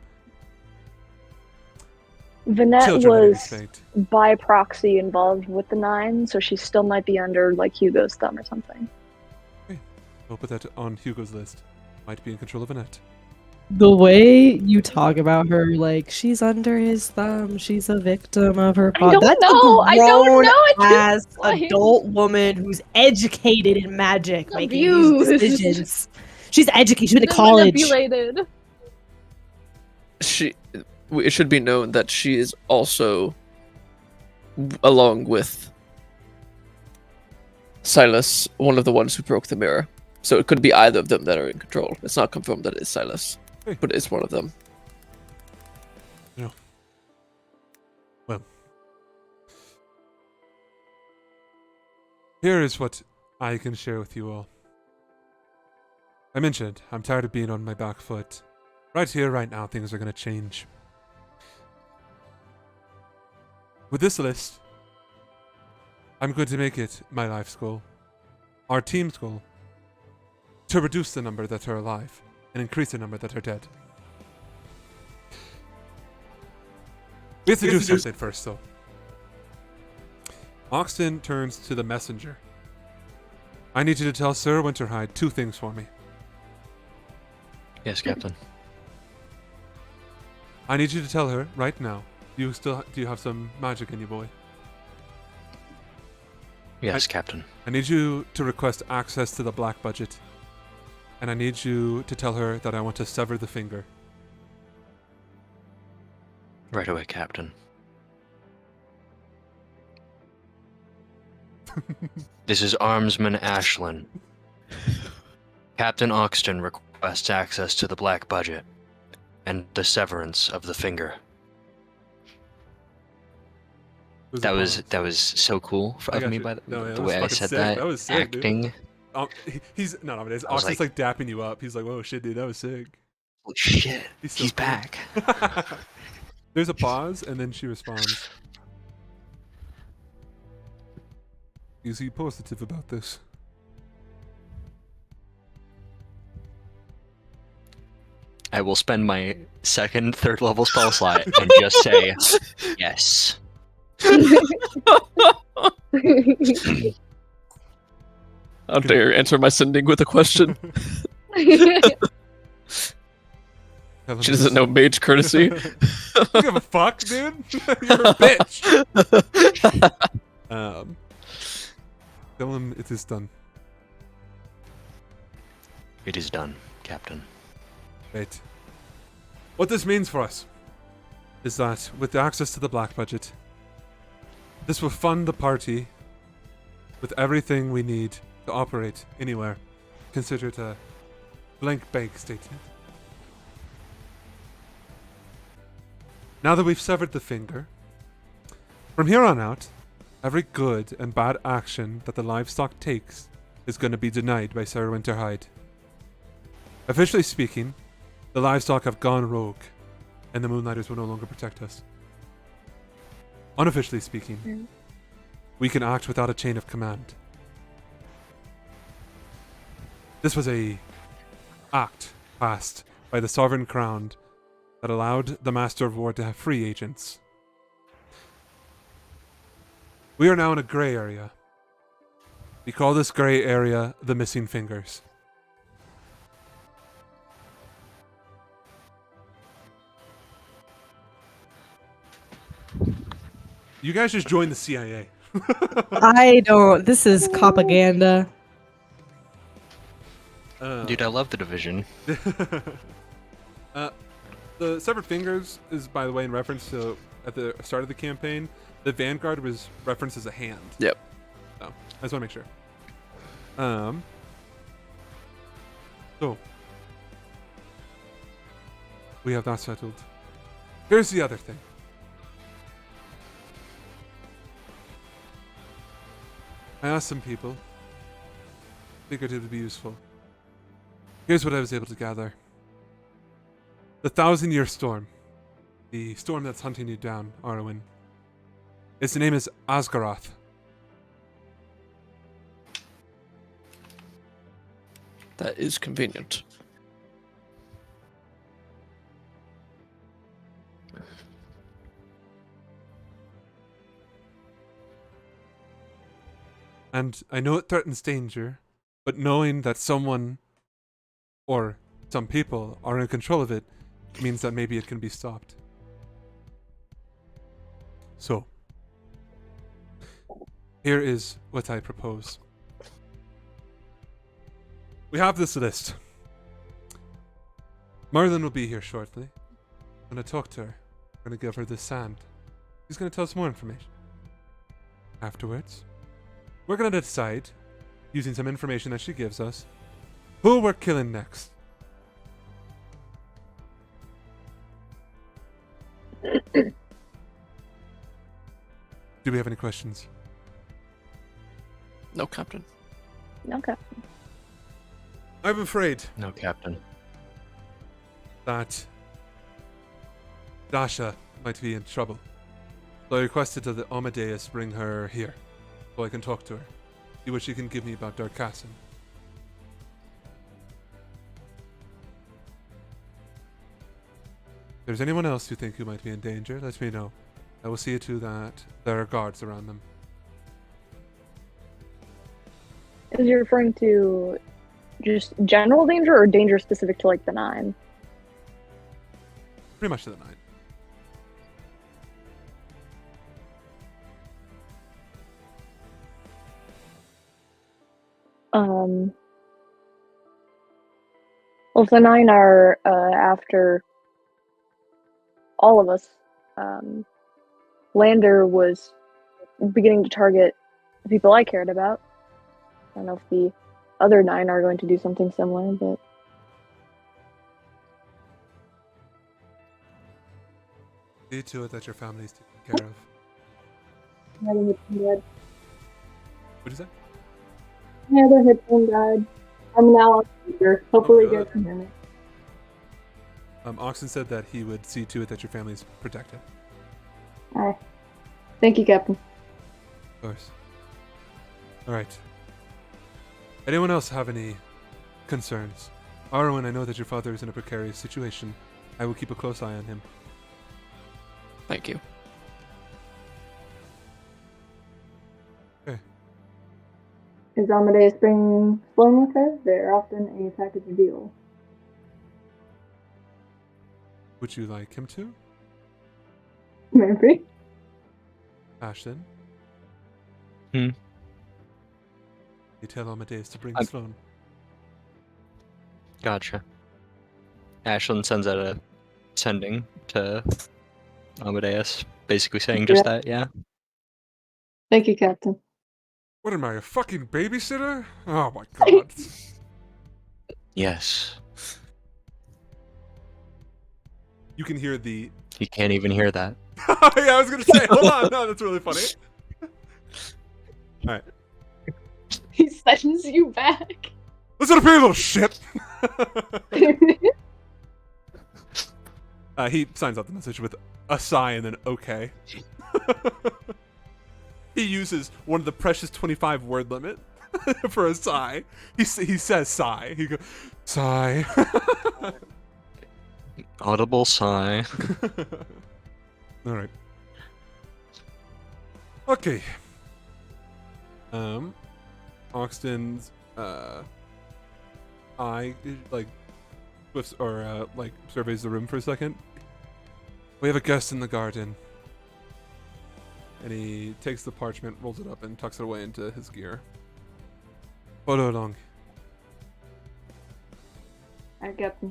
Vanette children in his was fate. by proxy involved with the Nine, so she still might be under like Hugo's thumb or something. I'll put that on Hugo's list. Might be in control of Annette. The way you talk about her, like, she's under his thumb, she's a victim of her I don't That's know, a I don't grown know at this ass point. adult woman who's educated in magic, making these Abused. decisions. She's educated. She's been to Been college. manipulated. She it should be known that she is also, along with Silas, one of the ones who broke the mirror. So it could be either of them that are in control. It's not confirmed that it is Silas, Hey. but it's one of them. Well, here is what I can share with you all. I mentioned I'm tired of being on my back foot. Right here, right now, things are going to change. With this list, I'm going to make it my life's goal, our team's goal, to reduce the number that are alive and increase the number that are dead. We have to do something first, though. Oxton turns to the messenger. I need you to tell Sir Winterhide 2 things for me. Yes, Captain. I need you to tell her right now. Do you have some magic in you, boy? Yes, Captain. I need you to request access to the black budget. And I need you to tell her that I want to sever the finger. Right away, Captain. This is Armsman Ashlyn. Captain Oxton requests access to the black budget and the severance of the finger. That was so cool I of got me you. by the No, yeah, that way was I fucking said sick. that. That was sick, dude. Acting. He's no, nowadays. I was Oxton's like dapping you up. He's like, "Whoa, shit, dude, that was sick." Holy shit! He's so He's cool. back. There's a pause, and then she responds. Is he positive about this? I will spend my second, third level spell slot and just say yes. How dare you answer my sending with a question? Tell him She doesn't this. know mage courtesy. You give a fuck, dude. You're a bitch. Tell him it is done. It is done, Captain. Right. What this means for us is that with the access to the black budget, this will fund the party with everything we need to operate anywhere. Consider it a blank bank statement. Now that we've severed the finger, from here on out, every good and bad action that the livestock takes is going to be denied by Sir Winterhide. Officially speaking, the livestock have gone rogue, and the Moonlighters will no longer protect us. Unofficially speaking, we can act without a chain of command. This was a act passed by the Sovereign Crown that allowed the Master of War to have free agents. We are now in a grey area. We call this grey area the Missing Fingers. You guys just joined the CIA. I don't. This is propaganda. Dude, I love the division. The Severed Fingers is, by the way, in reference to at the start of the campaign, the Vanguard was referenced as a hand. Yep. So, I just want to make sure. So, we have that settled. Here's the other thing. I asked some people. Figured it would be useful. Here's what I was able to gather. The 1,000-year storm. The storm that's hunting you down, Arwen. Its name is Asgaroth. That is convenient. And I know it threatens danger, but knowing that someone or some people are in control of it means that maybe it can be stopped. So, here is what I propose. We have this list. Merlin will be here shortly. I'm going to talk to her. We're gonna give her this sand. She's gonna tell us more information. Afterwards, we're gonna decide, using some information that she gives us, who we're killing next. Do we have any questions? No, Captain. Okay. I'm afraid No, Captain. that Dasha might be in trouble. So I requested that the Amadeus bring her here, so I can talk to her, see what she can give me about Dark Castle. If there's anyone else you think who might be in danger, let me know. I will see to that there are guards around them. Is you referring to just general danger or danger specific to like the Nine? Pretty much to the night. Well, if the Nine are after all of us, Lander was beginning to target the people I cared about. I don't know if the other Nine are going to do something similar, but See to it that your family is taken care of. My other headphone died. What is that? My other headphone died. I'm now on speaker. Hopefully you good. guys can hear me. Oxen said that he would see to it that your family is protected. Alright. Thank you, Captain. Of course. Alright. Anyone else have any concerns? Arwen, I know that your father is in a precarious situation. I will keep a close eye on him. Thank you. Is Amadeus bringing Sloan with her? They're often a package deal. Would you like him to? Maybe. Ashton? Hmm? You tell Amadeus to bring I'm- Sloan. Gotcha. Ashlyn sends out a sending to Amadeus, basically saying just that, yeah. Thank you, Captain. What am I, a fucking babysitter? Oh my god. Yes. You can hear the... You can't even hear that. Yeah, I was gonna say, hold on, no, that's really funny. Alright. He sends you back. Listen up here, you little shit! He signs out the message with a sigh and then okay. He uses one of the precious 25 word limit for a sigh. He says sigh. He goes, sigh. Audible sigh. Alright. Okay. Oxton's eye like lifts or like surveys the room for a second. We have a guest in the garden. And he takes the parchment, rolls it up, and tucks it away into his gear. Follow along. Alright, Captain.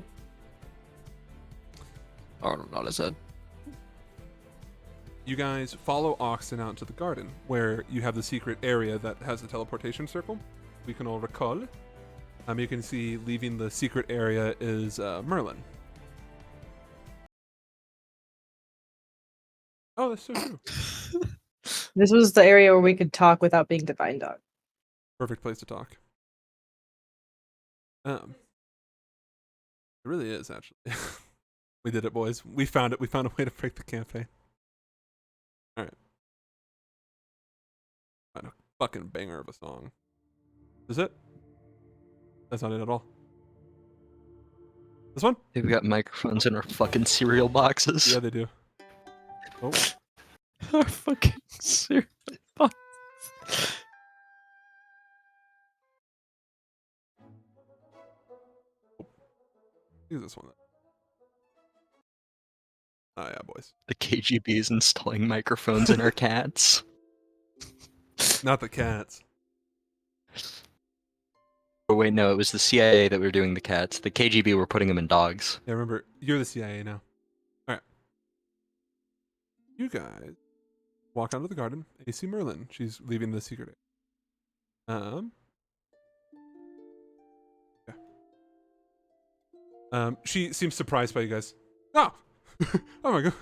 Arnold nodded his head. You guys follow Oxton out to the garden, where you have the secret area that has the teleportation circle. We can all recall. You can see leaving the secret area is Merlin. Oh, that's so true. This was the area where we could talk without being Divine Dog. Perfect place to talk. It really is, actually. We did it, boys. We found it. We found a way to break the campaign. Alright. Find a fucking banger of a song. Is it? That's not it at all. This one? They've got microphones in our fucking cereal boxes. Yeah, they do. Oh, Our fucking serious. use this one. Oh yeah, boys. The KGB is installing microphones in our cats. Not the cats. Oh wait, no, it was the CIA that were doing the cats. The KGB were putting them in dogs. Yeah, remember, you're the CIA now. Alright. you guys walk out of the garden and you see Merlin. She's leaving the secret. Yeah. She seems surprised by you guys. Oh, oh my god!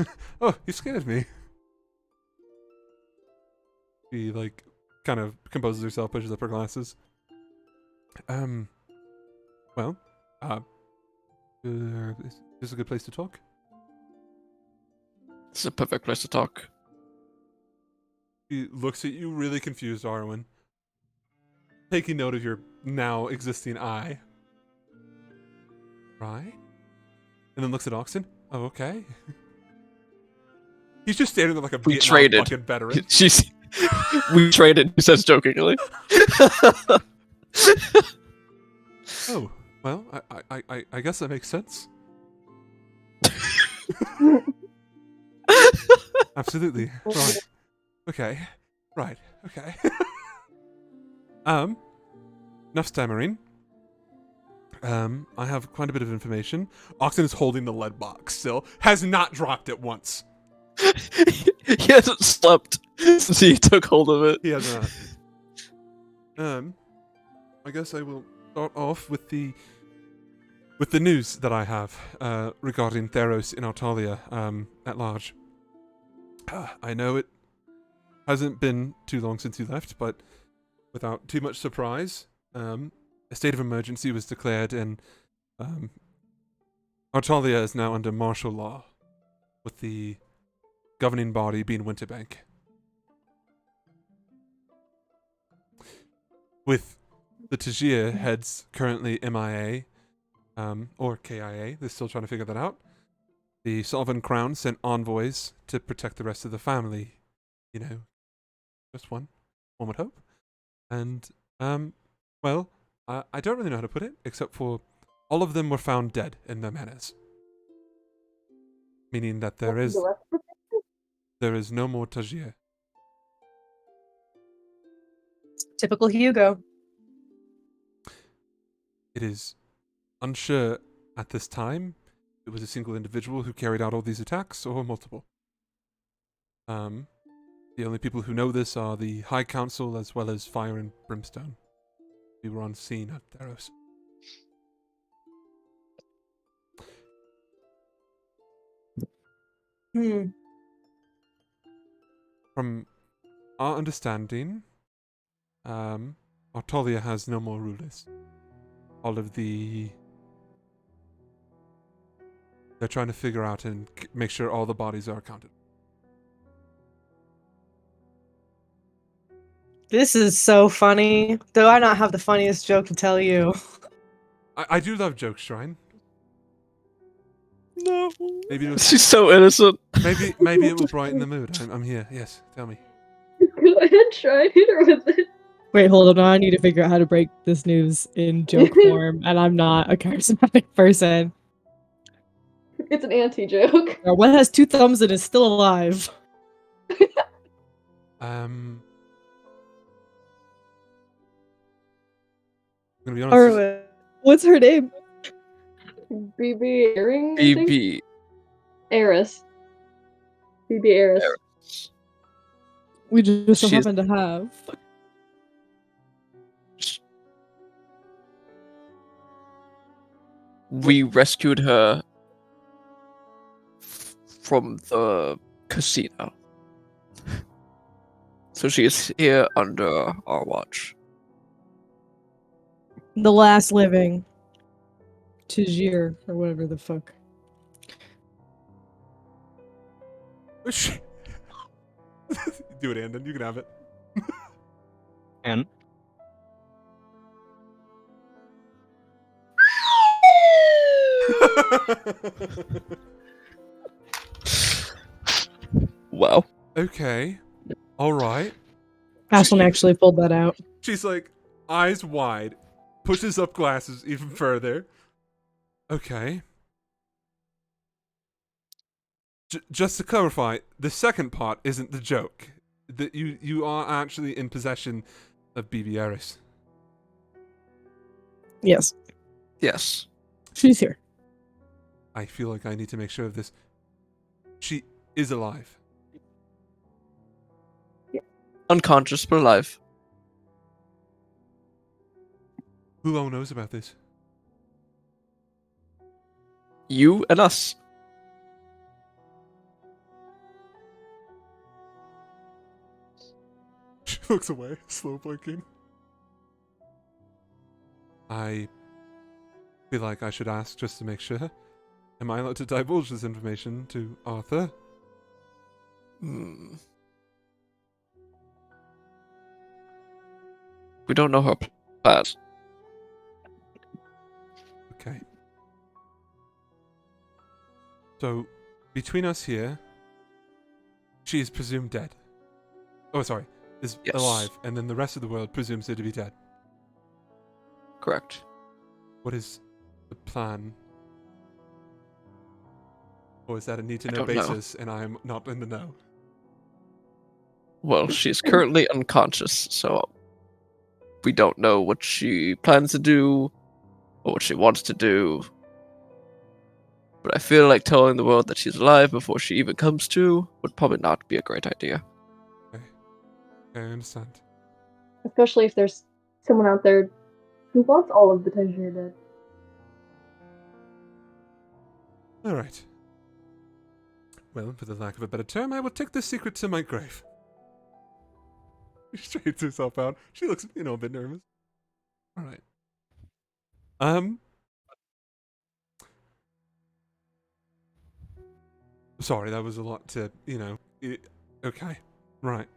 Oh, you scared me. She like kind of composes herself, pushes up her glasses. Well, is this a good place to talk? This is a perfect place to talk. She looks at you, really confused, Arwen. Taking note of your now existing eye. Right? And then looks at Oxen. Oh, okay. He's just standing there like a We Vietnam traded. fucking veteran. We traded, he says jokingly. Oh, well, I guess that makes sense. Absolutely. Right. Okay. Right. Okay. Enough stammering. I have quite a bit of information. Oxen is holding the lead box still. Has not dropped it once. He hasn't slept since he took hold of it. He has not. I guess I will start off with the news that I have regarding Theros in Artalia at large. I know it hasn't been too long since you left, but without too much surprise, a state of emergency was declared, and Artalia is now under martial law, with the governing body being Winterbank. With the Tajir heads currently MIA, or KIA, they're still trying to figure that out. The Sovereign Crown sent envoys to protect the rest of the family. You know, just one would hope. And, well, I don't really know how to put it, except for all of them were found dead in their manors. Meaning that there is no more Tajir. Typical Hugo. It is unsure at this time if it was a single individual who carried out all these attacks or multiple. The only people who know this are the High Council as well as Fire and Brimstone. We were on scene at Theros. From our understanding, Artalia has no more rulers. All of the... They're trying to figure out and make sure all the bodies are accounted. This is so funny. Do I not have the funniest joke to tell you? I do love jokes, Shrine. No. Maybe it was, She's so innocent. maybe it will brighten the mood. I'm here. Yes, tell me. Go ahead, try hit her with it. Wait, hold on. Now I need to figure out how to break this news in joke form, and I'm not a charismatic person. It's an anti-joke. What has two thumbs and is still alive? I'm gonna be honest. Arwen. What's her name? BB Earring? I think? BB. Eris. BB Eris. Eris. We just so She is- happen to have. We rescued her from the casino. So she is here under our watch. The last living. Tajir, or whatever the fuck. Do it, Andon. You can have it. And Wow. Okay. All right. Ashlyn actually pulled that out. She's like, eyes wide, pushes up glasses even further. Okay. Just to clarify, the second part isn't the joke. That you are actually in possession of BB Eris. Yes, Yes. she's here. I feel like I need to make sure of this. She is alive. Unconscious but alive. Who all knows about this? You and us. She looks away, slow blinking. I feel like I should ask just to make sure. Am I allowed to divulge this information to Arthur? Hmm. We don't know her plans. Okay. So, between us here, she is presumed dead. Oh, sorry. Is Yes. alive, and then the rest of the world presumes her to be dead. Correct. What is the plan? Or is that a need to I know don't know. basis and I'm not in the know? Well, she's currently unconscious, so we don't know what she plans to do or what she wants to do. But I feel like telling the world that she's alive before she even comes to would probably not be a great idea. Okay, I understand. Especially if there's someone out there who wants all of the Tajir dead. Alright. Well, for the lack of a better term, I will take this secret to my grave. She straightens herself out. She looks, a bit nervous. Alright. Sorry, that was a lot to, okay. Right.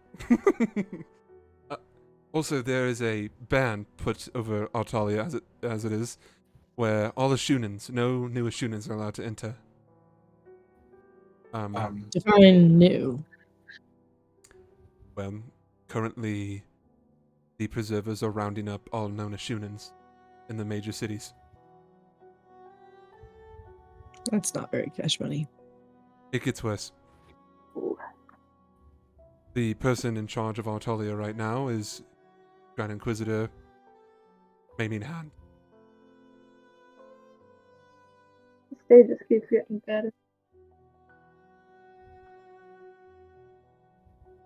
Also, there is a ban put over Artalia as it is, where all the Shunins, no new Shunins are allowed to enter. Define new. Well, currently, the preservers are rounding up all known Shunins in the major cities. That's not very cash money. It gets worse. The person in charge of Artalia right now is Grand Inquisitor Mamie Han. The stage just keeps getting better.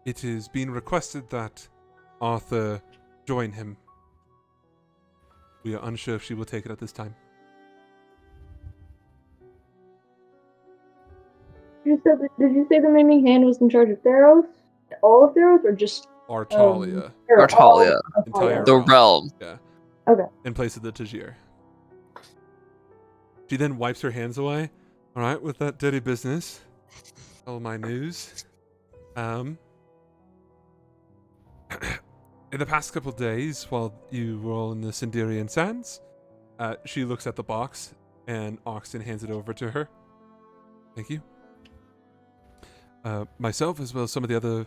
It is being requested that Arthur join him. We are unsure if she will take it at this time. Did you say the Maiming Hand was in charge of Theros? All of Theros, or just Artalia. or Artalia. all of Entire Artalia? The realm. realm. Yeah. Okay. In place of the Tajir. She then wipes her hands away. Alright, with that dirty business. All my news. In the past couple of days, while you were all in the Sinderian Sands, she looks at the box, and Oxton hands it over to her. Thank you. Myself, as well as some of the other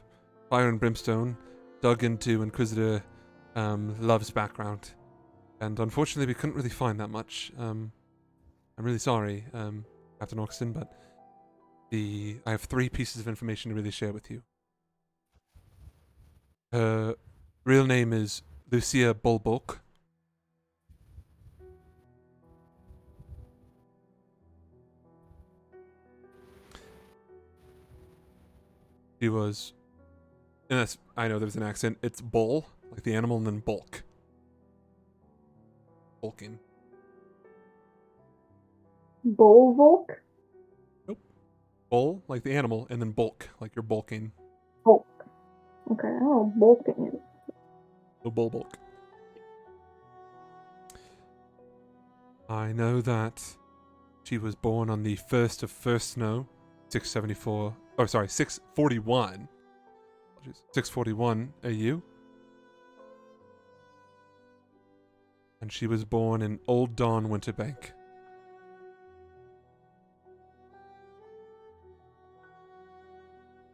Fire and Brimstone, dug into Inquisitor Love's background. And unfortunately, we couldn't really find that much. I'm really sorry, Captain Oxton, but I have 3 pieces of information to really share with you. Her real name is Lucia Bulbulk. She was, and that's, I know there's an accent, it's bull, like the animal, and then bulk. Bulking. Bolvolk? Bull, like the animal, and then bulk, like you're bulking. Bulk. Okay, oh, bulking it. The bull bulk. I know that she was born on the 1st of First Snow, 674. Oh, sorry, 641. 641 AU. And she was born in Old Dawn Winterbank.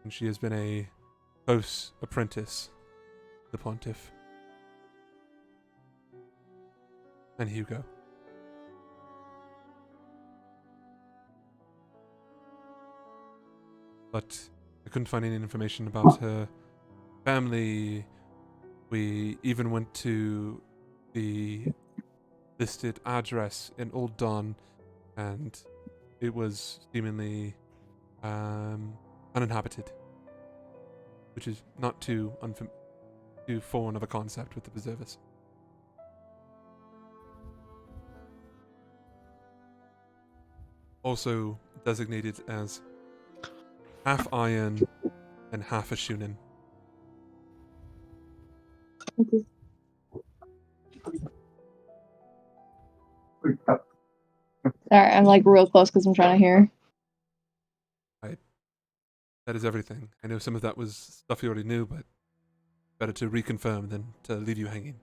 And she has been a close apprentice to the Pontiff. And Hugo. But I couldn't find any information about her family. We even went to the listed address in Old Dawn, and it was seemingly uninhabited, which is not too to fall another concept with the Preservers. Also designated as half iron and half a shunin. Sorry, I'm like real close because I'm trying to hear. That is everything. I know some of that was stuff you already knew, but better to reconfirm than to leave you hanging.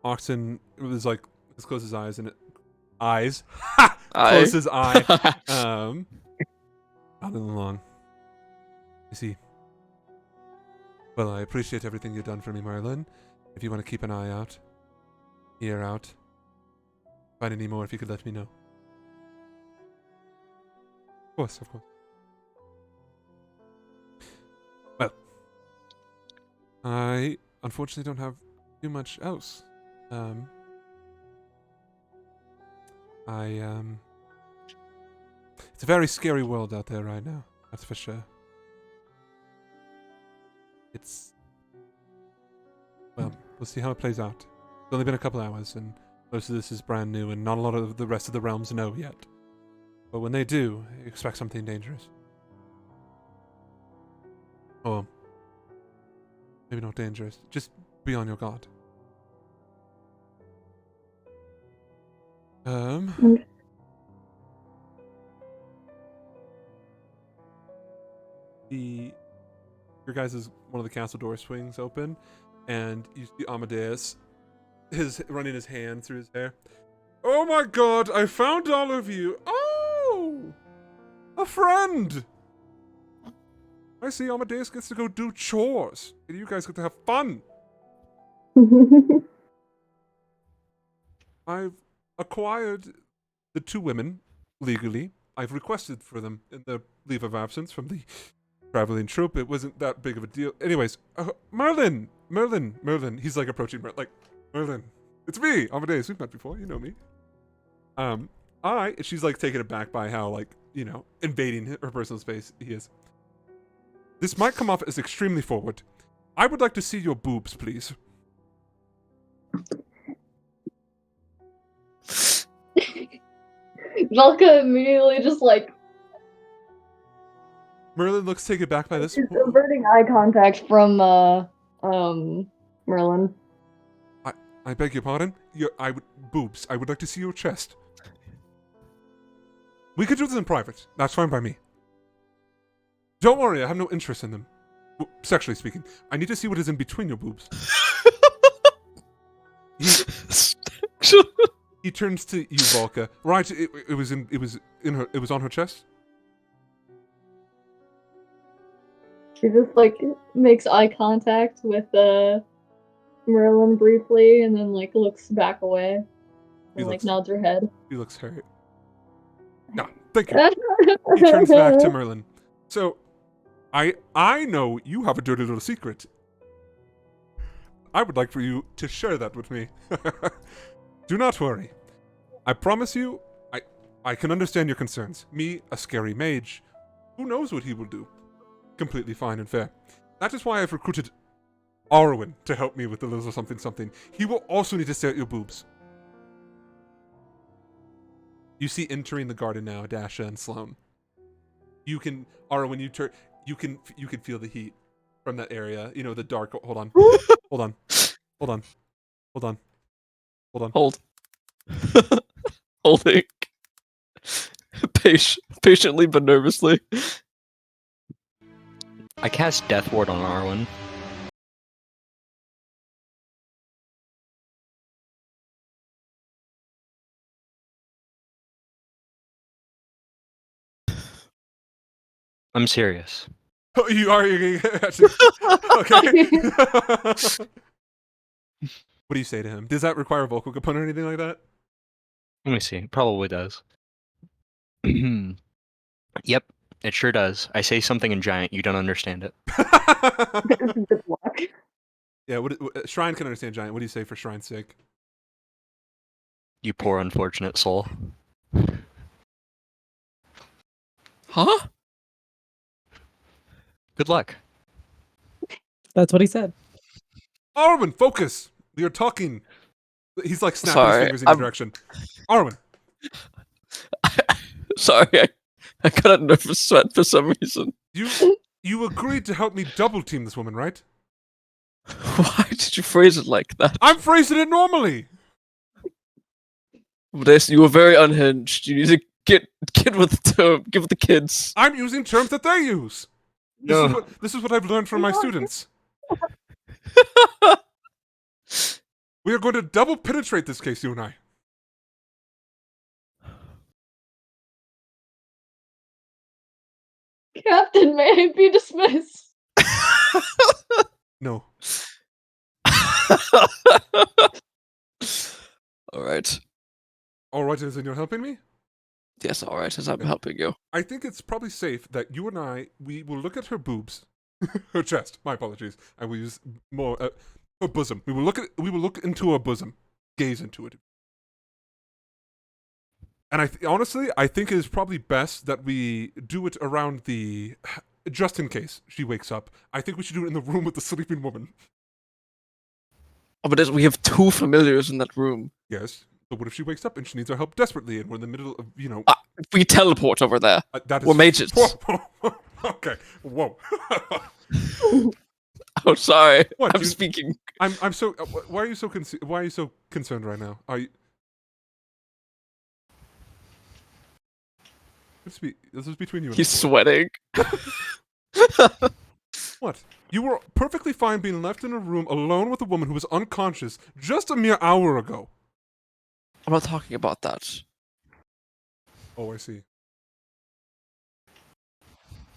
Oxen was like, let's close his eyes and eyes. Ha! Close his eye. Not in the long. You see. Well, I appreciate everything you've done for me, Merlin. If you want to keep an eye out, ear out, find any more, if you could let me know. Of course, of course. Well, I unfortunately don't have too much else. It's a very scary world out there right now, that's for sure. Well, we'll see how it plays out. It's only been a couple hours, and most of this is brand new, and not a lot of the rest of the realms know yet. But when they do, expect something dangerous. Or maybe not dangerous, just be on your guard. Your guys' one of the castle doors swings open, and you see Amadeus, running his hand through his hair. Oh my god, I found all of you! Oh! A friend! I see Amadeus gets to go do chores, and you guys get to have fun! I've acquired the 2 women, legally. I've requested for them in the leave of absence from the traveling troupe. It wasn't that big of a deal. Anyways, Merlin! He's like approaching Merlin. It's me, Amadeus. We've met before. You know me. She's like taken aback by how, like, you know, invading her personal space he is. This might come off as extremely forward. I would like to see your boobs, please. Velka immediately just like Merlin looks taken aback by this. is averting eye contact from Merlin. I beg your pardon? Boobs. I would like to see your chest. We could do this in private. That's fine by me. Don't worry, I have no interest in them. Sexually speaking. I need to see what is in between your boobs. He turns to you, Volka. Right, it was on her chest? She just like makes eye contact with Merlin briefly, and then like looks back away, and like nods her head. He looks hurt. No, thank you. He turns back to Merlin. So, I know you have a dirty little secret. I would like for you to share that with me. Do not worry. I promise you, I can understand your concerns. Me, a scary mage. Who knows what he will do? Completely fine and fair. That is why I've recruited Arwen to help me with the little something. He will also need to stare at your boobs. You see entering the garden now, Dasha and Sloane. You can, Arwen, you can feel the heat from that area. You know, the dark. Hold on. Hold. Holding. Patiently but nervously. I cast Death Ward on Arwen. I'm serious. Oh, you are actually, okay. What do you say to him? Does that require a vocal component or anything like that? Let me see. Probably does. Yep, it sure does. I say something in giant, you don't understand it. Good luck. Yeah, Shrine can understand giant. What do you say for Shrine's sake? You poor unfortunate soul. Huh? Good luck. That's what he said. Arwen, focus! You're talking. He's like snapping his Sorry, fingers in your I'm- direction. Arwen, Sorry, I got a nervous sweat for some reason. you agreed to help me double team this woman, right? Why did you phrase it like that? I'm phrasing it normally. This, you were very unhinged. You need to get with the kids. I'm using terms that they use. No. This is what I've learned from my students. We are going to double penetrate this case, you and I. Captain, may I be dismissed? No. All right. All right, as in you're helping me? Yes, all right. As I'm helping you. I think it's probably safe that you and we will look at her boobs, her chest. My apologies. I will use more her bosom. We will look into her bosom, gaze into it. And honestly, I think it is probably best that we do it around just in case she wakes up. I think we should do it in the room with the sleeping woman. Oh, but we have two familiars in that room. Yes. But what if she wakes up and she needs our help desperately, and we're in the middle of, We teleport over there. that is We're mages. Whoa. Okay. Whoa. Oh, sorry. What, I'm you- speaking. I'm so. Why are you so why are you so concerned right now? Are you? This is between you and He's me. sweating. What? You were perfectly fine being left in a room alone with a woman who was unconscious just a mere hour ago. I'm not talking about that. Oh, I see.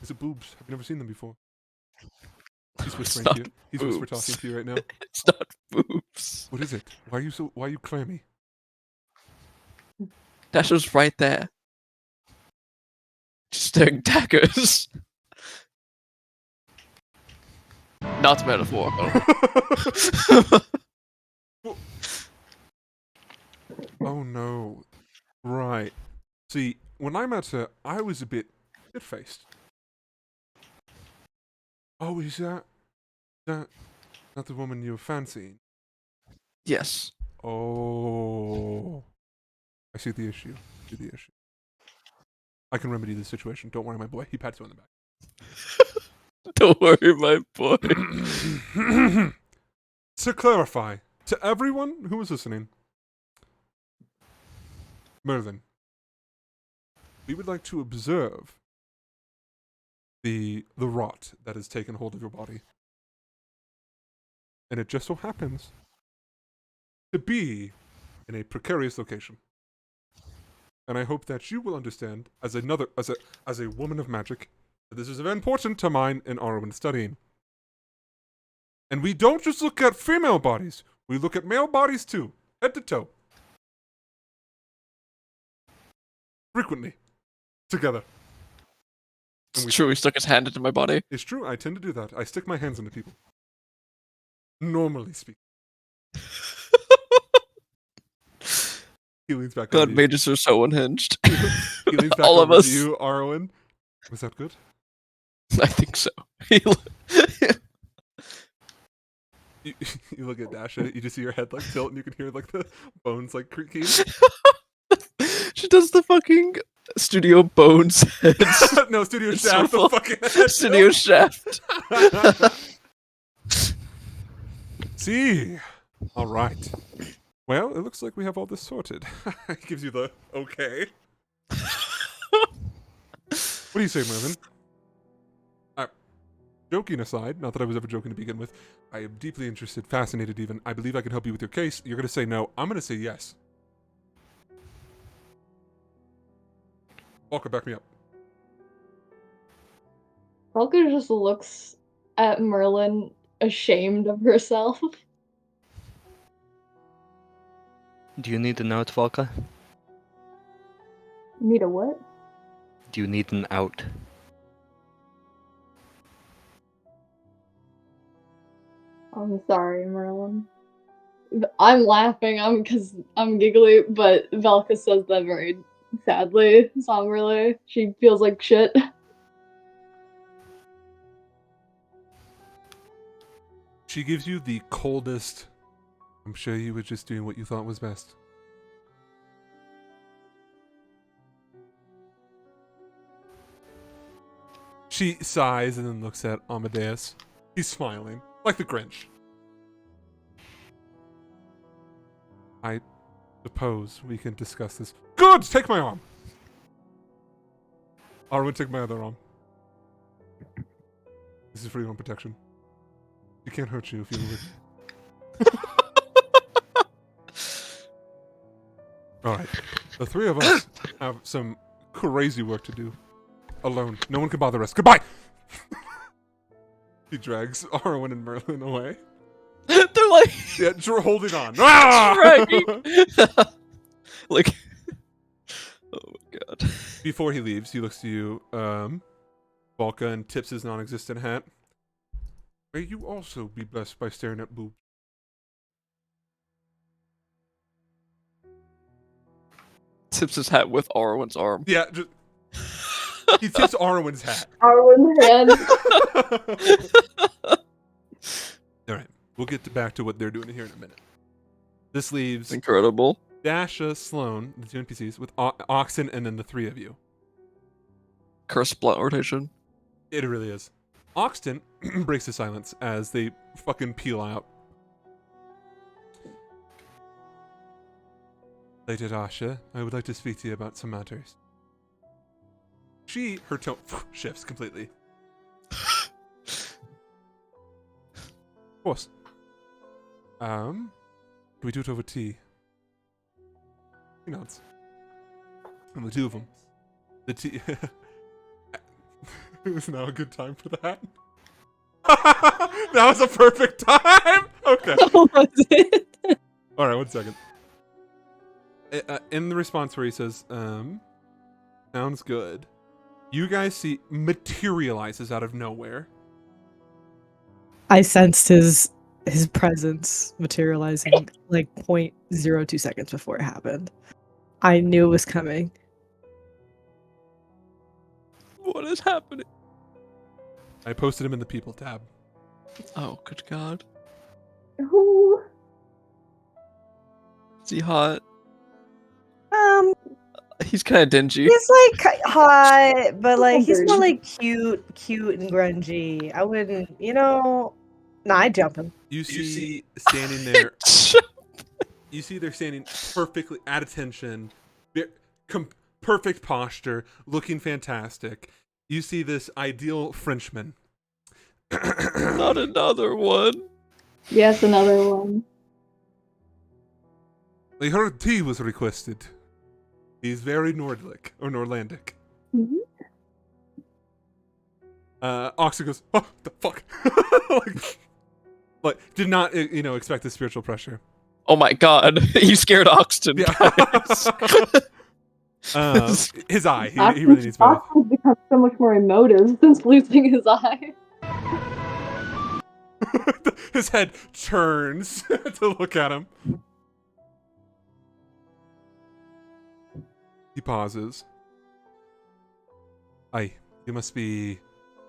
Is it boobs? Have you never seen them before? He's whispering to you. He's whisper boobs. talking to you right now. It's not boobs. What is it? Why are you clammy? Dasher's right there. Just staring daggers. Not metaphorical. Oh no. Right. See, when I met her, I was a bit shit-faced. Oh, is that not the woman you were fancying? Yes. Oh. I see the issue. I can remedy the situation. Don't worry, my boy. He pats you on the back. Don't worry, my boy. To clarify, to everyone who is listening, Merlin, we would like to observe the rot that has taken hold of your body. And it just so happens to be in a precarious location. And I hope that you will understand, as a woman of magic, that this is very important to mine and Arwen studying. And we don't just look at female bodies, we look at male bodies too, head to toe. Frequently. Together. And It's true, he stuck his hand into my body. It's true, I tend to do that. I stick my hands into people. Normally speaking. He leans back God, over to you. mages are so unhinged. He leans back all of over us. to you, Arwen. Was that good? I think so. You, you look at Dasha, you just see your head like tilt and you can hear like the bones like creaking. She does the fucking Studio Bones heads. No, Studio It's Shaft, so the fucking head. Studio Shaft. See. All right. Well, it looks like we have all this sorted. He gives you the okay. What do you say, Merlin? Joking aside, not that I was ever joking to begin with, I am deeply interested, fascinated even. I believe I can help you with your case. You're going to say no. I'm going to say yes. Walker, back me up. Falco just looks at Merlin, ashamed of herself. Do you need an out, Valka? Need a what? Do you need an out? I'm sorry, Merlin. I'm laughing, because I'm giggly, but Velka says that very sadly, somberly. She feels like shit. She gives you the coldest. I'm sure you were just doing what you thought was best. She sighs and then looks at Amadeus. He's smiling, like the Grinch. I suppose we can discuss this. Good! Take my arm! Arwen, take my other arm. This is for your own protection. She can't hurt you if you would. Alright. The three of us have some crazy work to do. Alone. No one can bother us. Goodbye! He drags Arwen and Merlin away. They're like Yeah, holding on. Ah! dragging. Like, oh my god. Before he leaves, he looks to you, Volka, and tips his non-existent hat. May you also be blessed by staring at boobs. Tips his hat with Arwen's arm. Yeah, just he tips Arwen's hat. Arwen's hand. All right, we'll get back to what they're doing here in a minute. This leaves Incredible. Dasha, Sloane, the two NPCs, with Oxen, and then the three of you. Curse blunt rotation. It really is. Oxton breaks the silence as they fucking peel out. Lady Dasha, I would like to speak to you about some matters. Her tone shifts completely. Of course. Can we do it over tea? He nods. And the two of them. The tea. It was now a good time for that. That was a perfect time. Okay. Was it? All right. 1 second. In the response where he says, sounds good. You guys see materializes out of nowhere. I sensed his presence materializing like 0.02 seconds before it happened. I knew it was coming. What is happening? I posted him in the people tab. Oh, good god. Ooh. Is he hot? He's kind of dingy. He's like hot, but like he's not like cute and grungy. I wouldn't, Nah, I'd jump him. You see standing there. You see they're standing perfectly at attention, perfect posture, looking fantastic. You see this ideal Frenchman. Not another one. Yes, another one. I heard tea was requested. He's very Nordic or Norlandic. Mhm. Oxen goes, oh, the fuck? like, did not, expect the spiritual pressure. Oh my god. You scared Oxton, Yeah. guys. His eye. He really needs both. Oxton's become so much more emotive since losing his eye. His head turns to look at him. He pauses. Aye, you must be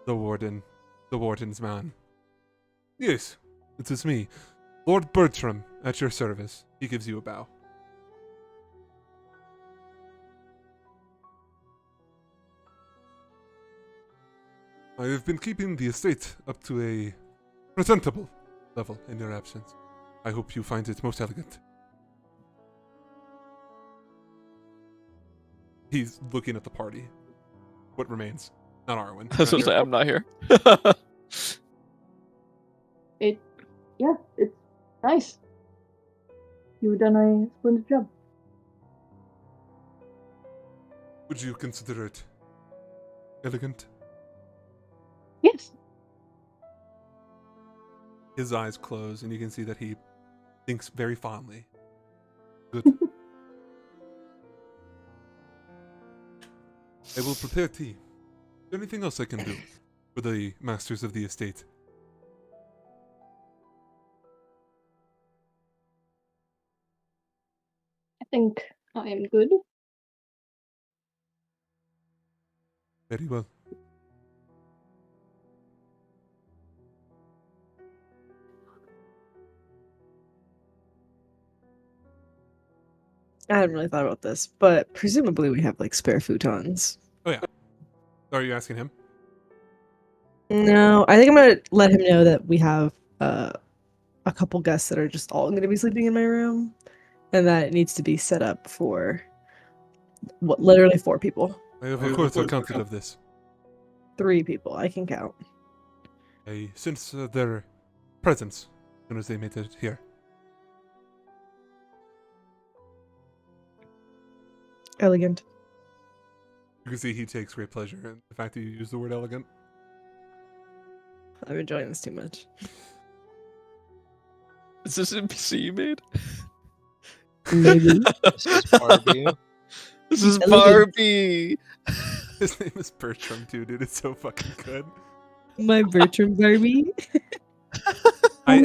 the warden's man. Yes, it is me. Lord Bertram, at your service. He gives you a bow. I have been keeping the estate up to a presentable level in your absence. I hope you find it most elegant. He's looking at the party. What remains? Not Arwen. I was gonna say, I'm not here. Yeah, it's nice. You've done a splendid job. Would you consider it elegant? Yes. His eyes close, and you can see that he thinks very fondly. Good. I will prepare tea. Is there anything else I can do for the masters of the estate? think I am good. Very well. I hadn't really thought about this, but presumably we have like spare futons. Are you asking him? No, I think I'm gonna let him know that we have a couple guests that are just all gonna be sleeping in my room, and that it needs to be set up for literally 4 people. I have of course accounted of this. 3 people, I can count. I sense their presence as soon as they made it here. Elegant. You can see he takes great pleasure in the fact that you use the word elegant. I'm enjoying this too much. Is this NPC you made? Maybe. This is Barbie. This is Elegant. Barbie. His name is Bertram too, dude. It's so fucking good. My Bertram Barbie. I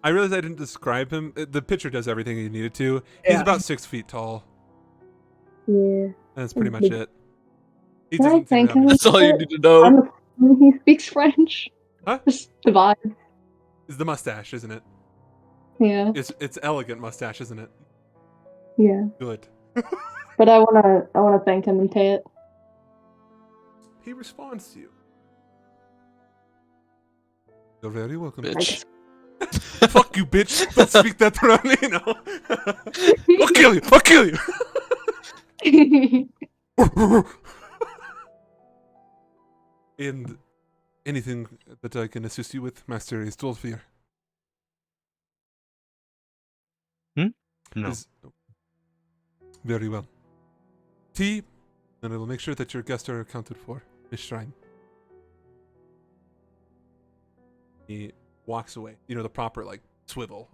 realized I didn't describe him. The picture does everything he needed to. He's Yeah. about 6 feet tall. Yeah. That's pretty much it. He Can I doesn't seem thank to have him? That's all you need to know. He speaks French. Huh? Just the vibe. It's the mustache, isn't it? Yeah. It's elegant mustache, isn't it? Yeah. Good. But I wanna thank him and pay it. He responds to you. You're very welcome. Bitch. Fuck you, bitch. Don't speak that around me, no. I'll kill you. I'll kill you. And anything that I can assist you with, Master Istolfir? No. Very well. Tea, and I will make sure that your guests are accounted for. This shrine. He walks away. You know, the proper, like, swivel.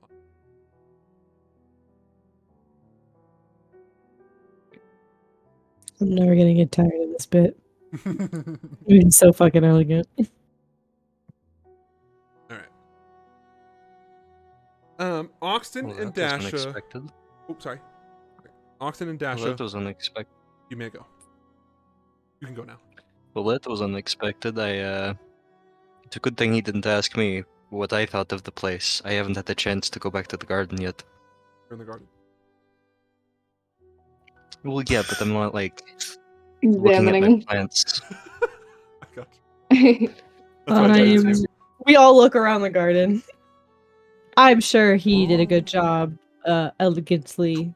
I'm never gonna get tired of this bit. Being so fucking elegant. Oxton Well, and that was Dasha. unexpected. Oops, sorry. Oxton and Well, Dasha. that was unexpected. You may go. You can go now. Well, that was unexpected. It's a good thing he didn't ask me what I thought of the place. I haven't had the chance to go back to the garden yet. You're in the garden. Well, yeah, but I'm not like looking at my Examining. plants. I got you. That's what I tried to do. We all look around the garden. I'm sure he did a good job, elegantly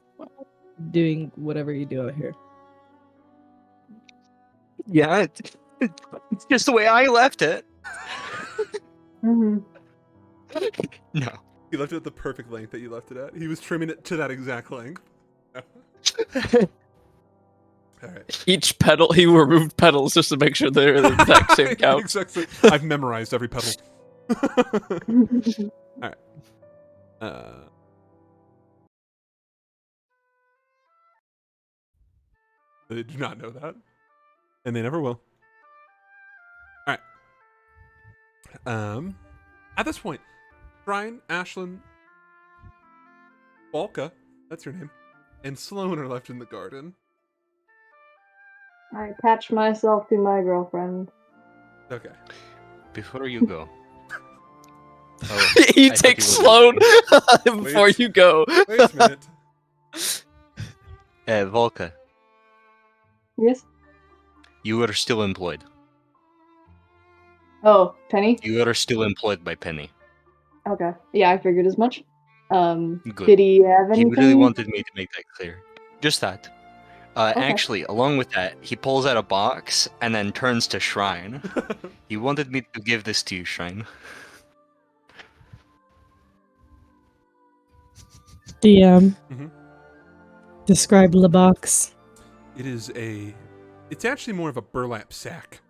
doing whatever you do out here. Yeah, it's just the way I left it. Mhm. No. He left it at the perfect length that you left it at. He was trimming it to that exact length. Alright. Each petal, he removed petals just to make sure they're the exact same count. Exactly. I've memorized every petal. They do not know that. And they never will. Alright. At this point, Brian, Ashlyn, Balka, that's your name, and Sloan are left in the garden. I attach myself to my girlfriend. Okay. Before you go. Oh, You I take thought you Sloan before you go. Wait a minute. Volka, Yes? you are still employed. Oh, Penny? You are still employed by Penny. Okay. Yeah, I figured as much. Good. Did he have He anything? really wanted me to make that clear. Just that. Okay. Actually, along with that, he pulls out a box and then turns to Shrine. He wanted me to give this to you, Shrine. DM. Mhm. Describe the box. It is it's actually more of a burlap sack.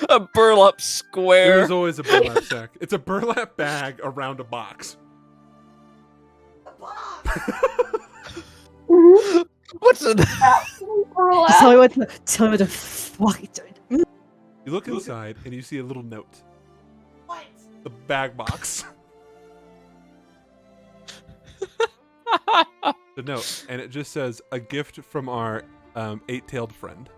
A burlap There square. is always a burlap sack. It's a burlap bag around a box. What's in Tell me what the fuck. You look inside and you see a little note. What? The bag box. the note, and it just says a gift from our eight-tailed friend.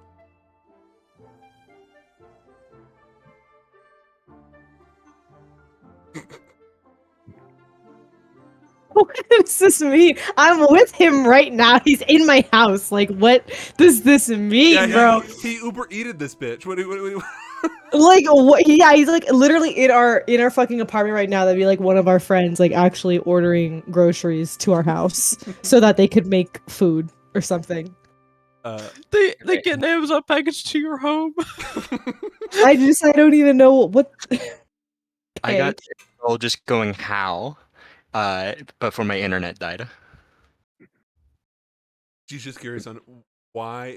What does this mean? I'm with him right now. He's in my house. Like, what does this mean, bro? He Uber eated this bitch. Like, what? Yeah, he's like literally in our fucking apartment right now. That'd be like one of our friends, like actually ordering groceries to our house so that they could make food or something. They get an Amazon package to your home. I don't even know what. I got all just going how, but for my internet died. She's just curious on why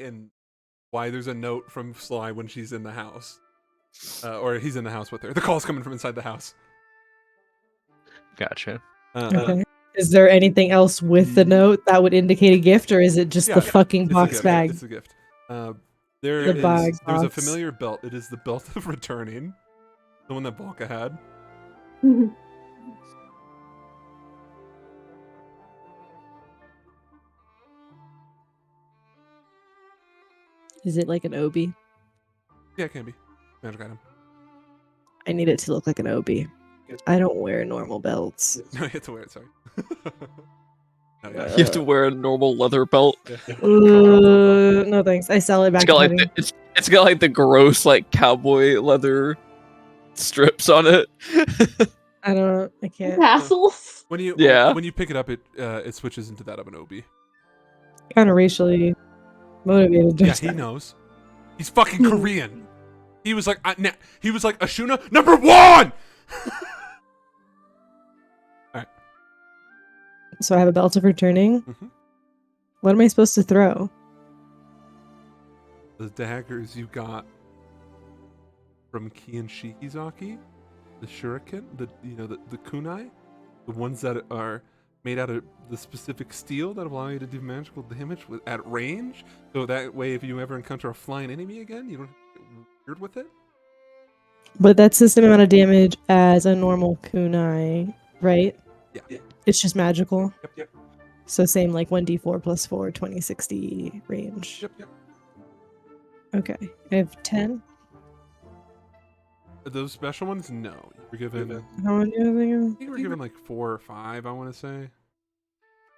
there's a note from Sly when she's in the house, or he's in the house with her. The call's coming from inside the house. Gotcha. Okay. Is there anything else with the note that would indicate a gift, or is it just the fucking box bag? It's a gift. There's a box. familiar belt. It is the belt of returning, the one that Balka had. Is it like an obi? Yeah, it can be magic item. I need it to look like an obi. I don't wear normal belts. No, you have to wear it. Sorry. No, yeah. You have to wear a normal leather belt. No thanks. I sell it back. It's got like the gross like cowboy leather strips on it. I don't. I can't. Tassels. When you Yeah. when you pick it up, it switches into that of an obi. Kind of racially motivated. Yeah, he knows. He's fucking Korean. He was like, Ashuna #1. So I have a belt of returning. Mm-hmm. What am I supposed to throw? The daggers you got from Kian Shikizaki, the shuriken, the kunai, the ones that are made out of the specific steel that allow you to do magical damage at range. So that way, if you ever encounter a flying enemy again, you don't have to get weird with it. But that's the same amount of damage as a normal kunai, right? Yeah. It's just magical. Yep. So same like 1d4 plus 4, 20-60 range. Yep. Okay. I have 10. Those special ones, no. You were given. How many are they? I think you were given like 4 or 5. I want to say.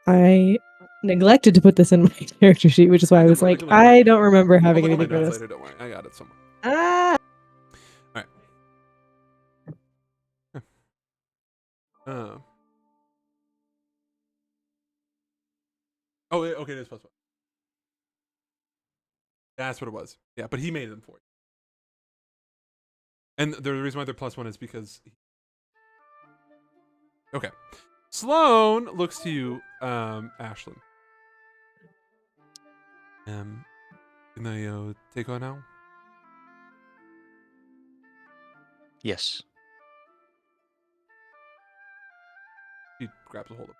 I neglected to put this in my character sheet, which is why I was like, I don't remember having anything for this. Later, don't worry. I got it somewhere. Ah! Oh, okay, it is +1. That's what it was. Yeah, but he made them for you. And the reason why they're +1 is because... Okay. Sloane looks to you, Ashlyn. Can I take on now? Yes. He grabs a hold of.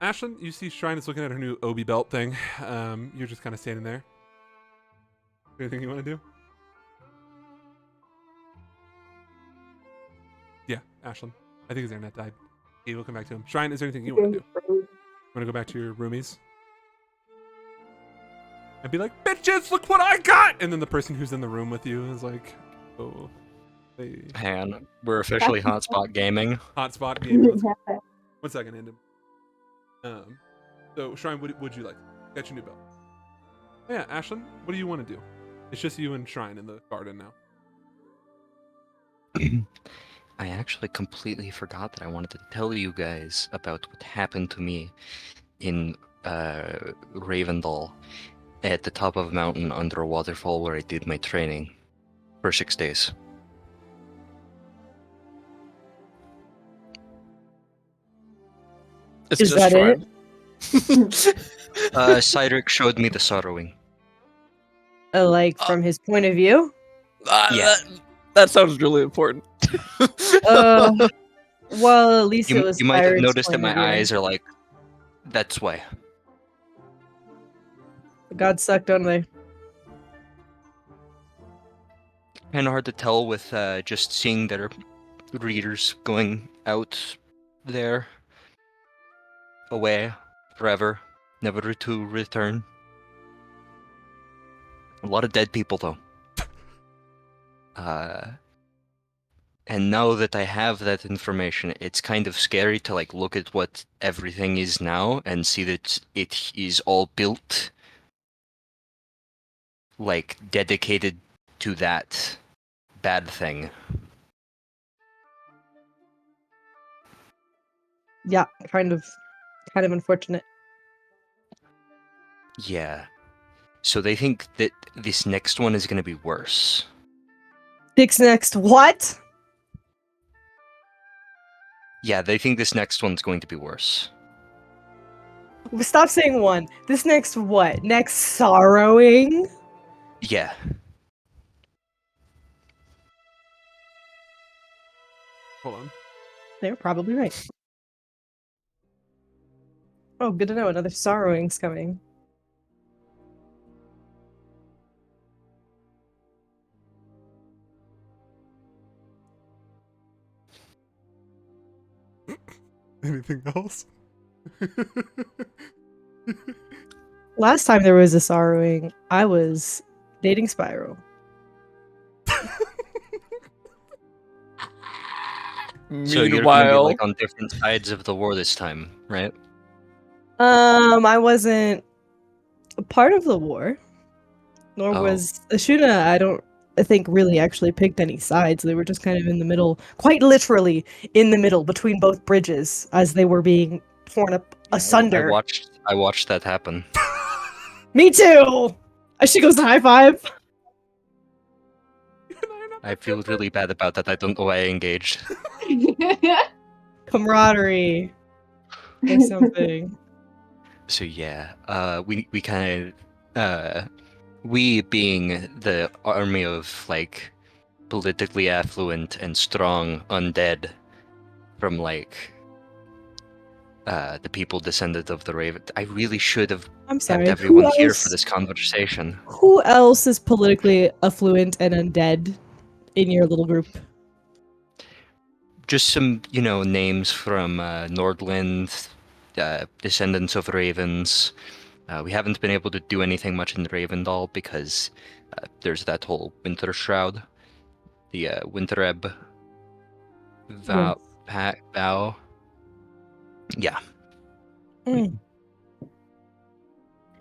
Ashlyn, you see Shrine is looking at her new Obi belt thing. You're just kind of standing there. Anything you want to do? Yeah, Ashlyn. I think his internet died. He will come back to him. Shrine, is there anything you want to do? Want to go back to your roomies? And be like, bitches, look what I got! And then the person who's in the room with you is like, oh, hey. Hang on. We're officially hotspot gaming. Hotspot gaming. 1 second, Andon. So, Shrine, what would you like? Got your new belt. Oh, yeah, Ashlyn, what do you want to do? It's just you and Shrine in the garden now. I actually completely forgot that I wanted to tell you guys about what happened to me in Ravendal at the top of a mountain under a waterfall where I did my training for 6 days. It's Is just that Shrine. Cydric showed me the sorrowing. Like from his point of view? Yeah. That sounds really important. Well, at least it You, was. you might have Pirate's noticed that point of my view. eyes are like, that's why. God suck, don't they? kind of hard to tell with just seeing their readers going out there, away, forever, never to return. A lot of dead people, though. And now that I have that information, it's kind of scary to like look at what everything is now and see that it is all built like dedicated to that bad thing. Yeah, kind of unfortunate. Yeah. So they think that this next one is going to be worse. Dick's next. What? Yeah, they think this next one's going to be worse. Stop saying one. This next what? Next sorrowing? Yeah. Hold on. They're probably right. Oh, good to know. Another sorrowing's coming. Anything else? Last time there was a sorrowing, I was dating Spyro. So you're going to be Meanwhile, like on different sides of the war this time, right? I wasn't a part of the war, nor Oh. was Ashuna. I think really actually picked any sides. They were just kind of in the middle, quite literally in the middle between both bridges as they were being torn up asunder. I watched that happen. Me too. She goes to high five. I feel really bad about that. I don't know why I engaged. Camaraderie or something. So yeah, we kind of, we being the army of like politically affluent and strong undead from like the people descended of the Raven. I really should have I'm kept sorry. everyone who here else, for this conversation. Who else is politically affluent and undead in your little group? Just some, names from Nordland, descendants of ravens. We haven't been able to do anything much in Ravendal because there's that whole winter shroud, the Wintereb vow. Yeah, Mm.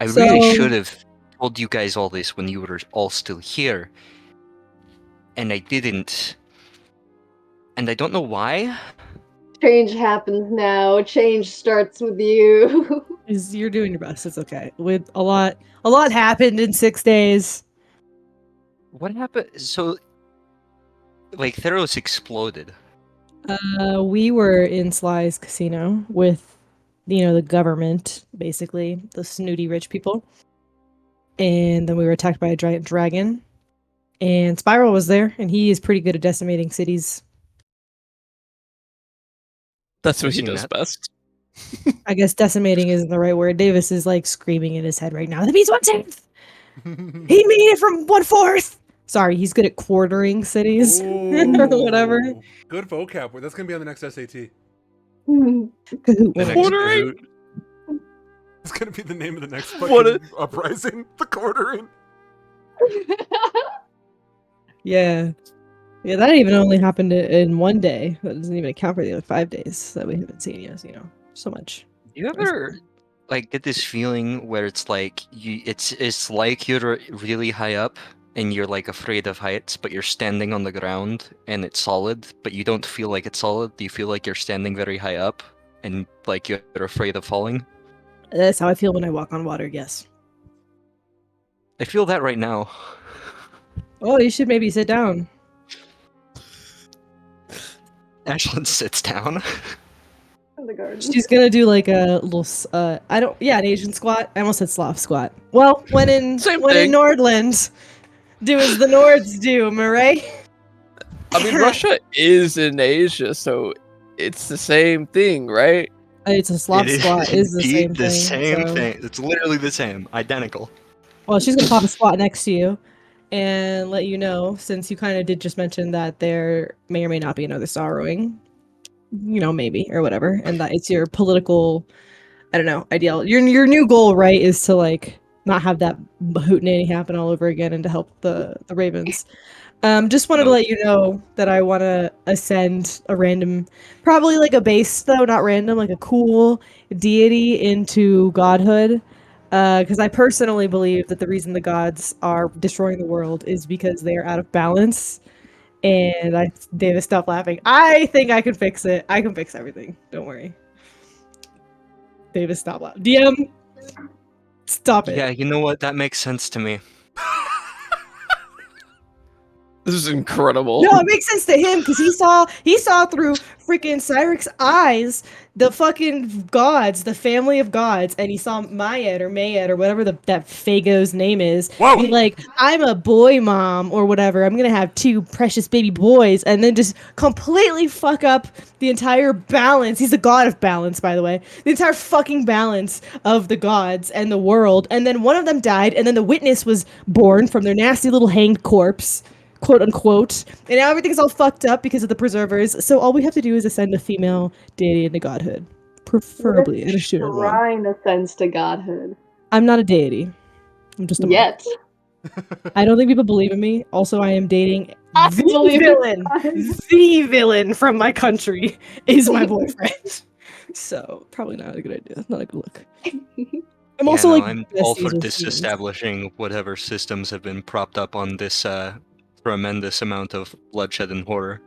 I really So- should have told you guys all this when you were all still here, and I didn't. And I don't know why. Change happens now. Change starts with you. You're doing your best. It's okay. With a lot happened in 6 days. What happened? So, like, Theros exploded. We were in Sly's casino with, the government, basically the snooty rich people, and then we were attacked by a giant dragon. And Spiral was there, and he is pretty good at decimating cities. that's what I've he seen does that. best. I guess decimating isn't the right word. Davis is like screaming in his head right now. He's 1/10. He made it from 1/4. Sorry, he's good at quartering cities or whatever. Ooh, good vocab word. That's gonna be on the next SAT. The next Quartering? Kahoot. It's gonna be the name of the next What fucking uprising. The quartering. Yeah. Yeah, that even only happened in 1 day. That doesn't even account for the other 5 days that we haven't seen yet. So much. Do you ever like get this feeling where it's like it's like you're really high up and you're like afraid of heights, but you're standing on the ground and it's solid, but you don't feel like it's solid. You feel like you're standing very high up and like you're afraid of falling. That's how I feel when I walk on water, yes. I feel that right now. Oh, you should maybe sit down. Ashlyn sits down. In the garden. She's gonna do like a little, an Asian squat. I almost said Slav squat. Well, when in Same in thing. Nordland, do as the Nords do, am I right? I mean, Russia is in Asia, so it's the same thing, right? It's a Slav It squat is the same indeed thing. so- thing. It's literally the same, identical. Well, she's gonna pop a squat next to you, and let you know, since you kind of did just mention that there may or may not be another sorrowing, maybe or whatever, and that it's your political, I don't know, ideal. Your new goal, right, is to like not have that hootenanny happen all over again and to help the Ravens. Just wanted to No. let you know that I want to ascend a random, probably like a base though, not random, like a cool deity into godhood. Because I personally believe that the reason the gods are destroying the world is because they are out of balance. And Davis, stop laughing. I think I can fix it. I can fix everything. Don't worry. Davis, stop laughing. DM, stop it. Yeah, you know what? That makes sense to me. This is incredible. No, it makes sense to him because he saw through freaking Cyric's eyes the fucking gods, the family of gods, and he saw Mayed or Mayed or whatever that Fago's name is. Whoa! Be like, I'm a boy mom or whatever. I'm gonna have 2 precious baby boys, and then just completely fuck up the entire balance. He's the god of balance, by the way. The entire fucking balance of the gods and the world. And then one of them died, and then the witness was born from their nasty little hanged corpse, quote unquote, and now everything's all fucked up because of the preservers. So all we have to do is ascend a female deity into godhood, preferably in a shooter one. Shrine ascends to godhood. I'm not a deity. I'm just a monk. Yet. I don't think people believe in me. Also, I am dating I the believe villain. it. The villain from my country is my boyfriend. So probably not a good idea. Not a good look. I'm also like I'm all besties for with disestablishing whatever systems have been propped up on this tremendous amount of bloodshed and horror.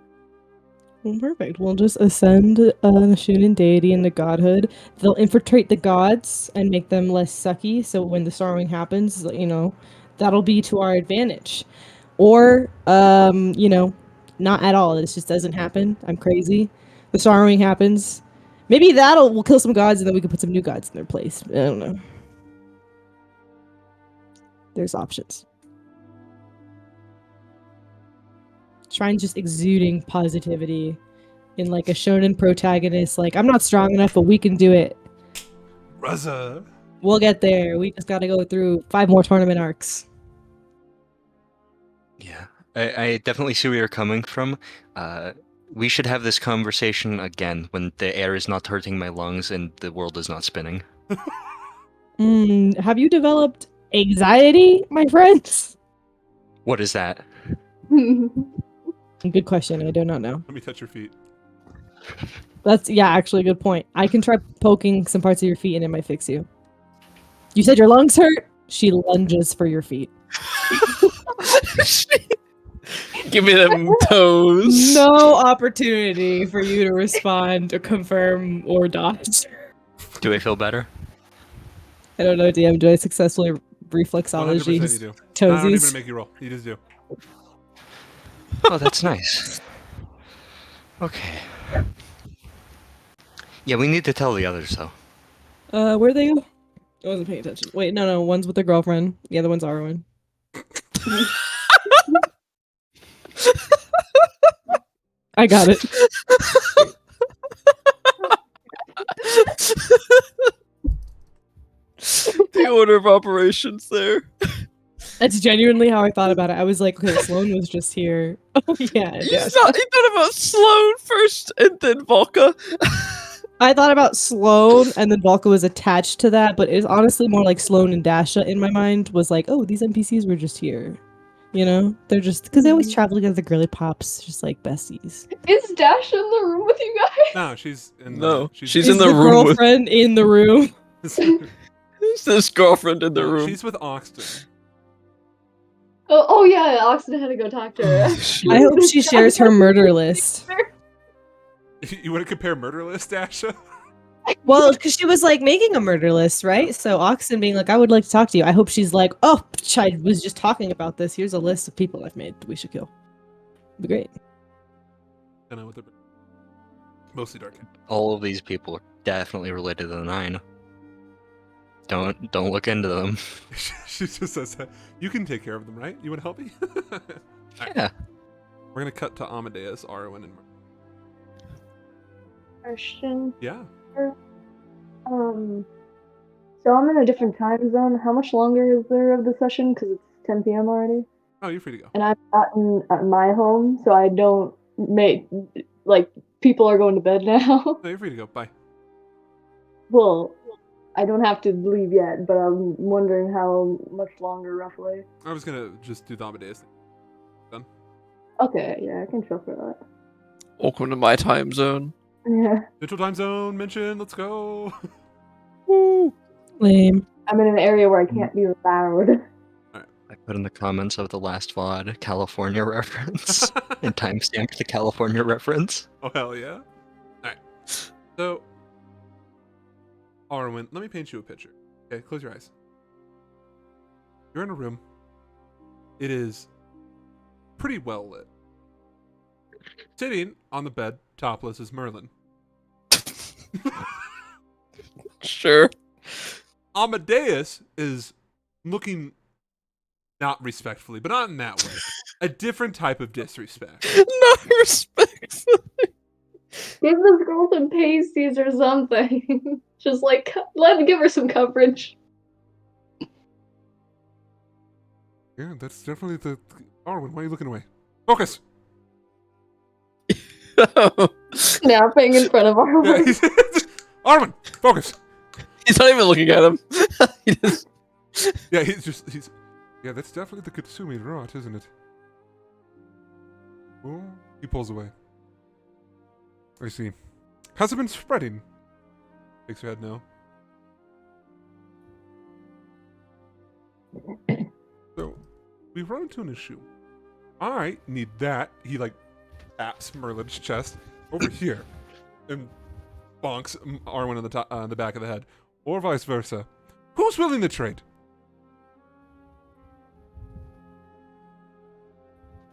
Well, perfect. We'll just ascend the Shunin deity into godhood. They'll infiltrate the gods and make them less sucky. So when the sorrowing happens, that'll be to our advantage. Or, not at all. This just doesn't happen. I'm crazy. The sorrowing happens. Maybe we'll kill some gods and then we can put some new gods in their place. I don't know. There's options. Shrine's just exuding positivity in like a shonen protagonist. Like, I'm not strong enough, but we can do it. Ruzza. We'll get there. We just gotta go through 5 more tournament arcs. Yeah, I definitely see where you're coming from. We should have this conversation again when the air is not hurting my lungs and the world is not spinning. Have you developed anxiety, my friends? What is that? Good question. I do not know. Let me touch your feet. That's actually a good point. I can try poking some parts of your feet and it might fix you. You said your lungs hurt? She lunges for your feet. Give me them toes. No opportunity for you to respond or confirm or dodge. Do I feel better? I don't know, DM. Do I successfully 100% reflexology you his do. I don't even toesies? make you roll. You just do. Oh, that's nice. Okay. Yeah, we need to tell the others though. Where'd they go? I wasn't paying attention. Wait, no. One's with their girlfriend. The other one's Arwen. I got it. The order of operations there. That's genuinely how I thought about it. I was like, okay, Sloan was just here. Oh, yeah. You thought about Sloan first and then Volca. I thought about Sloan and then Volca was attached to that, but it's honestly more like Sloan and Dasha in my mind was like, oh, these NPCs were just here. They're just, because they always travel together, the girly pops, just like besties. Is Dash in the room with you guys? No, she's in the No, she's Is in the room with girlfriend in the room? Who's this girlfriend in the room. She's with Oxton. Oh yeah, Oxton had to go talk to her. I hope she shares her murder list. You want to compare murder list, Dasha? Well, because she was like making a murder list, right? So Oxen being like, I would like to talk to you. I hope she's like, oh, I was just talking about this. Here's a list of people I've made we should kill. It'd be great. I know what they're mostly dark. All of these people are definitely related to the Nine. Don't look into them. She just says that. You can take care of them, right? You want to help me? Alright. Yeah. We're going to cut to Amadeus, Arwen, and Question. yeah. So I'm in a different time zone. How much longer is there of the session? Because it's 10 p.m. already. Oh, you're free to go. and I'm not at my home, so I don't make like people are going to bed now. No, you're free to go. Bye. Well, I don't have to leave yet, but I'm wondering how much longer roughly. I was gonna just do the Amadeus thing. Okay, yeah, I can chill for that. Welcome to my time zone. Yeah, Central time zone mention. Let's go. Woo! Lame. I'm in an area where I can't be loud. I put in the comments of the last VOD California reference and timestamped the California reference. Oh hell yeah! All right. So, Arwen, let me paint you a picture. Okay, close your eyes. You're in a room. It is pretty well lit. Sitting on the bed, topless, is Merlin. Sure. Amadeus is looking not respectfully, but not in that way. A different type of disrespect. No respect. Give this girl some pasties or something. Just like give her some coverage. Yeah, that's definitely the Arwen. Why are you looking away? Focus. Snapping in front of our Yeah, Arwen, focus. He's not even looking at him. He just- Yeah, he's. Yeah, that's definitely the Katsumi rot, isn't it? Oh, he pulls away. I see. Has it been spreading? Shakes her head no. So, we run into an issue. I need that. He like taps Merlin's chest over here, and bonks Arwen on the top, the back of the head, or vice versa. Who's willing to trade?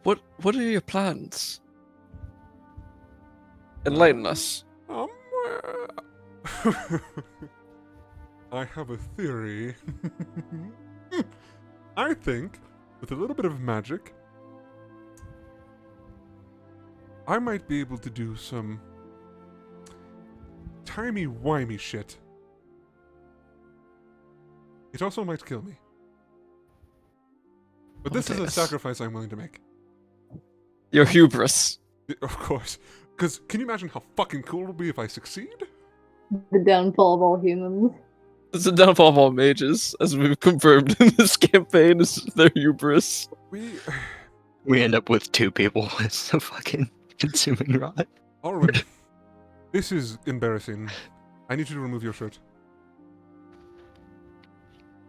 What are your plans? Enlighten us. Uh, I have a theory. I think, with a little bit of magic, I might be able to do some timey-wimey shit. It also might kill me. But this is a Amadeus. sacrifice I'm willing to make. Your hubris. Of course. Because can you imagine how fucking cool it would be if I succeed? The downfall of all humans. It's the downfall of all mages, as we've confirmed in this campaign, is their hubris. We end up with 2 people with the fucking consuming rot. Arwen, this is embarrassing. I need you to remove your shirt.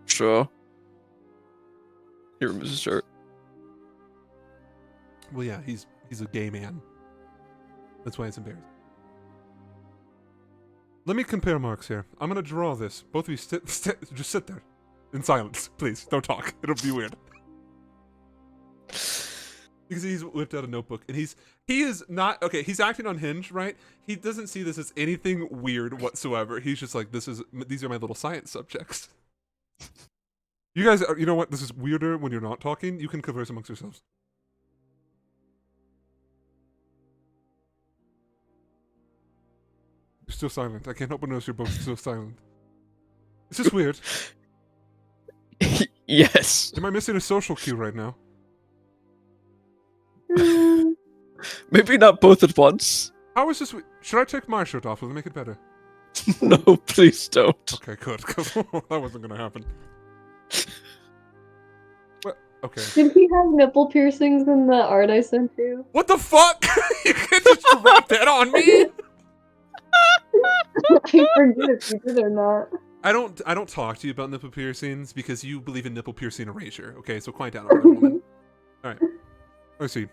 Sure. Here, Mrs. Shirt. Well, yeah, he's a gay man. That's why it's embarrassing. Let me compare marks here. I'm gonna draw this. Both of you just sit there in silence, please. Don't talk. It'll be weird. Because he's whipped out a notebook, and he is not okay. He's acting unhinged, right? He doesn't see this as anything weird whatsoever. He's just like, these are my little science subjects. You guys, you know what? This is weirder when you're not talking. You can converse amongst yourselves. You're still silent. I can't help but notice you're both still silent. It's just weird. Yes. Am I missing a social cue right now? Maybe not both at once. How is this? Should I take my shirt off? Will it make it better? No, please don't. Okay, good. 'Cause that wasn't gonna happen. What? Okay. Did he have nipple piercings in the art I sent you? What the fuck? You can't just drop that on me. I forget if you did or not. I don't talk to you about nipple piercings because you believe in nipple piercing erasure. Okay, so quiet down, alright, woman. All right. I see.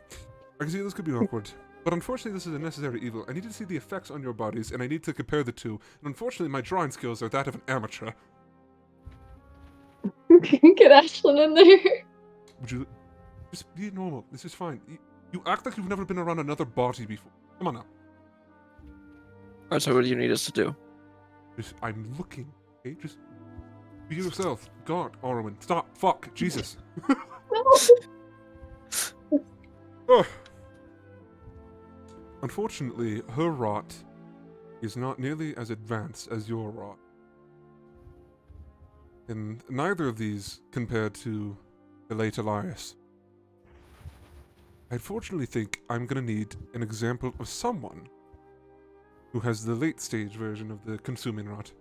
I can see this could be awkward. But unfortunately, this is a necessary evil. I need to see the effects on your bodies, and I need to compare the two. And unfortunately, my drawing skills are that of an amateur. Get Ashlyn in there. Would you just be normal? This is fine. You act like you've never been around another body before. Come on now. Alright, so what do you need us to do? I'm looking. Okay, just be yourself. God, Arwen, stop. Fuck. Jesus. Ugh. Unfortunately, her rot is not nearly as advanced as your rot. And neither of these compared to the late Elias. I unfortunately think I'm gonna need an example of someone who has the late stage version of the consuming rot.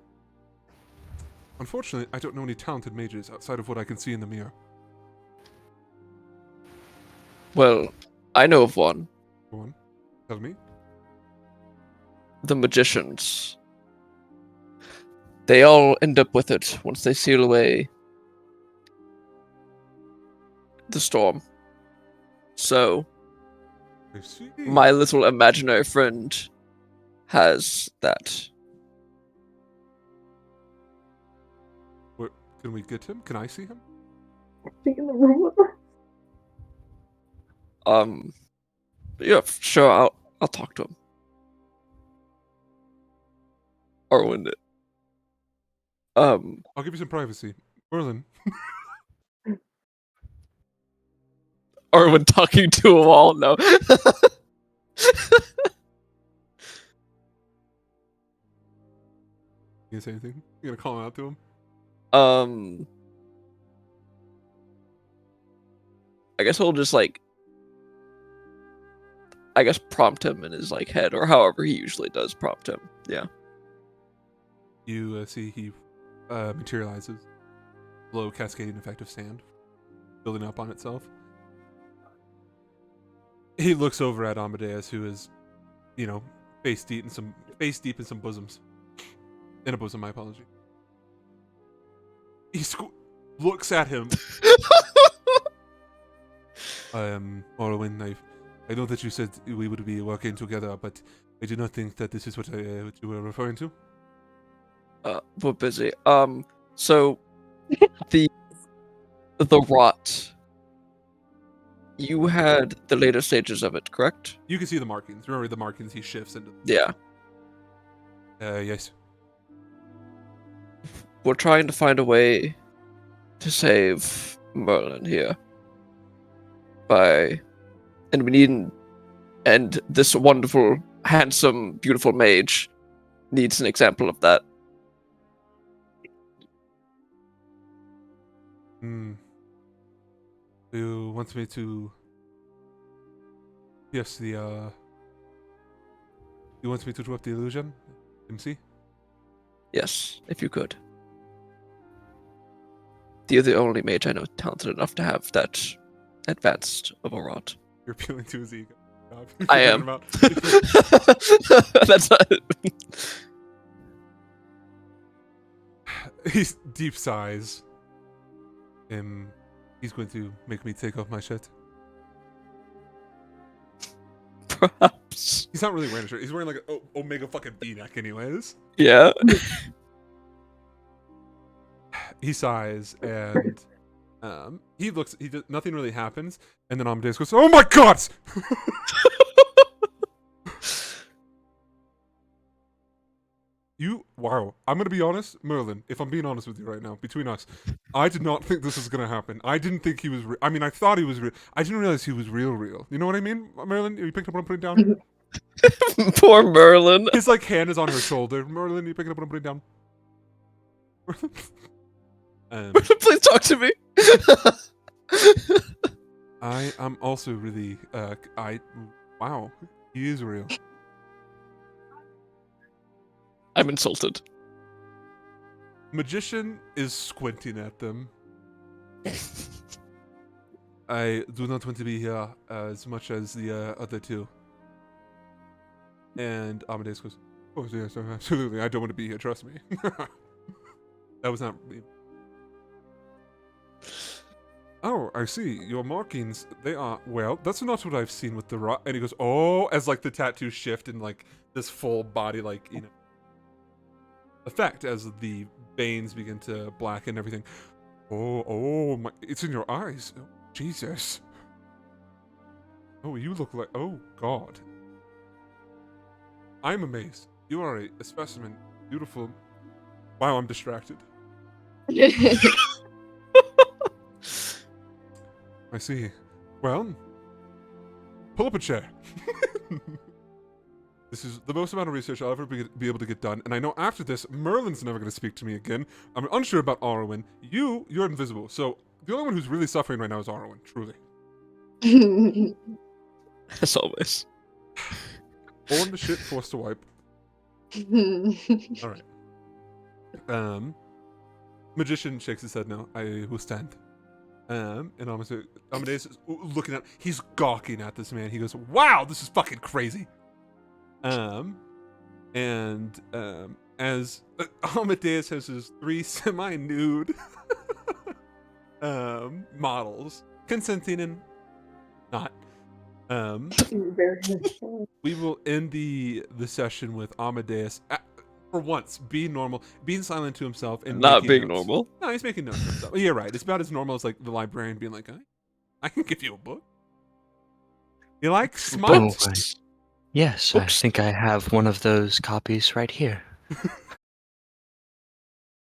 Unfortunately, I don't know any talented mages outside of what I can see in the mirror. Well, I know of one. Go on, tell me. The magicians. They all end up with it once they seal away the storm. So, I see. my little imaginary friend has that. Where, can we get him? Can I see him? Be in the room with her. Yeah, sure. I'll talk to him. Arwen. I'll give you some privacy. Merlin. Arwen talking to a wall. No. You gonna say anything? You gonna call him out to him? I guess we'll just prompt him in his head, or however he usually does prompt him. Yeah. You see he materializes. Low cascading effect of sand building up on itself. He looks over at Amadeus, who is, face deep in some bosoms. In a bosom, my apology. He looks at him. Orwin, I know that you said we would be working together, but I do not think that this is what you were referring to. We're busy. So the rot. You had the later stages of it, correct? You can see the markings. Remember the markings he shifts into. Yeah. Yes. We're trying to find a way to save Merlin here. And this wonderful, handsome, beautiful mage needs an example of that. You want me to... Yes, You want me to drop the illusion? MC? Yes, if you could. You're the only mage I know talented enough to have that advanced of a rot. You're appealing to his ego. I am. That's not... He's deep sighs. He's going to make me take off my shirt. Perhaps. He's not really wearing a shirt. He's wearing like an Omega fucking V-neck anyways. Yeah. He sighs and nothing really happens, and then Amadeus goes, "Oh my god!" Wow. I'm gonna be honest, Merlin, if I'm being honest with you right now, between us, I did not think this was gonna happen. I didn't think he was I thought he was real. I didn't realize he was real. You know what I mean, Merlin? You picked up what I'm putting down? Poor Merlin. His hand is on her shoulder. Merlin, you picking up what I'm putting down? Please talk to me. I am also really wow, he is real. I'm insulted. Magician is squinting at them. I do not want to be here as much as the other two. And Amadeus goes, "Oh yes, absolutely. I don't want to be here. Trust me." That was not me. Oh, I see. Your markings, they are, well, that's not what I've seen with the rot. And he goes, "Oh," as the tattoos shift and this full body, effect as the veins begin to blacken and everything. Oh my, it's in your eyes. Oh, Jesus. Oh, you look like, oh God. I'm amazed. You are a specimen. Beautiful. Wow, I'm distracted. I see. Well, pull up a chair. This is the most amount of research I'll ever be able to get done, and I know after this, Merlin's never going to speak to me again. I'm unsure about Arwen. You're invisible, so the only one who's really suffering right now is Arwen, truly. As always. On the shit, forced to wipe. All right. Magician shakes his head no. I will stand. And Amadeus is looking at. He's gawking at this man. He goes, "Wow, this is fucking crazy." As Amadeus has his 3 semi-nude models, consenting and not. Very We will end the session with Amadeus for once being normal, being silent to himself, and Not making being notes. normal. No, he's making notes of himself. You're right. It's about as normal as like the librarian being like, I can give you a book. You like smut? Oh, yes, I think I have one of those copies right here.